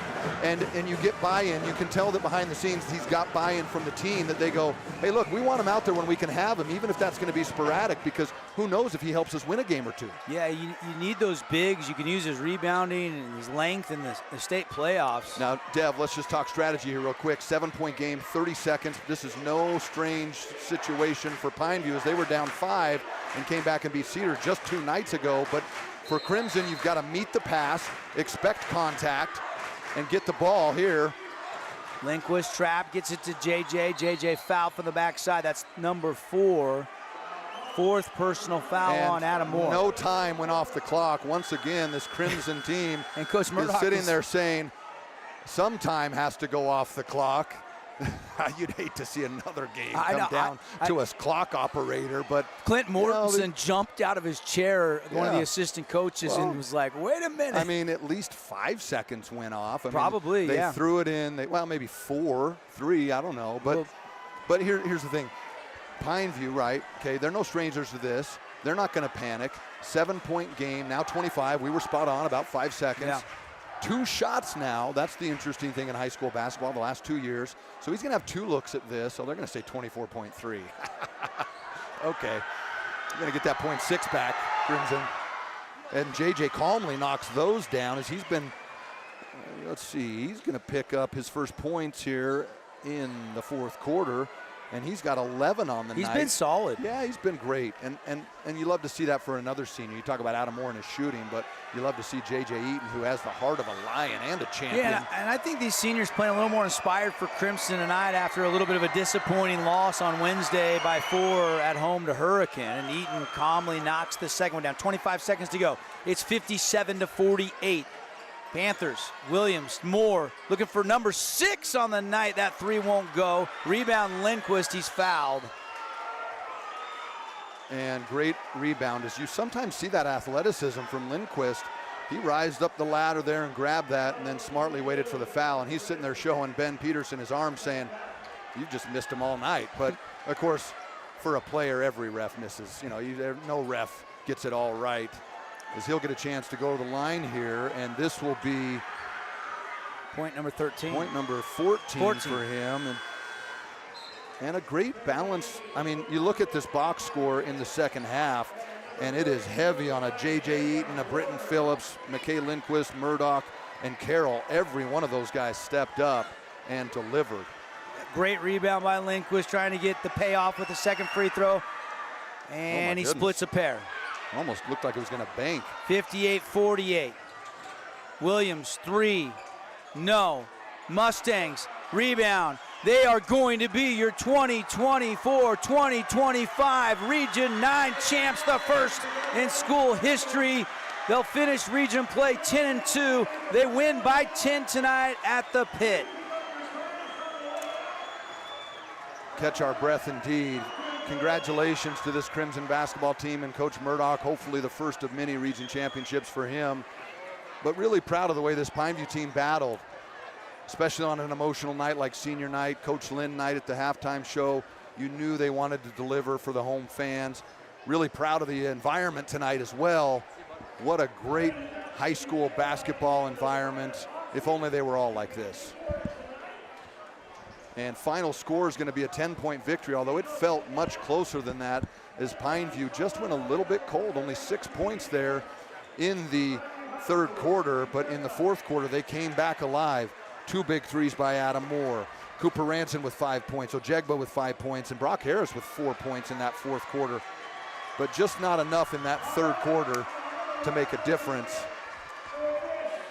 and you get buy-in. You can tell that behind the scenes he's got buy-in from the team, that they go, hey, look, we want him out there when we can have him, even if that's going to be sporadic, because who knows if he helps us win a game or two. Yeah, you need those bigs. You can use his rebounding and his length in the state playoffs. Now, Dev, let's just talk strategy here real quick. 7-point game, 30 seconds. This is no strange situation for Pineview, as they were down 5 and came back and beat Cedar just 2 nights ago. But for Crimson, you've got to meet the pass, expect contact, and get the ball here. Lindquist trap, gets it to JJ. JJ foul from the backside. That's number 4. 4th personal foul on Adam Moore. No time went off the clock. Once again, this Crimson team and Coach Murdoch is sitting there saying, some time has to go off the clock. You'd hate to see another game come down to a clock operator, but Clint Mortensen jumped out of his chair, one of the assistant coaches, and was like, wait a minute. I mean, at least 5 seconds went off. Probably, they threw it in. Maybe 4, 3, I don't know. But here's the thing. Pineview, right? Okay, they're no strangers to this. They're not going to panic. 7-point game, now 25. We were spot on, about 5 seconds. Yeah. 2 shots now. That's the interesting thing in high school basketball the last 2 years. So he's going to have 2 looks at this. So they're going to say 24.3. Okay. You're going to get that 0.6 back, Crimson. And JJ calmly knocks those down as he's been, let's see, he's going to pick up his first points here in the 4th quarter. And he's got 11 on the night. He's been solid. Yeah, he's been great. And you love to see that for another senior. You talk about Adam Moore and his shooting, but you love to see J.J. Eaton, who has the heart of a lion and a champion. Yeah, and I think these seniors playing a little more inspired for Crimson tonight after a little bit of a disappointing loss on Wednesday by 4 at home to Hurricane. And Eaton calmly knocks the second one down. 25 seconds to go. It's 57-48. Panthers, Williams, Moore looking for number 6 on the night. That 3 won't go. Rebound Lindquist, he's fouled. And great rebound, as you sometimes see that athleticism from Lindquist. He rised up the ladder there and grabbed that and then smartly waited for the foul. And he's sitting there showing Ben Peterson his arm saying, you've just missed him all night. But of course, for a player, every ref misses. No ref gets it all right. As he'll get a chance to go to the line here, and this will be point number 13. Point number 14 for him. And a great balance. I mean, you look at this box score in the second half, and it is heavy on a J.J. Eaton, a Britton Phillips, McKay Lindquist, Murdoch, and Carroll. Every one of those guys stepped up and delivered. Great rebound by Lindquist, trying to get the payoff with the second free throw. And he splits a pair. Almost looked like it was going to bank. 58-48. Williams, 3. No. Mustangs, rebound. They are going to be your 2024-2025 Region 9 champs, the first in school history. They'll finish region play 10-2. They win by 10 tonight at the Pit. Catch our breath indeed. Congratulations to this Crimson basketball team and Coach Murdoch. Hopefully the first of many region championships for him. But really proud of the way this Pineview team battled, especially on an emotional night like senior night, Coach Lynn night at the halftime show. You knew they wanted to deliver for the home fans. Really proud of the environment tonight as well. What a great high school basketball environment. If only they were all like this. And final score is going to be a 10-point victory, although it felt much closer than that as Pineview just went a little bit cold. Only 6 points there in the third quarter, but in the fourth quarter they came back alive. 2 big threes by Adam Moore. Cooper Ranson with 5 points, Ojegba with 5 points, and Brock Harris with 4 points in that fourth quarter. But just not enough in that third quarter to make a difference.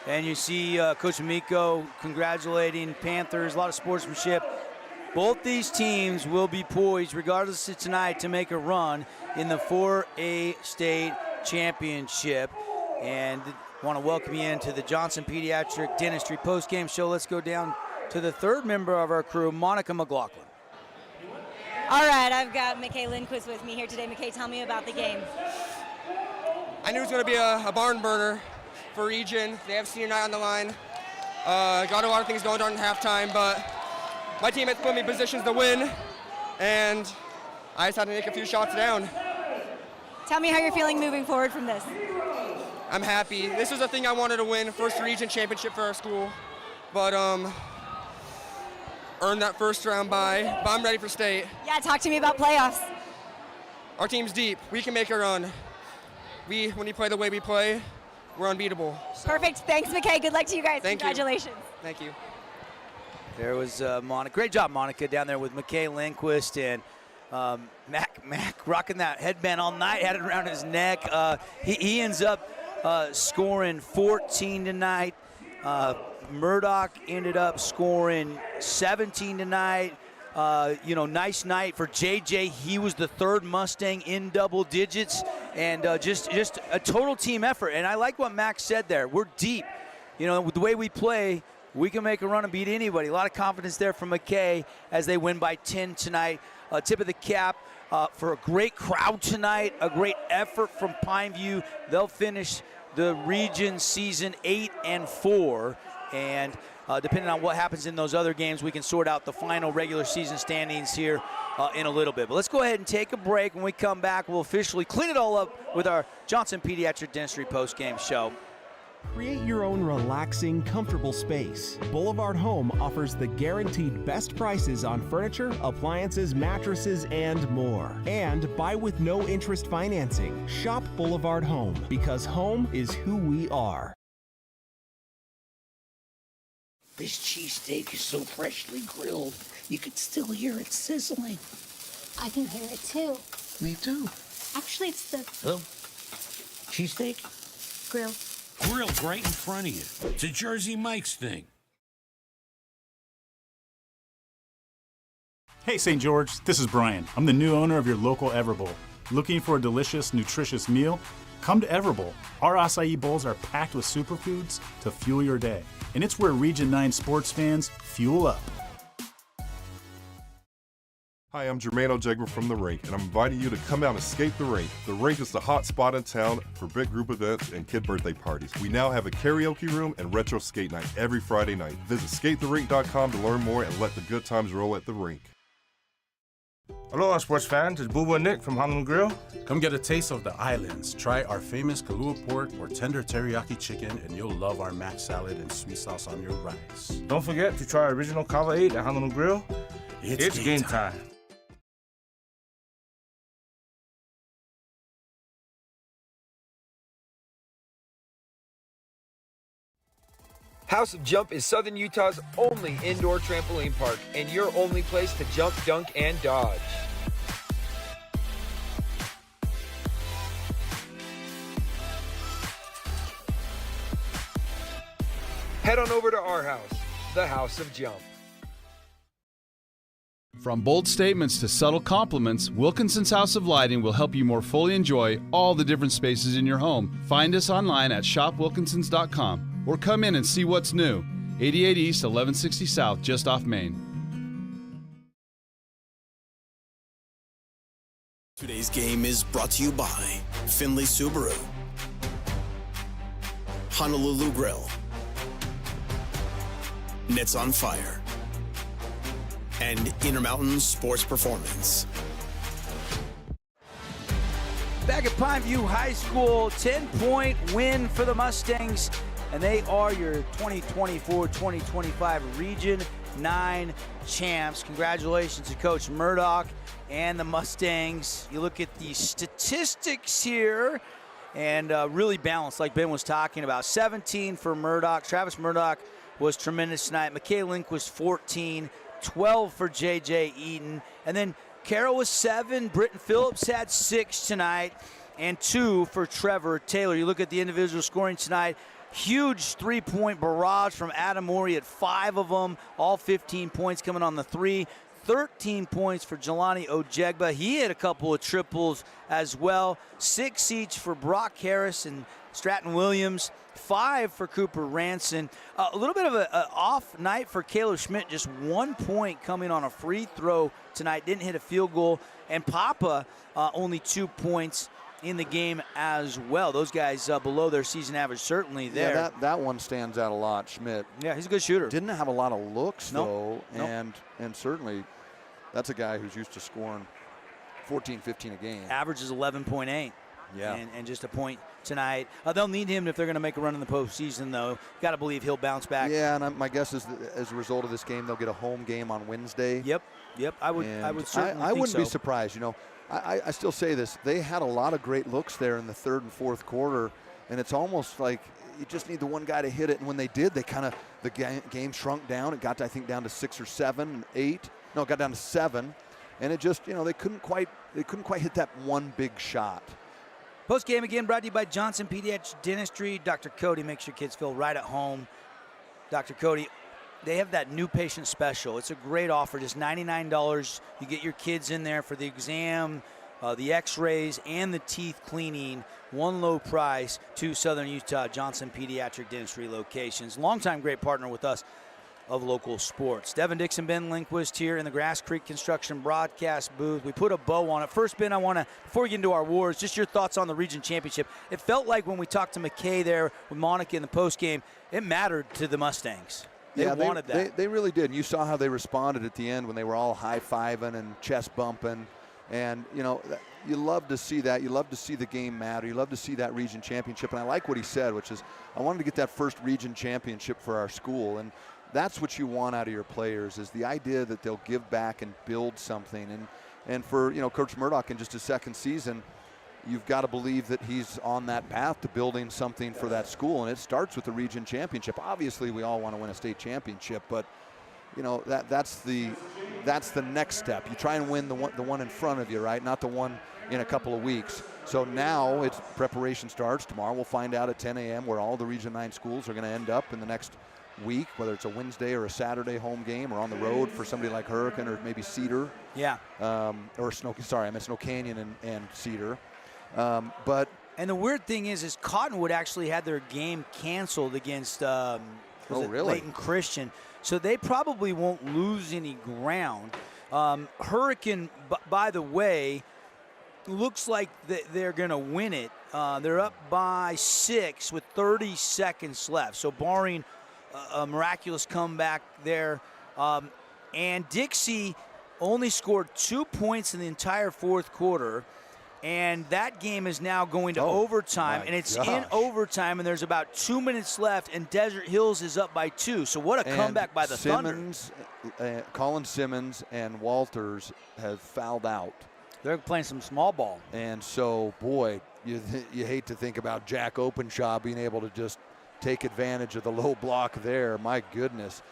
And you see Coach Amico congratulating Panthers, a lot of sportsmanship. Both these teams will be poised, regardless of tonight, to make a run in the 4A state championship. And want to welcome you into the Johnson Pediatric Dentistry postgame show. Let's go down to the third member of our crew, Monica McLaughlin. All right, I've got McKay Lindquist with me here today. McKay, tell me about the game. I knew it was going to be a barn burner for Region. They have senior night on the line. Got a lot of things going on in halftime, but my team has put me in positions to win, and I just had to make a few shots down. Tell me how you're feeling moving forward from this. I'm happy. This was a thing I wanted to win, first region championship for our school, but earned that first round bye, but I'm ready for state. Yeah, talk to me about playoffs. Our team's deep. We can make a run. When you play the way we play, we're unbeatable. Perfect. Thanks, McKay. Good luck to you guys. Congratulations. Thank you. There was Monica. Great job, Monica, down there with McKay Lindquist, and Mac rocking that headband all night, had it around his neck. He ends up scoring 14 tonight. Murdoch ended up scoring 17 tonight. Nice night for JJ. He was the third Mustang in double digits, and just a total team effort. And I like what Max said there. We're deep. With the way we play, we can make a run and beat anybody. A lot of confidence there from McKay as they win by 10 tonight. Tip of the cap for a great crowd tonight, a great effort from Pineview. They'll finish the region season 8-4, and depending on what happens in those other games, we can sort out the final regular season standings here in a little bit. But let's go ahead and take a break. When we come back, we'll officially clean it all up with our Johnson Pediatric Dentistry postgame show. Create your own relaxing, comfortable space. Boulevard Home offers the guaranteed best prices on furniture, appliances, mattresses, and more. And buy with no interest financing. Shop Boulevard Home, because home is who we are. This cheesesteak is so freshly grilled, you can still hear it sizzling. I can hear it too. Me too. Actually, it's the Oh, cheesesteak? grill. Grilled right in front of you. It's a Jersey Mike's thing. Hey, St. George, this is Brian. I'm the new owner of your local Everbowl. Looking for a delicious, nutritious meal? Come to Everbowl. Our acai bowls are packed with superfoods to fuel your day. And it's where Region 9 sports fans fuel up. Hi, I'm Jermaine O'Jegber from The Rink, and I'm inviting you to come out and skate the rink. The rink is the hot spot in town for big group events and kid birthday parties. We now have a karaoke room and retro skate night every Friday night. Visit skatetherink.com to learn more and let the good times roll at the rink. Aloha, sports fans. It's Boo and Nick from Honolulu Grill. Come get a taste of the islands. Try our famous Kahlua pork or tender teriyaki chicken, and you'll love our mac salad and sweet sauce on your rice. Don't forget to try our original Kava 8 at Honolulu Grill. It's game time. House of Jump is Southern Utah's only indoor trampoline park and your only place to jump, dunk, and dodge. Head on over to our house, the House of Jump. From bold statements to subtle compliments, Wilkinson's House of Lighting will help you more fully enjoy all the different spaces in your home. Find us online at shopwilkinsons.com or come in and see what's new. 88 East, 1160 South, just off Main. Today's game is brought to you by Findlay Subaru, Honolulu Grill, Knits on Fire, and Intermountain Sports Performance. Back at Pineview High School, 10-point win for the Mustangs, and they are your 2024-2025 Region 9 champs. Congratulations to Coach Murdoch and the Mustangs. You look at the statistics here, and really balanced, like Ben was talking about. 17 for Murdoch. Travis Murdoch was tremendous tonight. McKay Lindquist, 14. 12 for J.J. Eaton. And then Carroll was 7. Britton Phillips had 6 tonight. And 2 for Trevor Taylor. You look at the individual scoring tonight. Huge three-point barrage from Adam Morey at 5 of them. All 15 points coming on the 3. 13 points for Jelani Ojegba. He had a couple of triples as well. 6 each for Brock Harris and Stratton Williams. 5 for Cooper Ranson. A little bit of an off night for Caleb Schmidt, just 1 point coming on a free throw tonight, didn't hit a field goal. And Papa only 2 points in the game as well. Those guys below their season average certainly there. Yeah, that one stands out a lot, Schmidt. Yeah, he's a good shooter. Didn't have a lot of looks, Nope. though, and certainly that's a guy who's used to scoring 14, 15 a game. Average is 11.8. Yeah. And just a point tonight. They'll need him if they're going to make a run in the postseason, though. Got to believe he'll bounce back. Yeah, and my guess is that as a result of this game, they'll get a home game on Wednesday. Yep. I would certainly I wouldn't so. be surprised. You know, I still say this. They had a lot of great looks there in the third and fourth quarter, and it's almost like you just need the one guy to hit it. And when they did, the game shrunk down. It got, I think, down to 6 or 7, 8. No, it got down to 7, and it just, they couldn't quite hit that one big shot. Postgame again brought to you by Johnson Pediatric Dentistry. Dr. Cody makes your kids feel right at home. Dr. Cody, they have that new patient special. It's a great offer, just $99. You get your kids in there for the exam, the x-rays, and the teeth cleaning. One low price, 2 Southern Utah Johnson Pediatric Dentistry locations. Longtime great partner with us of local sports. Devin Dixon, Ben Lindquist here in the Grass Creek Construction broadcast booth. We put a bow on it. First, Ben, before we get into our wars, just your thoughts on the region championship. It felt like when we talked to McKay there with Monica in the postgame, it mattered to the Mustangs. They wanted that. They really did. And you saw how they responded at the end when they were all high-fiving and chest bumping. And, you love to see that. You love to see the game matter. You love to see that region championship. And I like what he said, which is, I wanted to get that first region championship for our school. And that's what you want out of your players, is the idea that they'll give back and build something. And for, Coach Murdoch in just his second season, you've got to believe that he's on that path to building something for that school. And it starts with the region championship. Obviously, we all want to win a state championship, but that's the next step. You try and win the one in front of you, right? Not the one in a couple of weeks. So now it's preparation starts. Tomorrow we'll find out at 10 a.m. where all the Region 9 schools are going to end up in the next week, whether it's a Wednesday or a Saturday home game or on the road for somebody like Hurricane or maybe Cedar. Yeah. Or I meant Snow Canyon and Cedar. But and the weird thing is Cottonwood actually had their game canceled against Layton Christian, so they probably won't lose any ground. Hurricane, by the way, looks like they're going to win it. They're up by 6 with 30 seconds left, so barring a miraculous comeback there. And Dixie only scored 2 points in the entire fourth quarter. And that game is now going to overtime, and it's in overtime, and there's about 2 minutes left, and Desert Hills is up by 2. So what a comeback by the Thunder. Colin Simmons and Walters have fouled out. They're playing some small ball. And so, boy, you hate to think about Jack Openshaw being able to just take advantage of the low block there. My goodness.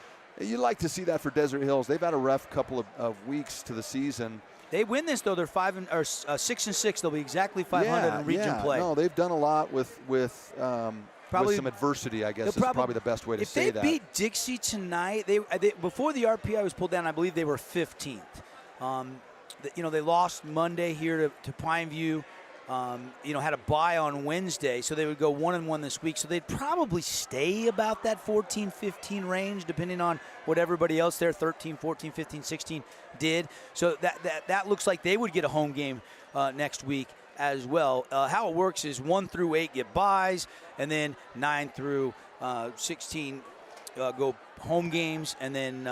You'd like to see that for Desert Hills. They've had a rough couple of weeks to the season. They win this, though. They're 6-6. They'll be exactly 500 in region play. No, they've done a lot with some adversity, I guess is probably the best way to say that. If they beat Dixie tonight, they before the RPI was pulled down, I believe they were 15th. They lost Monday here to Pineview. Had a bye on Wednesday, so they would go 1-1 this week. So they'd probably stay about that 14-15 range, depending on what everybody else there, 13, 14, 15, 16, did. So that looks like they would get a home game next week as well. How it works is 1 through 8 get byes, and then 9 through 16 go home games, and then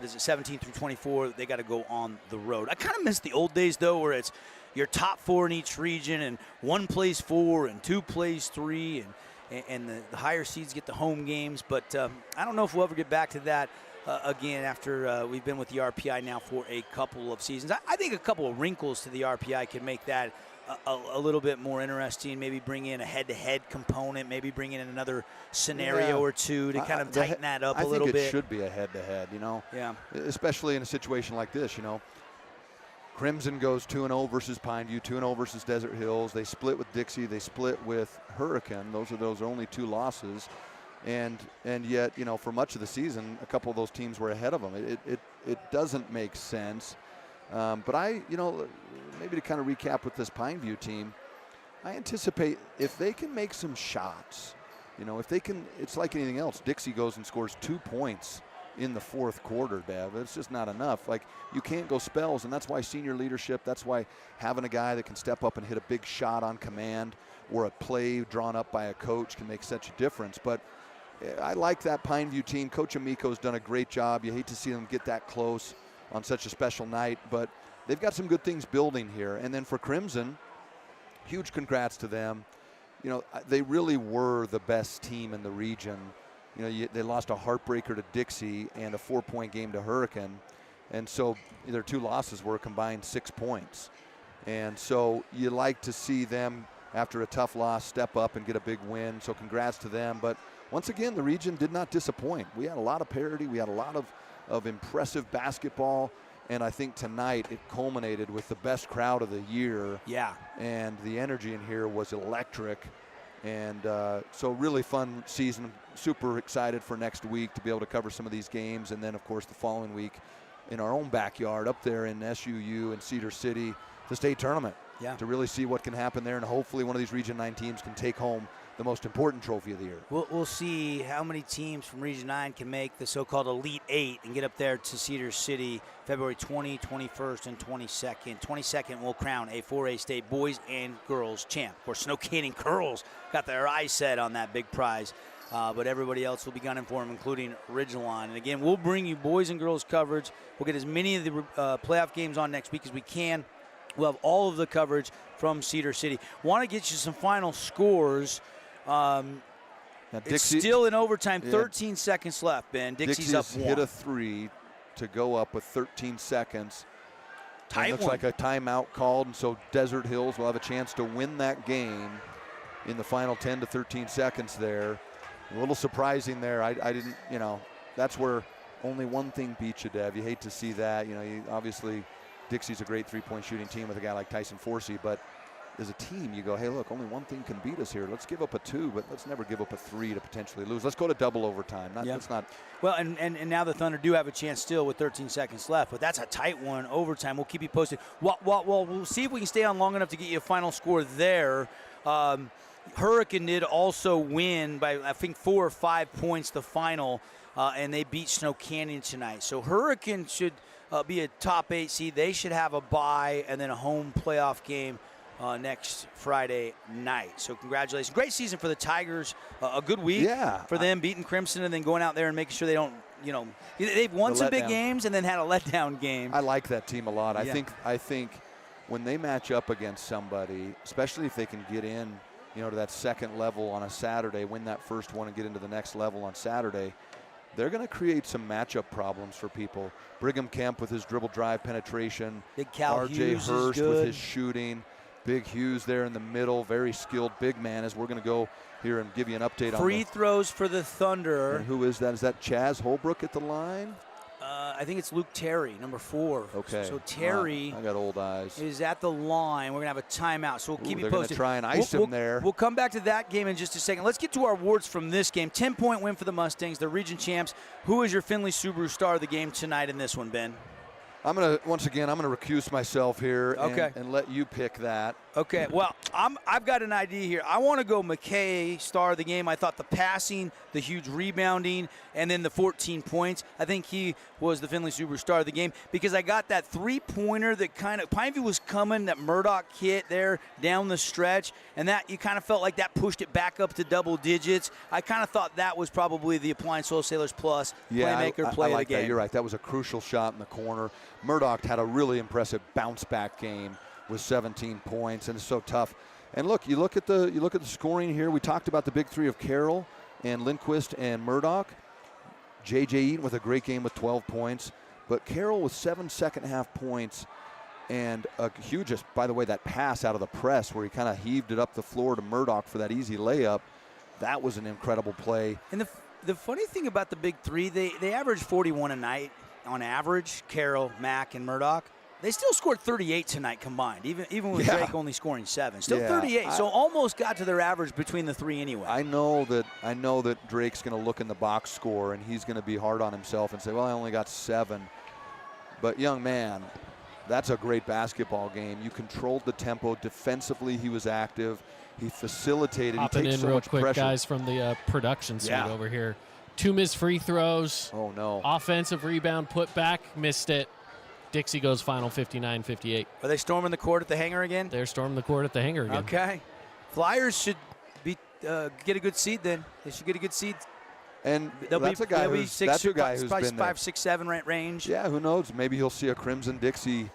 17 through 24, they got to go on the road. I kind of miss the old days, though, where it's your top 4 in each region, and 1 plays 4 and 2 plays 3, and the higher seeds get the home games. But I don't know if we'll ever get back to that again after we've been with the RPI now for a couple of seasons. I think a couple of wrinkles to the RPI could make that a little bit more interesting. Maybe bring in a head-to-head component, maybe bring in another scenario or two to kind of tighten that up a little bit. I think it should be a head-to-head, Yeah. Especially in a situation like this, Crimson goes 2-0 versus Pineview, 2-0 versus Desert Hills. They split with Dixie. They split with Hurricane. Those are only 2 losses. And yet, for much of the season, a couple of those teams were ahead of them. It doesn't make sense. But maybe to kind of recap with this Pineview team, I anticipate if they can make some shots, You know, if they can, it's like anything else. Dixie goes and scores 2 points in the fourth quarter, Bev. It's just not enough. Like, you can't go spells, and that's why senior leadership, that's why having a guy that can step up and hit a big shot on command or a play drawn up by a coach can make such a difference. But I like that Pineview team. Coach Amico's done a great job. You hate to see them get that close on such a special night, but they've got some good things building here. And then for Crimson, huge congrats to them. You know, they really were the best team in the region. You know, they lost a heartbreaker to Dixie and a 4-point game to Hurricane. And so their 2 losses were a combined 6 points. And so you like to see them, after a tough loss, step up and get a big win. So congrats to them. But once again, the region did not disappoint. We had a lot of parity. We had a lot of impressive basketball. And I think tonight it culminated with the best crowd of the year. Yeah. And the energy in here was electric. And so really fun season. Super excited for next week to be able to cover some of these games. And then, of course, the following week in our own backyard up there in SUU and Cedar City, the state tournament. Yeah. To really see what can happen there. And hopefully one of these Region 9 teams can take home the most important trophy of the year. We'll see how many teams from Region 9 can make the so-called Elite 8 and get up there to Cedar City February 20, 21st, and 22nd. 22nd will crown a 4A state boys and girls champ. Of course, Snow Canyon Girls got their eyes set on that big prize, but everybody else will be gunning for them, including Ridgeline. And again, we'll bring you boys and girls coverage. We'll get as many of the playoff games on next week as we can. We'll have all of the coverage from Cedar City. Want to get you some final scores. It's still in overtime, 13 seconds left, Ben. Dixie's up 1. Hit a 3 to go up with 13 seconds. Tight looks one. like a timeout called, and so Desert Hills will have a chance to win that game in the final 10 to 13 seconds there. A little surprising there. I didn't, you know, that's where only one thing beats you, Dev. You hate to see that. You know, obviously Dixie's a great three-point shooting team with a guy like Tyson Forsey, but as a team, you go, hey, look, only one thing can beat us here. Let's give up a 2, but let's never give up a 3 to potentially lose. Let's go to double overtime. That's not. Well, and now the Thunder do have a chance still with 13 seconds left, but that's a tight one, overtime. We'll keep you posted. Well, we'll see if we can stay on long enough to get you a final score there. Hurricane did also win by, I think, 4 or 5 points the final, and they beat Snow Canyon tonight. So Hurricane should be a top 8 seed. They should have a bye and then a home playoff game next Friday night. So congratulations. Great season for the Tigers. A good week for them, beating Crimson and then going out there and making sure they don't, you know, they've won some big games and then had a letdown game. I like that team a lot. Yeah. I think when they match up against somebody, especially if they can get in, you know, to that second level on a Saturday, win that first one and get into the next level on Saturday, they're going to create some matchup problems for people. Brigham Kemp with his dribble drive penetration. Big Cal R.J. Hughes Hurst is good. with his shooting. Big Hughes there in the middle, very skilled big man, as we're going to go here and give you an update on free throws for the Thunder. And who is that? Is that Chaz Holbrook at the line? I think it's Luke Terry, number 4. Okay. So Terry I got old eyes. is at the line. We're going to have a timeout, so we'll keep you they're posted. They're going to try and ice him there. We'll come back to that game in just a second. Let's get to our awards from this game. 10-point win for the Mustangs. They're region champs. Who is your Findlay Subaru star of the game tonight in this one, Ben? I'm going to, once again, I'm going to recuse myself here and let you pick that. Okay, well, I've got an idea here. I want to go McKay, star of the game. I thought the passing, the huge rebounding, and then the 14 points. I think he was the Findlay Subaru star of the game because I got that three-pointer that kind of, Pineview was coming, that Murdoch hit there down the stretch, and that you kind of felt like that pushed it back up to double digits. I kind of thought that was probably the Appliance Wholesalers Plus playmaker play I like of the game. That. You're right. That was a crucial shot in the corner. Murdoch had a really impressive bounce-back game with 17 points, and it's so tough. And look, you look at the scoring here. We talked about the big three of Carroll and Lindquist and Murdoch. J.J. Eaton with a great game with 12 points, but Carroll with 7 second-half points and a huge, by the way, that pass out of the press where he kind of heaved it up the floor to Murdoch for that easy layup. That was an incredible play. And the funny thing about the big three, they average 41 a night on average, Carroll, Mack, and Murdoch. They still scored 38 tonight combined, even with Drake only scoring 7. Still 38, so almost got to their average between the three anyway. I know that Drake's going to look in the box score, and he's going to be hard on himself and say, well, I only got 7. But, young man, that's a great basketball game. You controlled the tempo. Defensively, he was active. He facilitated. Hopping he takes in so real much quick, pressure. guys, from the production suite Yeah. over here. 2 missed free throws. Oh, no. Offensive rebound, put back, missed it. Dixie goes final 59-58. Are they storming the court at the hangar again? They're storming the court at the hangar again. Okay. Flyers should be get a good seed then. They should get a good seed. And They'll that's be, a guy they'll be who's, six, that's a guy who's probably been there. 5, 6, 7 range. Yeah, who knows? Maybe he'll see a Crimson Dixie,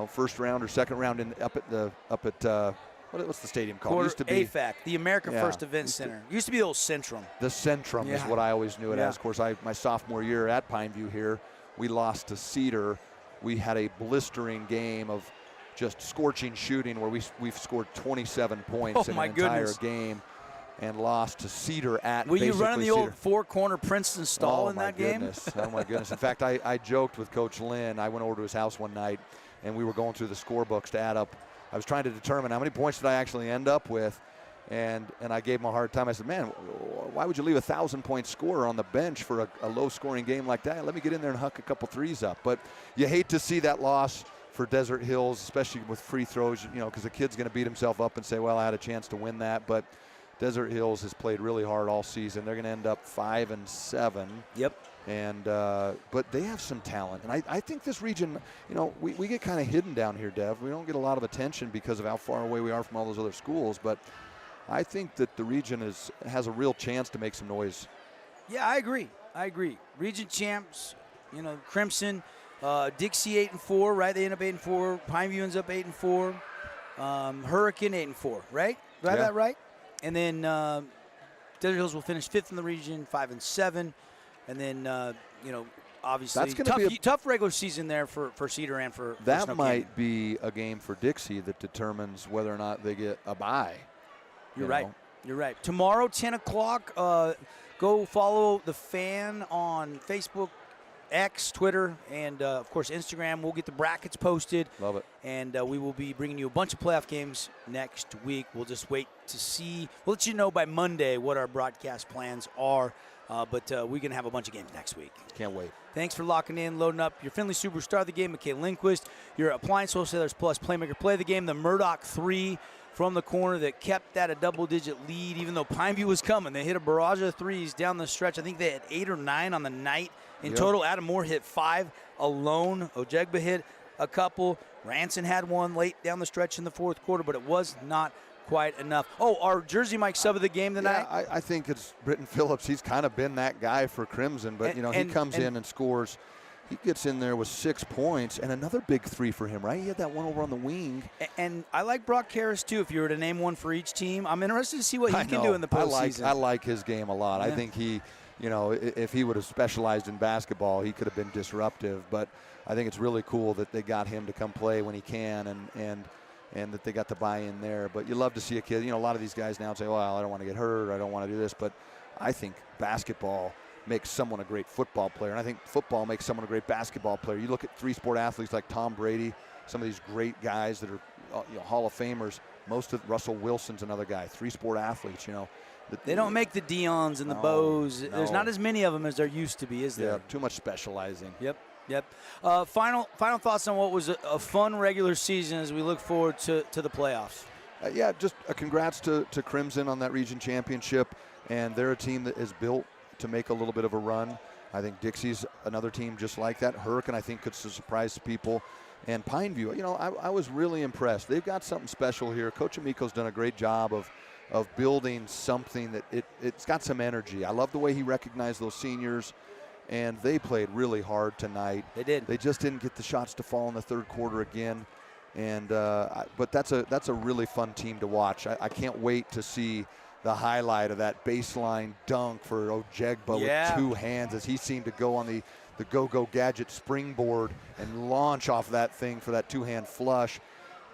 first round or second round up at what's the stadium called? It used to be AFAC, the America Yeah. First Event Center. Used to be the old Centrum. The Centrum is Yeah. what I always knew it Yeah. as. Of course, my sophomore year at Pineview here, we lost to Cedar. We had a blistering game of just scorching shooting where we've scored 27 points in my an entire goodness. game and lost to Cedar at Were you basically running the Cedar. old four-corner Princeton stall in that game? Oh, my goodness. In fact, I joked with Coach Lynn. I went over to his house one night, and we were going through the scorebooks to add up. I was trying to determine how many points did I actually end up with, and I gave him a hard time. I said, man, why would you leave a 1,000-point scorer on the bench for a low-scoring game like that? Let me get in there and huck a couple threes up. But you hate to see that loss for Desert Hills, especially with free throws, because the kid's going to beat himself up and say, well, I had a chance to win that. But Desert Hills has played really hard all season. They're going to end up 5-7. Yep. And but they have some talent, and I think this region, we get kind of hidden down here, Dev. We don't get a lot of attention because of how far away we are from all those other schools. But I think that the region has a real chance to make some noise. Yeah, I agree. Region champs, Crimson, Dixie 8-4, right? They end up 8-4. Pineview ends up 8-4. Hurricane 8-4, right? Do I have that right? And then Desert Hills will finish 5th in the region, 5-7. And then, obviously, That's gonna be tough regular season there for Cedar and for That Snow might Canyon. be a game for Dixie that determines whether or not they get a bye. You're right. Tomorrow, 10 o'clock, go follow The Fan on Facebook, X, Twitter, and, of course, Instagram. We'll get the brackets posted. Love it. And we will be bringing you a bunch of playoff games next week. We'll just wait to see. We'll let you know by Monday what our broadcast plans are. But we're going to have a bunch of games next week. Can't wait. Thanks for locking in, loading up your Finley superstar of the game, McKay Lindquist, your Appliance Wholesalers Plus Playmaker Play of the game, the Murdoch 3 from the corner that kept that a double-digit lead, even though Pineview was coming. They hit a barrage of threes down the stretch. I think they had 8 or 9 on the night. In total, Adam Moore hit 5 alone. Ojegba hit a couple. Ranson had one late down the stretch in the fourth quarter, but it was not quite enough. Oh, our Jersey Mike sub of the game tonight? Yeah, I think it's Britton Phillips. He's kind of been that guy for Crimson, but, he comes in and scores. He gets in there with 6 points and another big 3 for him, right? He had that one over on the wing. And I like Brock Harris, too, if you were to name one for each team. I'm interested to see what he can do in the postseason. I like his game a lot. Yeah. I think he, if he would have specialized in basketball, he could have been disruptive. But I think it's really cool that they got him to come play when he can and that they got the buy-in there. But you love to see a kid, a lot of these guys now say, well, I don't want to get hurt, I don't want to do this. But I think basketball makes someone a great football player, and I think football makes someone a great basketball player. You look at 3-sport athletes like Tom Brady, some of these great guys that are Hall of Famers. Russell Wilson's another guy, 3-sport athletes, They don't make the Deions and the Bows. No. There's not as many of them as there used to be, is there? Yeah, too much specializing. Yep. Final thoughts on what was a fun regular season as we look forward to the playoffs. Just a congrats to Crimson on that region championship, and they're a team that is built to make a little bit of a run. I think Dixie's another team just like that. Hurricane, I think, could surprise people. And Pineview, I was really impressed. They've got something special here. Coach Amico's done a great job of building something that it's got some energy. I love the way he recognized those seniors, and they played really hard tonight. They did. They just didn't get the shots to fall in the third quarter again. And but that's a really fun team to watch. I can't wait to see the highlight of that baseline dunk for Ojegba with 2 hands as he seemed to go on the go-go gadget springboard and launch off that thing for that 2-hand flush.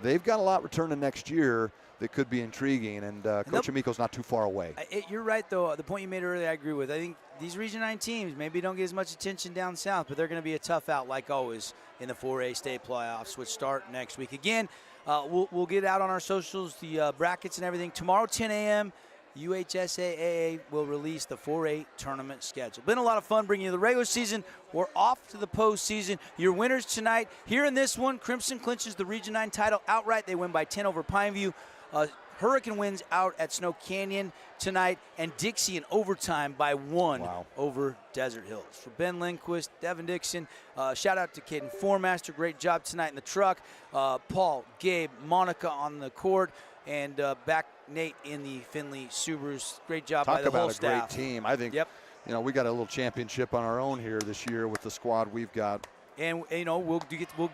They've got a lot returning next year that could be intriguing, and Coach Amico's not too far away. You're right, though. The point you made earlier, I agree with. I think these Region 9 teams maybe don't get as much attention down south, but they're going to be a tough out, like always, in the 4A state playoffs, which start next week. Again, we'll get out on our socials, the brackets and everything. Tomorrow, 10 a.m., UHSAA will release the 4A tournament schedule. Been a lot of fun bringing you the regular season. We're off to the postseason. Your winners tonight. Here in this one, Crimson clinches the Region 9 title outright. They win by 10 over Pineview. Hurricane winds out at Snow Canyon tonight, and Dixie in overtime by 1 over Desert Hills. For Ben Lindquist, Devin Dixon, shout out to Caden Formaster. Great job tonight in the truck. Paul, Gabe, Monica on the court, and back Nate in the Findlay Subarus. Great job by the whole staff. Talk about a great team. I think, we got a little championship on our own here this year with the squad we've got. And, we'll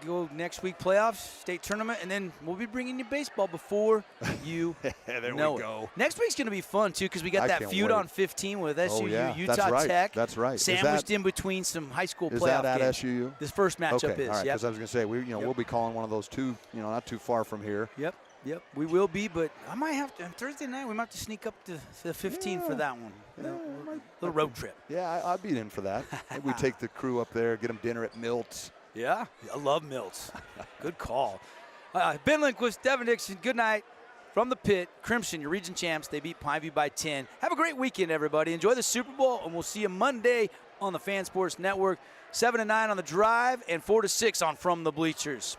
go next week playoffs, state tournament, and then we'll be bringing you baseball before you know we go. it. Next week's going to be fun, too, because we got that feud on 15 with SUU, Utah Tech. That's right. Sandwiched in between some high school playoff games. games. Is that at SUU? This first matchup okay, is, all right, because I was going to say, we'll be calling one of those two, not too far from here. Yep, we will be, but I might have to, on Thursday night, we might have to sneak up to the 15 for that one. Little road trip. Yeah, I'd be in for that. Maybe we take the crew up there, get them dinner at Milt's. Yeah, I love Milt's. Good call. Ben Lindquist, Devin Dixon, good night from the pit. Crimson, your region champs. They beat Pineview by 10. Have a great weekend, everybody. Enjoy the Super Bowl, and we'll see you Monday on the Fan Sports Network. 7 to 9 on The Drive and 4 to 6 on From the Bleachers.